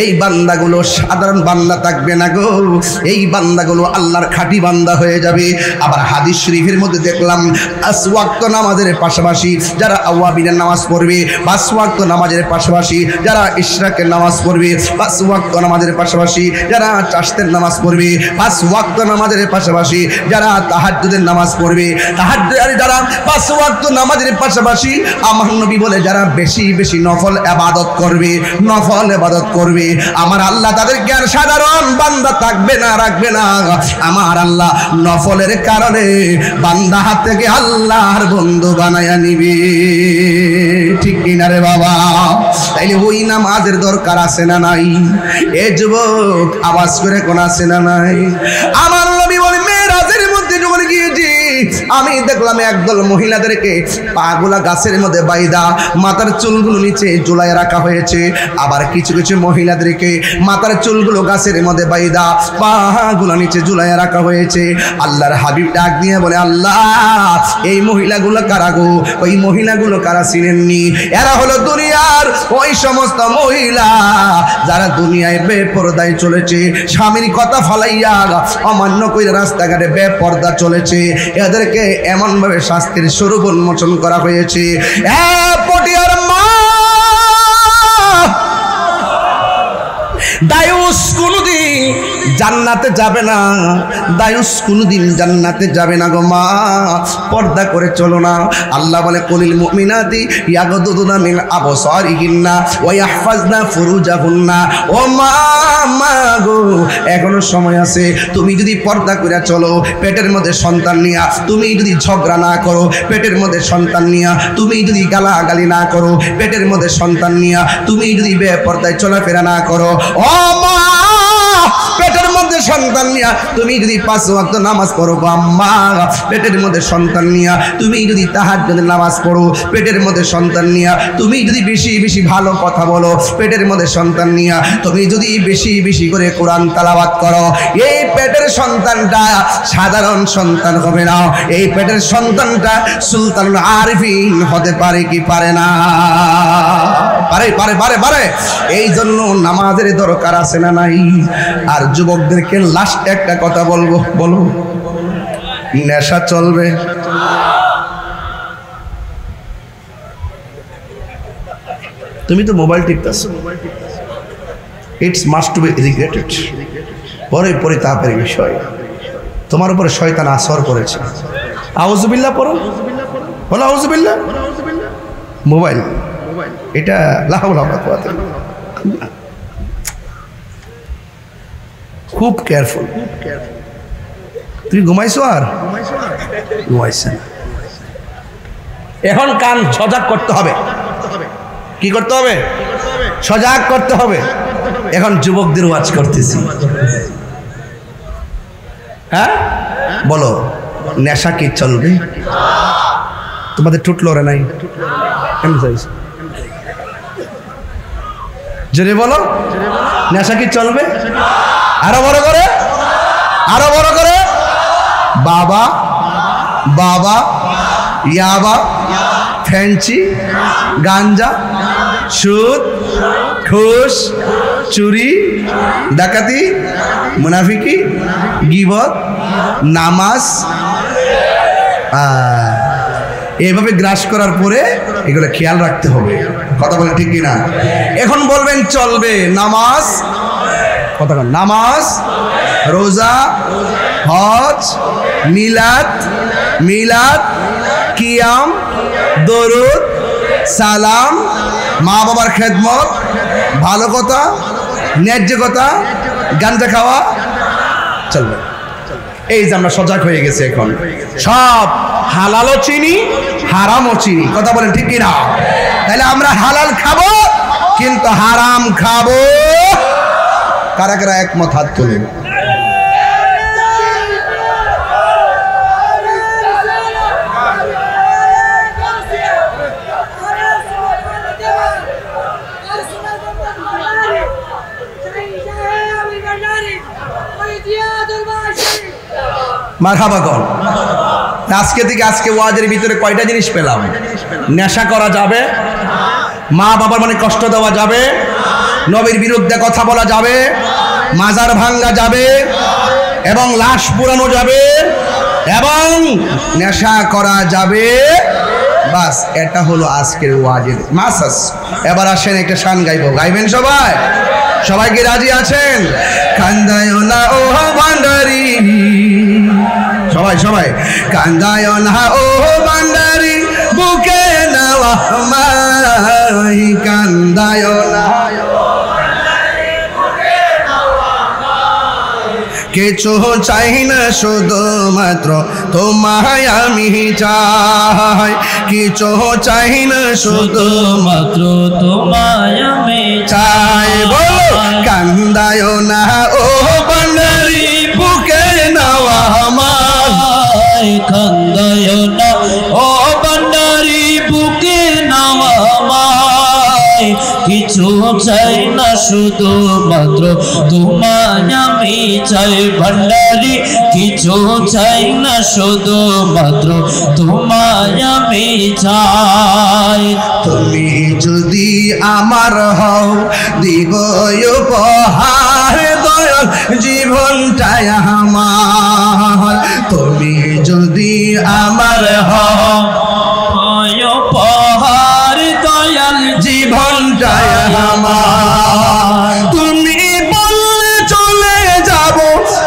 এই বান্দাগুলো সাধারণ বান্দা থাকবে না গো, এই বান্দাগুলো আল্লাহর খাঁটি বান্দা হয়ে যাবে। আবার হাদিস শরীফের মধ্যে দেখলাম 5 ওয়াক্ত নামাজের পাশাপাশি যারা আওয়াবিনের নামাজ পড়বে, 5 ওয়াক্ত নামাজের পাশাপাশি যারা ইশরাকের নামাজ পড়বে, 5 ওয়াক্ত নামাজের পাশাপাশি যারা চাশতের নামাজ পড়বে, 5 ওয়াক্ত নামাজের পাশাপাশি যারা তাহাজ্জুদের নামাজ পড়বে, তাহাজ্জুদের যারা 5 ওয়াক্ত নামাজের পাশাপাশি আমার নবী বলে যারা বেশি বেশি নফল ইবাদত করবে, নফল ইবাদত করবে, আমার আল্লাহ তাদেরকে আর সাধারণ বান্দা থাকবে না, রাখবে না। আমার আল্লাহ নফলের কারণে বান্দা হাত থেকে আল্লাহর বন্ধু বানায়া নিবে, ঠিক কিনা রে বাবা? তাইলে ওই নামাজের দরকার আছে না নাই? এ যুবক আওয়াজ করে কোন আছে না নাই? আমার নবী বলে মেরাজের মধ্যে যখন গিয়েছি আমি দেখলাম একদল মহিলাদেরকে পাগুলা গাছের মধ্যে বাইদা মাথার চুলগুলো নিচে ঝুলায় রাখা হয়েছে, আবার কিছু কিছু মহিলাদেরকে মাথার চুলগুলো গাছের মধ্যে বাইদা পাগুলা নিচে ঝুলায় রাখা হয়েছে। আল্লাহর হাবিব ডাক দিয়ে বলে, আল্লাহ এই মহিলাগুলো কারা গো? ওই মহিলাগুলো কারা চিনেননি? এরা হলো দুনিয়ার ওই সমস্ত মহিলা যারা দুনিয়ায় বেপরদায় চলেছে, স্বামীর কথা ফালাইয়া অমান্য করে রাস্তাঘাটে বেপরদা চলেছে। এদেরকে এমনভাবে শাস্তির স্বরূপ উন্মোচন করা হয়েছে। পটিয়ার মা দায়ুস কোনদিন জান্নাতে যাবে না, দায়ুস কোনদিন জান্নাতে যাবে না গো মা, পর্দা করে চলো না। আল্লাহ বলে কুলিল মুমিনাতি ইয়াগদুদুনা মিন আবসারিহিন্না ওয়া ইয়াহফাজনা ফুরুজাহুন্না। ও মা গো, এখনো সময় আছে, তুমি যদি পর্দা করে চলো, পেটের মধ্যে সন্তান নিয়া তুমি যদি ঝগড়া না করো, পেটের মধ্যে সন্তান নিয়া তুমি যদি গালাগালি না করো, পেটের মধ্যে সন্তান নিয়া তুমি যদি বেপর্দায় চলাফেরা না করো, ও মা পেটের মধ্যে সন্তান নিয়া তুমি যদি 5 ওয়াক্ত নামাজ পড়ো, আম্মা পেটের মধ্যে সন্তান নিয়া তুমি যদি তাহাজ্জুদের নামাজ পড়ো, পেটের মধ্যে সন্তান নিয়া তুমি যদি বেশি বেশি ভালো কথা বলো, পেটের মধ্যে সন্তান নিয়া তুমি যদি বেশি বেশি করে কোরআন তেলাওয়াত করো, এই পেটের সন্তানটা সাধারণ সন্তান হবে না, এই পেটের সন্তানটা সুলতানুল আরিফিন হতে পারে কি পারে না? পারে পারে পারে পারে। এই জন্য নামাজের দরকার আছে না নাই? আর যুবকদেরকে লাস্ট একটা কথা বলবো, বলবো নেশা চলবে? তুমি তো মোবাইল টিপতেছো, it's must to be regretted, পরে পরিতাপের বিষয়। তোমার উপরে শয়তান আসর করেছে। আউযুবিল্লাহ পড়ো, বলো আউযুবিল্লাহ। মোবাইল এটা লা হাওলা ওয়ালা কুওয়াতা ইল্লা বিল্লাহ, খুব কেয়ারফুল। তুমি ঘুমাইছো? আর ঘুমাইছে না। এখন কান সজাগ করতে হবে। কি করতে হবে? সজাগ করতে হবে। এখন যুবকদের ওয়াজ করতেছি। হ্যাঁ বলো, নেশা কি চলবে? তোমাদের টুট লড়ে নাই? জোরে বলো, নেশা কি চলবে? আরো বড় করে, আরো বড় করে। বাবা বাবা, ইয়াবা, ফ্যান্সি, গাঞ্জা, সুদ, ঘুষ, চুরি, ডাকাতি, মুনাফিকি, গীবত, নামাজ, এইভাবে গ্রাস করার পরে এগুলো খেয়াল রাখতে হবে। কথা বলেন ঠিক কিনা? এখন বলবেন চলবে নামাজ, কথা বলেন নামাজ, রোজা, হজ, মিলাদ, মিলাদ, কিয়াম, দরুদ, সালাম, মা বাবার খেদমত, ভালো কথা, ন্যায্য কথা, গাঞ্জা খাওয়া চলবে। এই যে আমরা সজাগ হয়ে গেছে, এখন সব হালালও চিনি, হারামও চিনি। কথা বলেন ঠিক কিনা? তাহলে আমরা হালাল খাবো কিন্তু হারাম খাবো। কারা কারা একমত হাত তুলেন। মারহাবা কর। আজকে থেকে আজকে ওয়াজের ভিতরে কয়টা জিনিস পেলাম? নেশা করা যাবে, মা বাবার মানে কষ্ট দেওয়া যাবে, নবীর বিরুদ্ধে কথা বলা যাবে, মাজার ভাঙ্গা যাবে, এবং লাশ পুরানো যাবে, এবং নেশা করা যাবে। বাস, এটা হলো আজকের ওয়াজিব মাসাস। এবার আসেন একটা শান গাইবো, গাইবেন সবাই? সবাই কি রাজি আছেন? কান্দায় না ও ভান্ডারি, সবাই সবাই কান্দায় না ও ভান্ডারি, বুকে নেওয়া মাই, কান্দায় না কিছু চাই না, শুধুমাত্র তোমায় আমি চাই। কিছু চাই না, শুধুমাত্র তোমায় আমি চাই। বলো কান্দায় না ও ভান্ডারি, বুকে নেওয়া মাই, কান্দায় না ও ভান্ডারি, বুকে নেওয়া মাই। কিছু চাই না, শুধুমাত্র তোমায় আমি চাই ভান্ডারি। কিছু চাই না, শুধুমাত্র তোমায় আমি চাই। তুমি যদি আমার হও, দিব উপহার দয়াল জীবনটাই আমার। তুমি যদি আমার হও, উপহার দয়াল জীবনটাই আমার। তুমি বললে চলে যাব,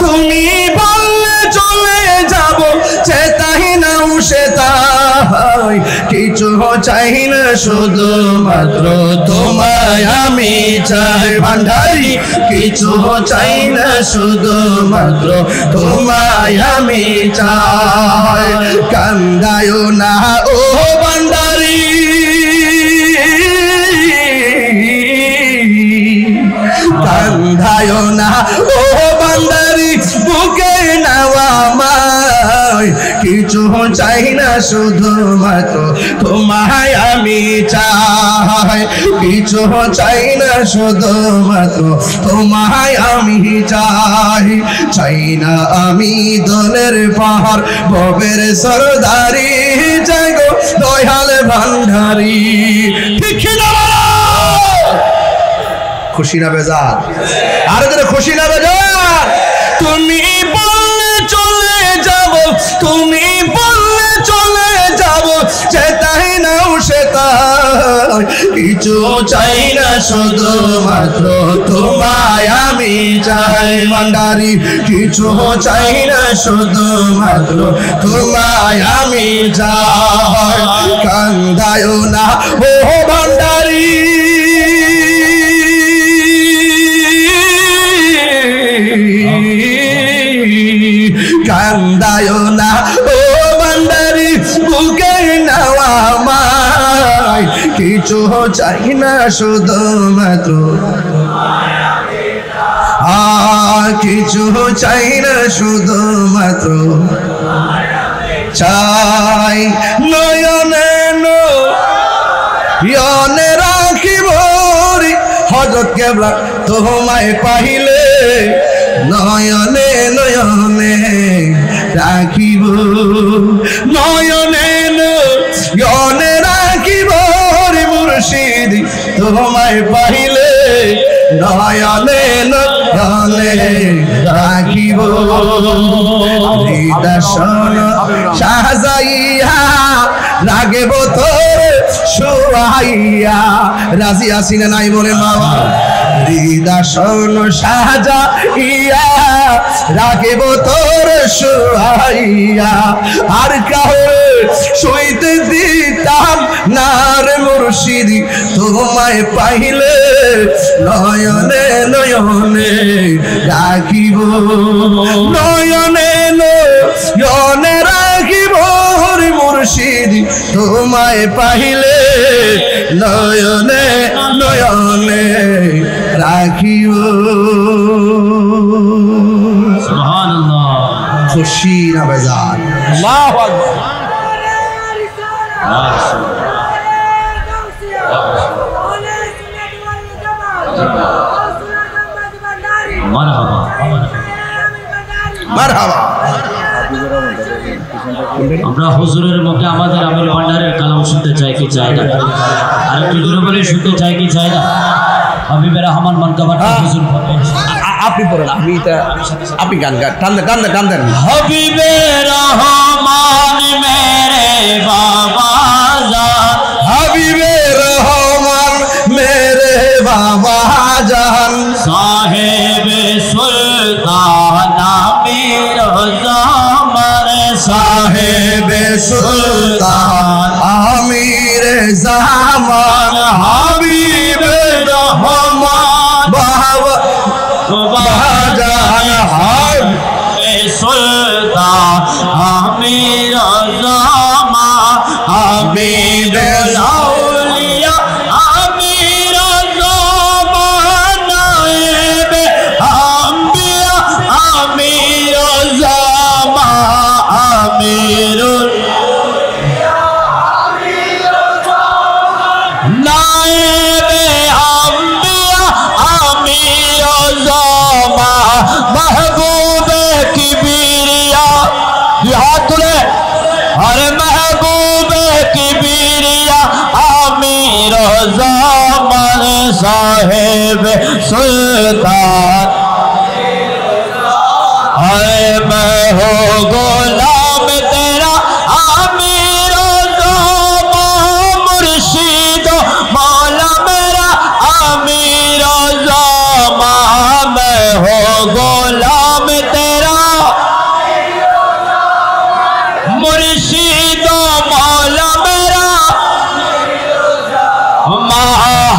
তুমি বললে চলে যাব, চেতাই নাও সেতাই। কিছু চাই না, শুধুমাত্র তোমায় আমি চাই ভান্ডারি। কিছু চাই না, শুধুমাত্র তোমায় আমি চাই। কান্দায় না ও ভান্ডারি, কান্দায় না ও ভান্ডারি, বুকে নেওয়া মাই। কিছু চাই না, শুধুমাত্র তোমায় আমি চাই। কিছু চাই না, শুধুমাত্র তোমায় আমি চাই। চাই না আমি দলের পাহাড়, ভবের সরদারি, চাই গো দয়াল ভান্ডারি। ঠিক না? খুশি না বেজার? আরে তোর খুশি না বেজার? তুমি বললে চলে যাব, তুমি বললে চলে যাব, যেতাই নাও সেতাই। কিছু চাই না, শুধুমাত্র তোমায় আমি চাই ভান্ডারি। কিছু চাই না, শুধুমাত্র তোমায় আমি চাই। কান্দায় না ও ভান্ডারি, কান্দায় না ও ভান্ডারি, বুকে নেওয়া মাই। কিছু চাই না, শুধুমাত্র কিছু চাই না, শুধুমাত্র চাই। নয়নে নয়নে রাখিব হযরত কেবলা তোমায় পাইলে, নয়নে নয়নে রাখিব, নয়নে নয়নে রাখিব মুর্শিদ তোমায় পাইলে, নয়নে নয়নে রাখিব। হৃদয় সাজাইয়া রাগেব তোর শুয়াইয়া। রাজি আসি না নাই বলে বাবা? হৃদয় সাজাইয়া রাগেব তোর শুয়াইয়া। আর কাউরে সইতে দিতাম না রে মুর্শিদ তোমায় পাইলে, নয়নে নয়নে রাখিব, নয়নে নয়নে রাখিব রে মুর্শিদ তোমায় পাইলে, নয়নে নয়নে রাখিব। সুবহানাল্লাহ। খুশি না বেজার? আল্লাহু আকবার। মারহাবা। আমরা হুজুরের মুখে আমাদের আমির ভান্ডারের কালাম শুনতে চাই কি চাই না? আর একটু জোরে বলে শুনতে চাই কি চাই না? হাবিবের রহমান মানকাবাটা হুজুর পড়বেন। আপনি পড়েন, আপনি গান টান দেন। হাবিবের রহমান মেরে বাবা জান, হাবিবের রহমান মেরে বাবা জান, সাহেবে সুলতান আমির জামান, সাহেবে সুলতান আমির জামান, হাবিবের রহমান বাবা জান, হাবিবে সুলতান আমির জামান, হাবিবুল আউলিয়া আমির জামান, নায়েবে আম্বিয়া আমির জামান, আমিরুল নায়েবে আম্বিয়া আমির জামান, महबूबे किबरिया हाथ तुले, अरे महबूबे किबरिया आमिर ज़मान, साहेब सुल्तान, अरे मैं हो गुलाम तेरा आमिर ज़मान, मुर्शिद मौला मेरा आमिर ज़मान, मैं हो गुलाम तेरा मुर्शिद मौला मेरा,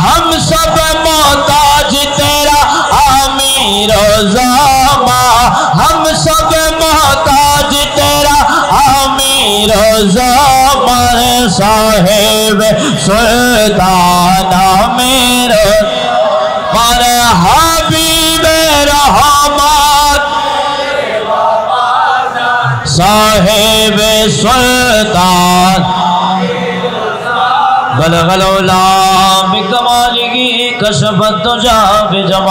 हम सब मोहताज तेरा आमिर ज़मान, हम सब मोहताज तेरा आमिर ज़मान, साहेब सुल्तान आमिर पर हबीबे रहमान, साहेब सुल्तान बलगल उला बिकमालिही कशफत तुजा बिजमा।